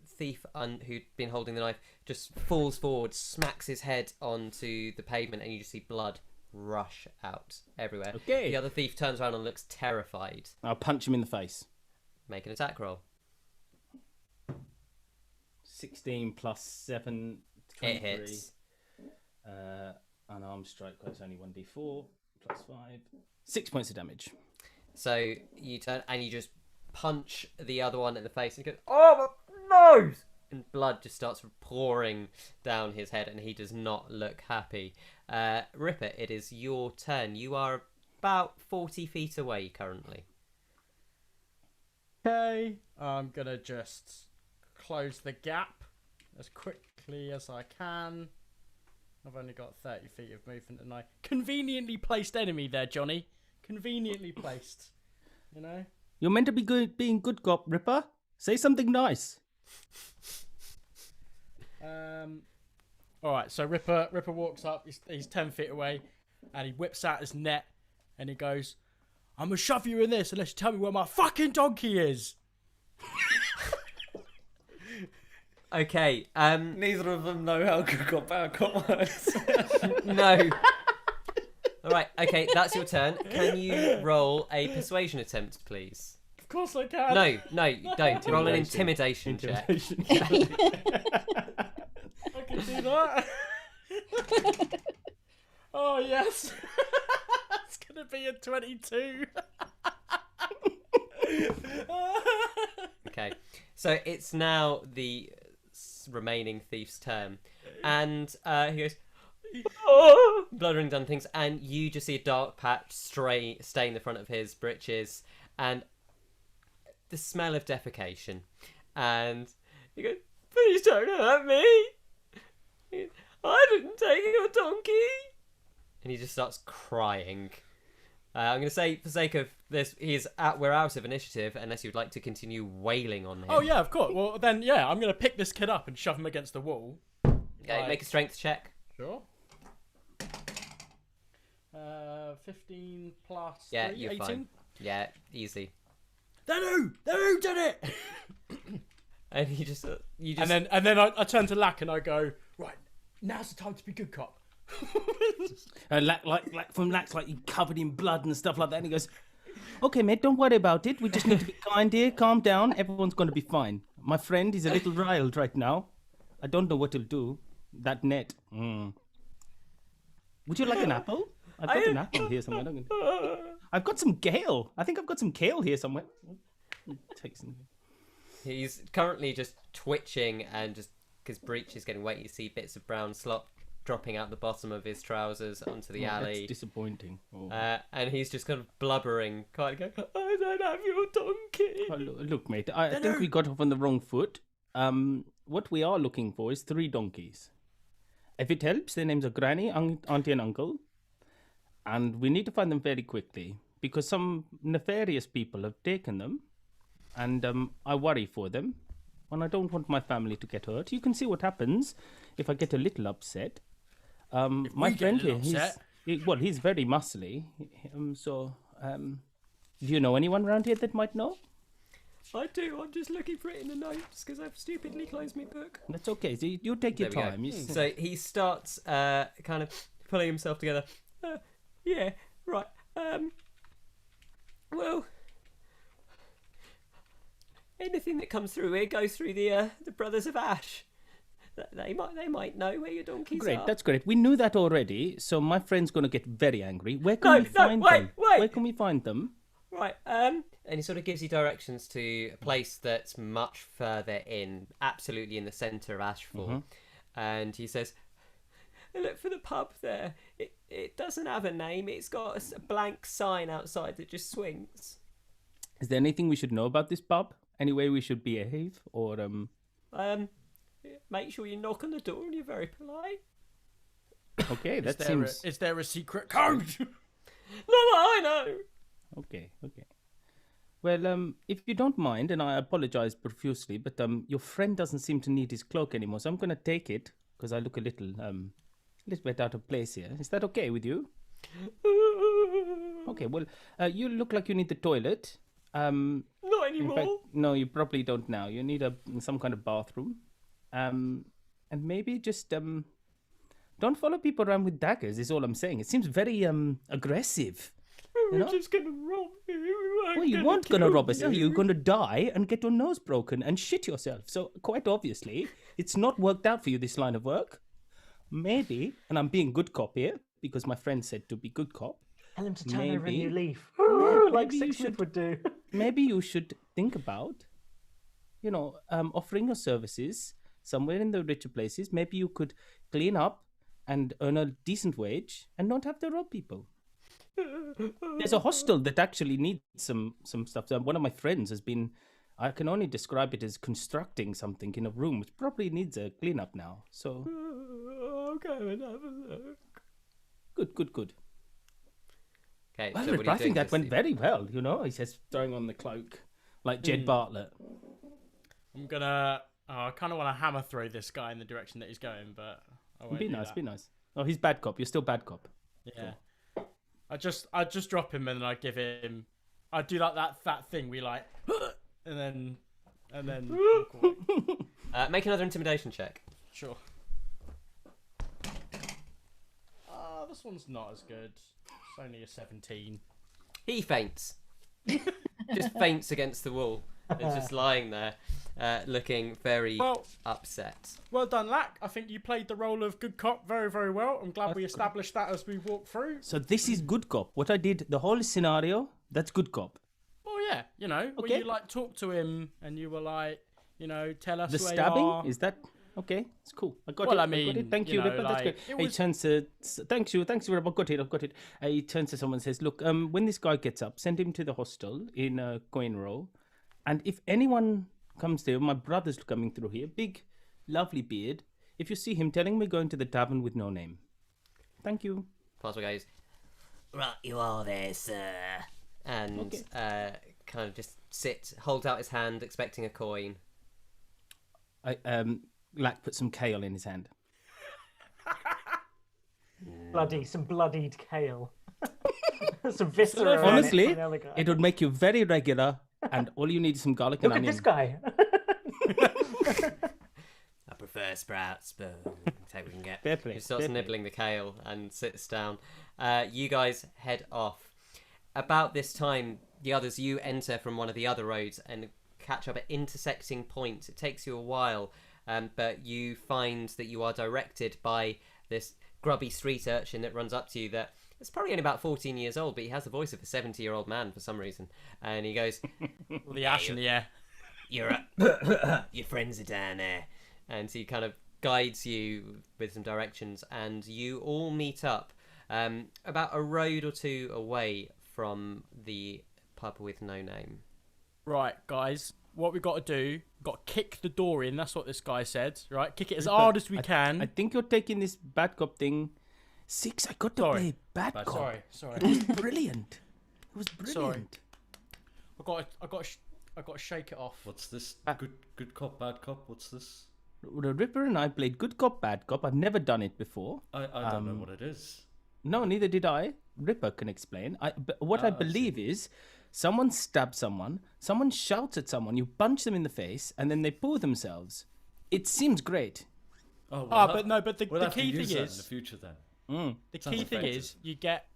thief who'd been holding the knife just falls forward, smacks his head onto the pavement, and you just see blood rush out everywhere. Okay. The other thief turns around and looks terrified. I'll punch him in the face. Make an attack roll. 16 plus 7, It 23. hits. Unarmed strike, that's only 1d4, plus 5. 6 points of damage. So you turn and you just punch the other one in the face, and he goes, "Oh my nose!" And blood just starts pouring down his head, and he does not look happy. Ripper, it is your turn. You are about 40 feet away currently. Okay. I'm going to just close the gap as quickly as I can. I've only got 30 feet of movement, and I conveniently placed enemy there, Johnny. Conveniently placed. You know? You're meant to be good, being good cop, Ripper. Say something nice. All right, so Ripper walks up. He's 10 feet away, and he whips out his net, and he goes, "I'm gonna shove you in this unless you tell me where my fucking donkey is." Okay. Neither of them know how good cop bad cop works. No. All right. Okay, that's your turn. Can you roll a persuasion attempt, please? Of course I can. No, don't. Roll an intimidation check. I can do that. Oh yes. It's gonna be a 22. Okay, so it's now the remaining thief's turn, and he goes, "Oh!" Blood running down things, and you just see a dark patch stain the front of his breeches, and the smell of defecation, and he goes, "Please don't hurt me. I didn't take your donkey," and he just starts crying. I'm going to say, for sake of this, we're out of initiative, unless you'd like to continue wailing on him. Oh yeah, of course. Well then, yeah, I'm gonna pick this kid up and shove him against the wall. Okay, make a strength check. Sure. 15 plus Yeah, 3, you're 18. fine. Yeah, easy. Then who did it? And you just And then I turn to Lack and I go, right, now's the time to be good cop. Like from Lax, like covered in blood and stuff like that. And he goes, "Okay, mate, don't worry about it. We just need to be kind here. Calm down. Everyone's going to be fine. My friend is a little riled right now. I don't know what he'll do. That net. Would you like an apple? I've got an apple here somewhere. I've got some kale. I think I've got some kale here somewhere. Take some. He's currently just twitching and just because Breach is getting wet, you see bits of brown slop dropping out the bottom of his trousers onto the alley. That's disappointing. And he's just kind of blubbering, kind of going, "I don't have your donkey." Oh, look, mate, I think we got off on the wrong foot. What we are looking for is 3 donkeys. If it helps, their names are Granny, Auntie and Uncle. And we need to find them very quickly because some nefarious people have taken them. And I worry for them. And I don't want my family to get hurt. You can see what happens if I get a little upset. My friend here, he's very muscly. Do you know anyone around here that might know? I do. I'm just looking for it in the notes because I've stupidly closed my book. That's okay. So you take your time. So he starts kind of pulling himself together. Yeah, right. Well, anything that comes through here goes through the Brothers of Ash. They might know where your donkeys are. Great, that's great. We knew that already. So my friend's going to get very angry. Where can we find them? Wait. Where can we find them? Right, and he sort of gives you directions to a place that's much further in, absolutely in the centre of Ashfall. And he says, "Look for the pub there. It doesn't have a name. It's got a blank sign outside that just swings." Is there anything we should know about this pub? Any way we should behave? Or, make sure you knock on the door and you're very polite. Okay, that seems... Is there a secret code? Not that I know. Okay. Well, if you don't mind, and I apologize profusely, but your friend doesn't seem to need his cloak anymore, so I'm going to take it because I look a little bit out of place here. Is that okay with you? Okay. Well, you look like you need the toilet. Not anymore. In fact, no, you probably don't now. You need some kind of bathroom, and maybe just don't follow people around with daggers. Is all I'm saying. It seems very aggressive. We're just going to rob you. Well, you weren't going to rob us. You're going to die and get your nose broken and shit yourself. So quite obviously, it's not worked out for you, this line of work. Maybe, and I'm being good cop here, because my friend said to be good cop. Tell him to turn over a new leaf. Like Sixsmith would do. Maybe you should think about, offering your services somewhere in the richer places. Maybe you could clean up and earn a decent wage and not have to rob people. There's a hostel that actually needs some stuff. One of my friends has been, I can only describe it as constructing something in a room, which probably needs a clean up now. So I'll go and have a look. Good. Okay, well, so what I think that went very well, he says, throwing on the cloak like Jed Bartlett. I'm gonna I kind of want to hammer throw this guy in the direction that he's going, but I won't be nice. Oh, he's bad cop. You're still bad cop. Yeah. Cool. I just drop him and then I give him. I do like that thing we like, and then. Make another intimidation check. Sure. This one's not as good. It's only a 17. He faints. Just faints against the wall. It's just lying there, looking very upset. Well done, Lack. I think you played the role of good cop very, very well. I'm glad we established that as we walked through. So this is good cop. What I did, the whole scenario, that's good cop. Oh yeah, when you talked to him and you were like, tell us the where stabbing. You are. Is that okay? It's cool. I got well, it. I mean, I got it. Thank you. That's great. He turns to thanks you. I've got it. He turns to someone and says, "Look, when this guy gets up, send him to the hostel in Coin Row. And if anyone comes there, my brother's coming through here, big, lovely beard. If you see him, tell him we're going to the tavern with no name. Thank you." Pastor goes, "Right, you are there, sir." And kind of just holds out his hand, expecting a coin. Lack put some kale in his hand. Some bloodied kale. Some viscera. Honestly, it would make you very regular. And all you need is some garlic and onion. Look at this guy. I first, Sprouts. But take we can get. Fair play, He starts fair play. nibbling the kale and sits down. You guys head off. About this time, the others, you enter from one of the other roads and catch up at intersecting points. It takes you a while, but you find that you are directed by this grubby street urchin that runs up to you. That is probably only about 14 years old, but he has the voice of a 70-year-old man for some reason. And he goes, The ash in the air. your friends are down there. And he kind of guides you with some directions, and you all meet up about a road or two away from the pub with no name. Right, guys. What we got to do? Got to kick the door in. That's what this guy said. Right, kick it as hard as we can. I think you're taking this bad cop thing. Six, I got to play bad cop. Sorry. It was brilliant. It was brilliant. I got to shake it off. What's this? Good cop, bad cop. What's this? The Ripper and I played good cop, bad cop. I've never done it before. I don't know what it is. No, neither did I. Ripper can explain. What I believe is someone stabs someone, someone shouts at someone, you punch them in the face, and then they pull themselves. It seems great. Oh, but the we'll have to key use thing that is in the future then. the Sounds key thing effective. is you get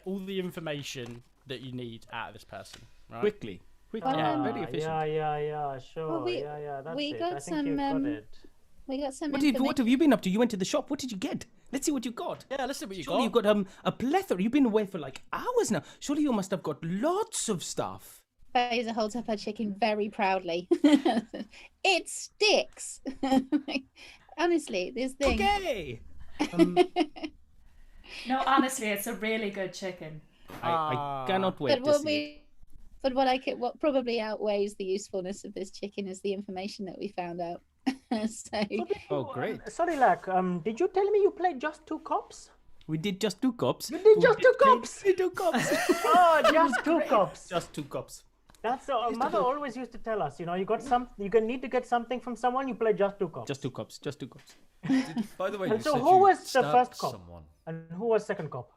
all the information that you need out of this person. Right? Quickly. Yeah, very efficient. Yeah, sure. Well, we- that's we it. got I think some, you've got it. We got some What information. have you been up to? You went to the shop. What did you get? Let's see what you got. Yeah, let's see what you Surely you got. got a plethora. You've been away for like hours now. Surely you must have got lots of stuff. Faeza holds up her chicken very proudly. It sticks. Honestly, this thing. Okay. No, honestly, it's a really good chicken. I cannot wait But to see it. what probably outweighs the usefulness of this chicken is the information that we found out. So Oh, great. Sorry, Lack. Did you tell me you played just 2 cops? We did just 2 cops. You did just 2 cops. 2 cops. Oh, just 2 cops. Just 2 cops. That's mother always used to tell us. You know, you need to get something from someone. You play just 2 cops. Just 2 cops. Just 2 cops. By the way, And you so said who you was the stabbed first cop? someone. And who was second cop?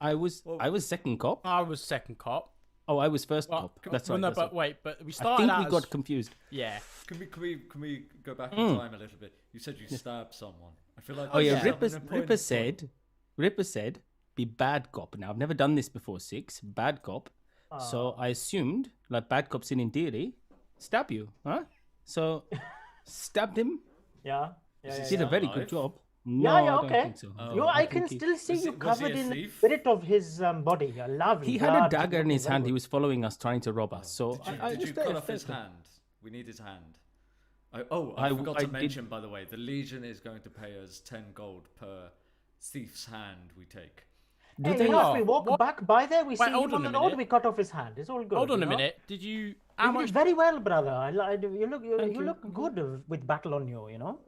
I was second cop. I was second cop. Oh, I was first Well, cop. That's right. No, that's but right. wait, but we I started think out we as- got confused. Yeah. Can we go back in time a little bit? You said you stabbed someone. I feel like Oh yeah, that's an important Ripper said, be bad cop. Now I've never done this before, Six. Bad cop. So I assumed, like bad cops in theory, stab you, huh? So stabbed him. Yeah. Did a very good alive? job. Yeah, No, I okay. don't think so. Oh, I I can think he- still see Was you he- was he a covered in the thief? spirit of his body. I love it. He had a dagger in his hand. He was following us, trying to rob us. So Did you cut off his hand? We need his hand. I forgot to did- mention, by the way, the Legion is going to pay us 10 gold per thief's hand we take. Do Hey, they? you know, if we What? walk back by there, we Wait, see hold him on on a the road, minute. we cut off his hand. It's all good. Hold on you a know? minute. Did you? You did very well, brother. You Thank you. look good with battle on you. You know.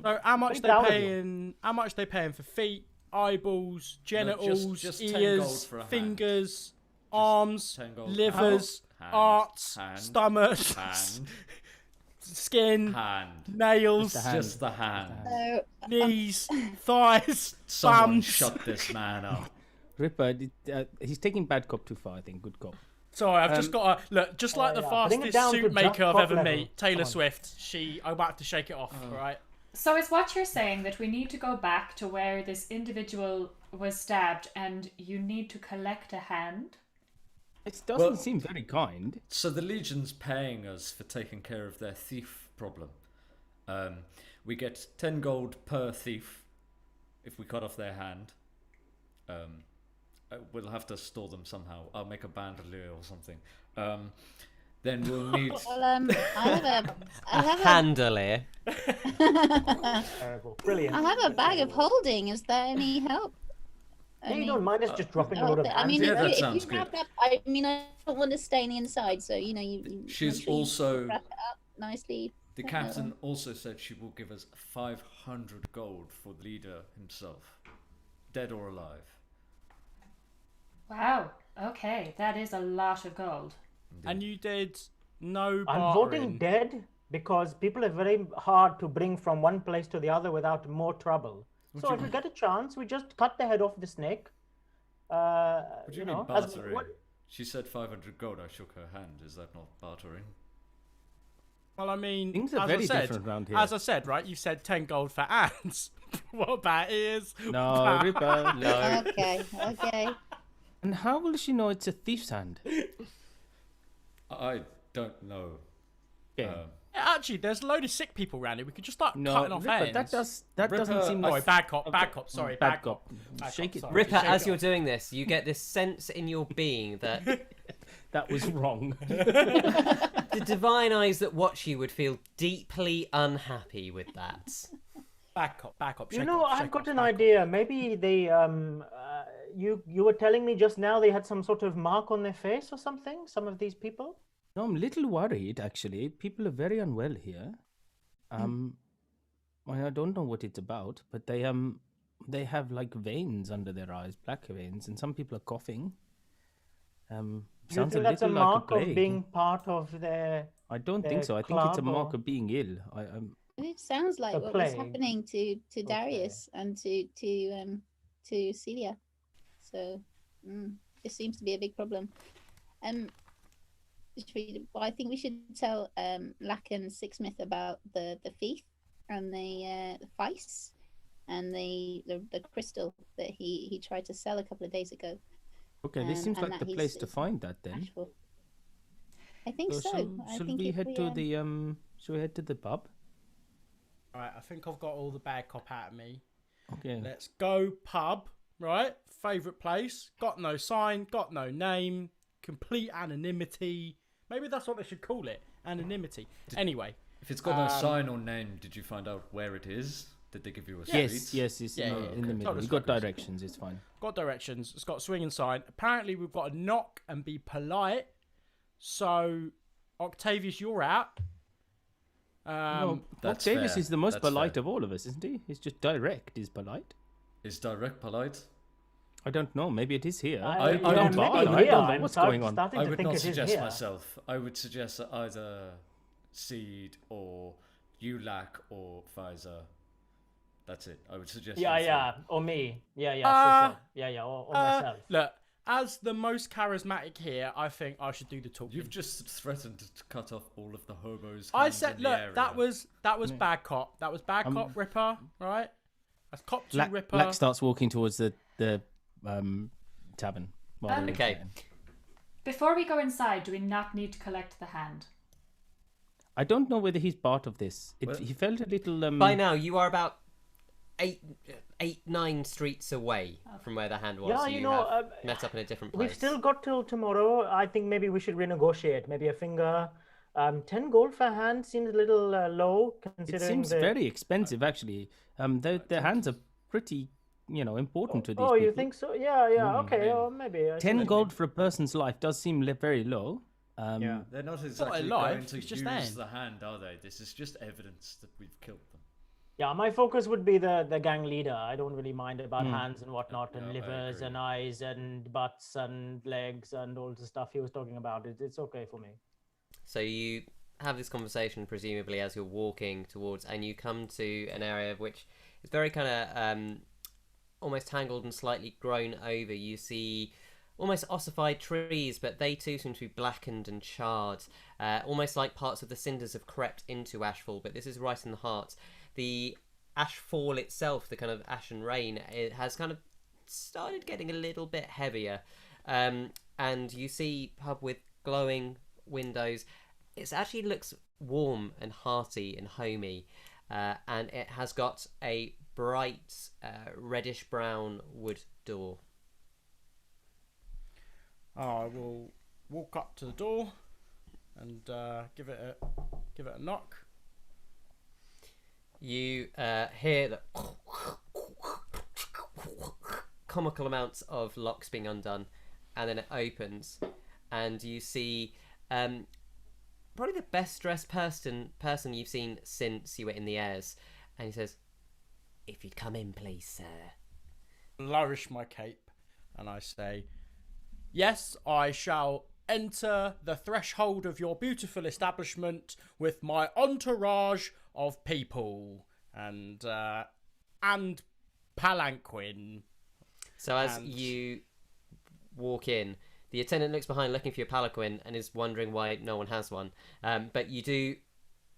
So how much Very they proud of you. paying? How much they paying for feet, eyeballs, genitals, just 10 gold ears, for a hand. fingers, arms, 10 gold. livers, Hand, arts, hand, stomach, Hand. skin, Hand. nails, Just the hand. So, knees, thighs, Someone thumbs. shut this man up. Ripper, he's taking bad cop too far. I think good cop. Sorry, I've just got to look. Just like the yeah. Bring it fastest down to suit just maker I've cop ever level. met, Taylor Come on. Swift. I'm about to shake it off. Right. So is what you're saying that we need to go back to where this individual was stabbed and you need to collect a hand? It doesn't Well- seem very kind. So the Legion's paying us for taking care of their thief problem. We get 10 gold per thief if we cut off their hand. We'll have to store them somehow. I'll make a bandolier or something. Then we'll need... well, I have a Handler. Terrible. Brilliant. I have a bag of holding. Is there any help? Yeah, you don't mind us just dropping a load of I mean, Yeah, that if sounds you good. wrap up, I mean, I don't want to stay on the inside, so you know, you She's make sure you also... wrap it up nicely. The captain also said she will give us 500 gold for the leader himself. Dead or alive. Wow. Okay, that is a lot of gold. And you did no I'm voting bartering. dead because people are very hard to bring from one place to the other without more trouble. So if we get a chance, we just cut the head off the snake. What do you mean know, bartering? She said 500 gold. I shook her hand. Is that not bartering? Well, I mean, Things are very different around here. As I said, right, you said 10 gold for ants. What about ears? No, Ripper. No. Okay. And how will she know it's a thief's hand? I don't know. Yeah. Yeah, actually, there's a load of sick people around here. We could just start cutting off Ripper, hands. that doesn't seem Sorry, like bad cop. Sorry, bad bad cop. cop. Shake it, sorry. Ripper, Shake as it you're off. doing this, you get this sense in your being that that was wrong. the divine eyes that watch you would feel deeply unhappy with that. Back up. You know, I've got an idea. Maybe they, you were telling me just now they had some sort of mark on their face or something. Some of these people. No, I'm a little worried actually. People are very unwell here. Well, I don't know what it's about, but they have like veins under their eyes, black veins, and some people are coughing. Do you Sounds think a that's a little like mark a plague. of being part of their? I don't think their so. I think it's a club mark or- of being ill. It sounds like A what was plague. happening to Darius and to Celia. So this seems to be a big problem. Well, I think we should tell Lack and Sixsmith about the thief and the Feist and the crystal that he tried to sell a couple of days ago. Okay, this seems and like that the place to he's find that then. Ashful. I think so. I Should think we if head to the Should we head to the pub? Right, I think I've got all the bad cop out of me. Okay. Let's go pub, right? Favourite place. Got no sign, got no name, complete anonymity. Maybe that's what they should call it, anonymity. Anyway. If it's got no sign or name, did you find out where it is? Did they give you a street? Yes, it's Yeah, in the middle. Told us We got records. directions. It's fine. Got directions. It's got swinging sign. Apparently, we've got to knock and be polite. So, Octavius, you're out. Well, that's Octavius fair. is the most That's polite fair. of all of us, isn't he? He's just direct. He's polite. Is direct polite? I don't know. Maybe it is here. I maybe don't know. I here. don't know I'm what's going on. starting I to would think not it is suggest here. myself. I would suggest that either Seed or you Lack or Faeza. That's it. I would suggest. you three. Or me. Yeah, or myself. Look, as the most charismatic here, I think I should do the talking. You've just threatened to cut off all of the hobos. I hands said, in the look, area. that was bad cop. That was bad cop, Ripper, right? That's cop 2, Ripper. Black starts walking towards the tavern. while we're Okay. chatting. Before we go inside, do we not need to collect the hand? I don't know whether he's part of this. Well- He felt a little. By now, you are about 9 streets away from where the hand was. Yeah, so you you know, have met up in a different place. We've still got till tomorrow. I think maybe we should renegotiate. Maybe a finger. 10 gold for a hand seems a little low It considering seems the... very expensive, actually. Their hands are pretty, important to these people. Oh, you think so? Yeah. Okay, yeah. or maybe. I see 10 what you gold mean. for a person's life does seem very low. Yeah, they're not exactly alive, going to it's use just then. the hand, are they? This is just evidence that we've killed them. Yeah, my focus would be the gang leader. I don't really mind about hands and whatnot, and Yeah, I livers agree. and eyes and butts and legs and all the stuff he was talking about. It's okay for me. So you have this conversation, presumably, as you're walking towards, and you come to an area which is very kind of almost tangled and slightly grown over. You see almost ossified trees, but they too seem to be blackened and charred, almost like parts of the cinders have crept into Ashfall, but this is right in the heart. The Ashfall itself, the kind of ashen rain, it has kind of started getting a little bit heavier. And you see pub with glowing windows. It actually looks warm and hearty and homey, and it has got a bright reddish brown wood door. I will walk up to the door and give it a knock. You hear the comical amounts of locks being undone, and then it opens, and you see probably the best dressed person you've seen since you were in the airs, and he says, "If you'd come in, please, sir." Flourish my cape, and I say, "Yes, I shall enter the threshold of your beautiful establishment with my entourage of people and palanquin." So as And- you walk in, the attendant looks behind looking for your palanquin and is wondering why no one has one. But you do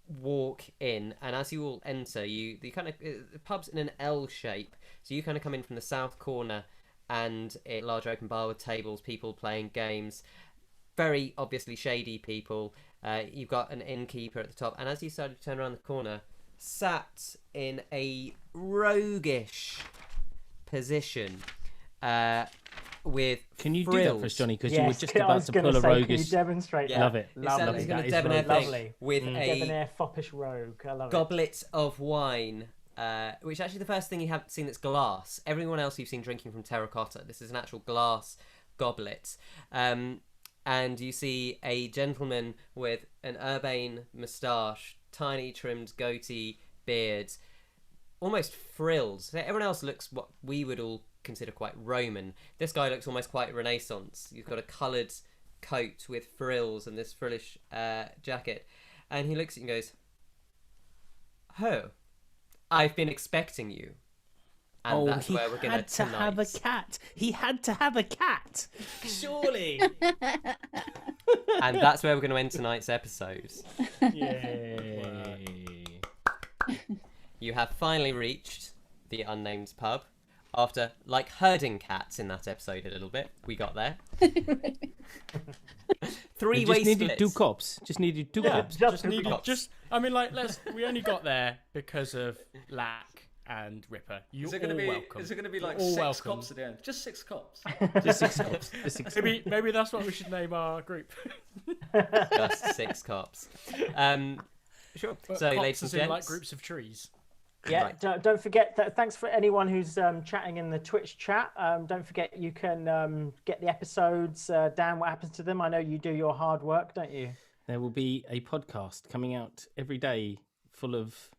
walk in, and as you all enter, you kind of the pub's in an L shape, so you kind of come in from the south corner, and a large open bar with tables, people playing games, very obviously shady people. You've got an innkeeper at the top, and as you start to turn around the corner, sat in a roguish position, with Can you frills. do that for us, Johnny? Because you were Yes, just I about was to gonna pull a say, can you roguish. demonstrate Yeah. that? Love it. He's Lovely. he's going That to is debonair lovely. thing Lovely. with Debonair foppish rogue. I love it. goblet of wine, which actually the first thing you have seen that's glass. Everyone else you've seen drinking from terracotta. This is an actual glass goblet. And you see a gentleman with an urbane moustache, tiny trimmed goatee beard, almost frills. So everyone else looks what we would all consider quite Roman. This guy looks almost quite Renaissance. He's got a coloured coat with frills and this frillish jacket. And he looks at you and goes, "Oh, I've been expecting you." And that's he where we're going had to have a cat. He had to have a cat. Surely. And that's where we're going to end tonight's episode. Yay. You have finally reached the unnamed pub. After, like, herding cats in that episode a little bit. We got there. Three-way Just needed split. 2 cops. Just needed 2 cops. Just needed, I mean, like, we only got there because of Lack and Ripper. You're Is it going all to be? welcome. Is it going to be like You're all 6 welcome. cops at the end? Just 6 cops. Just 6 cops. Just 6 cops. Maybe that's what we should name our group. Just 6 cops. Sure. But So, cops ladies and as in, gents. like groups of trees. Yeah, Right. don't forget that. Thanks for anyone who's chatting in the Twitch chat. Don't forget you can get the episodes down. What happens to them? I know you do your hard work, don't you? There will be a podcast coming out every day full of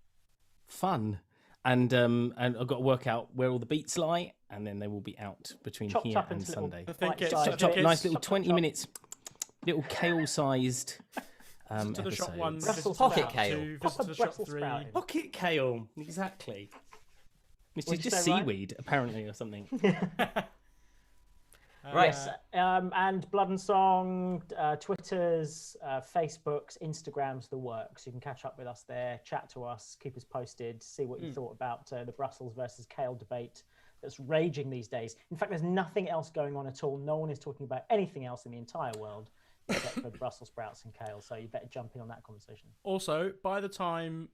fun. And I've got to work out where all the beats lie, and then they will be out between Chopped here up and into little Sunday. I think it's, Bite-sized I think Chop, it's nice little chop, 20 chop. minutes, little kale-sized to the shop 1, episodes. Brussels Pocket sprout. kale. 2, Proper visit to the shop Brussels 3. sprouting. Pocket kale, exactly. Which What'd is you just say, Ryan? seaweed, apparently, or something. Right. Yes, and Blood and Song, Twitters, Facebooks, Instagrams, the works. You can catch up with us there, chat to us, keep us posted, see what you thought about the Brussels versus kale debate that's raging these days. In fact, there's nothing else going on at all. No one is talking about anything else in the entire world except for Brussels sprouts and kale. So you better jump in on that conversation. Also, by the time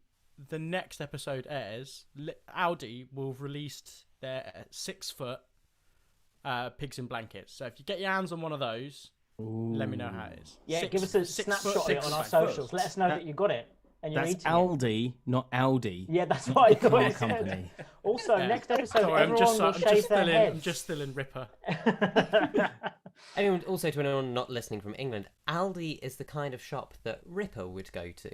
the next episode airs, Audi will have released their 6-foot pigs in blankets. So if you get your hands on one of those, let me know how it is. Yeah, Six- give us a 6 snapshot foot, of it on our 6 foot. socials. Let us know that you got it and you're That's eating it. Aldi, not Audi. Yeah, that's what I thought Car it said. company. Also, Yeah. next episode, Sorry, everyone will shave their heads. I'm just still in Ripper. Anyone, also to anyone not listening from England, Aldi is the kind of shop that Ripper would go to.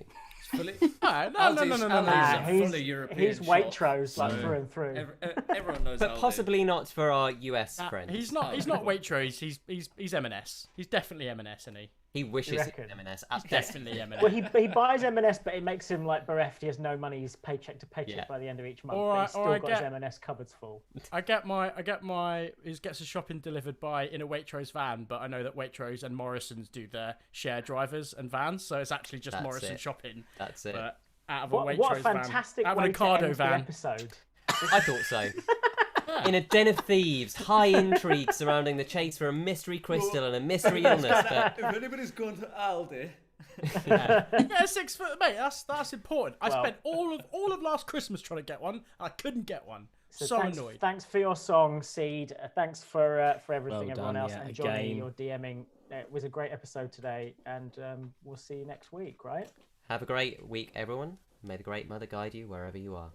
Fully, No. Aldi's a fully European he's shop, Waitrose like so through and through. Everyone knows But Aldi. possibly not for our US friends. He's not Waitrose. He's M&S. He's definitely M&S, isn't he? He wishes You it reckon? was M&S. Definitely M&S. Well, he buys M&S, but it makes him like bereft. He has no money. He's paycheck to paycheck Yeah. by the end of each month. Or but I- he's or still I got his get- M&S cupboards full. He gets his shopping delivered in a Waitrose van, but I know that Waitrose and Morrison's do their share drivers and vans, so it's actually just That's Morrison it. shopping. That's it. But out of a What Waitrose a fantastic van, out of way an to Ocado end the van. episode. I thought so. In a den of thieves, high intrigue surrounding the chase for a mystery crystal and a mystery illness. But If anybody's gone to Aldi, Yeah, 6 foot, mate. That's important. I Well- spent all of last Christmas trying to get one. I couldn't get one. So thanks, annoyed. Thanks for your song, Seed. Thanks for everything, Well everyone done, else, yeah, and Johnny, again. your DMing. It was a great episode today, and we'll see you next week, right? have a great week, everyone. May the Great Mother guide you wherever you are.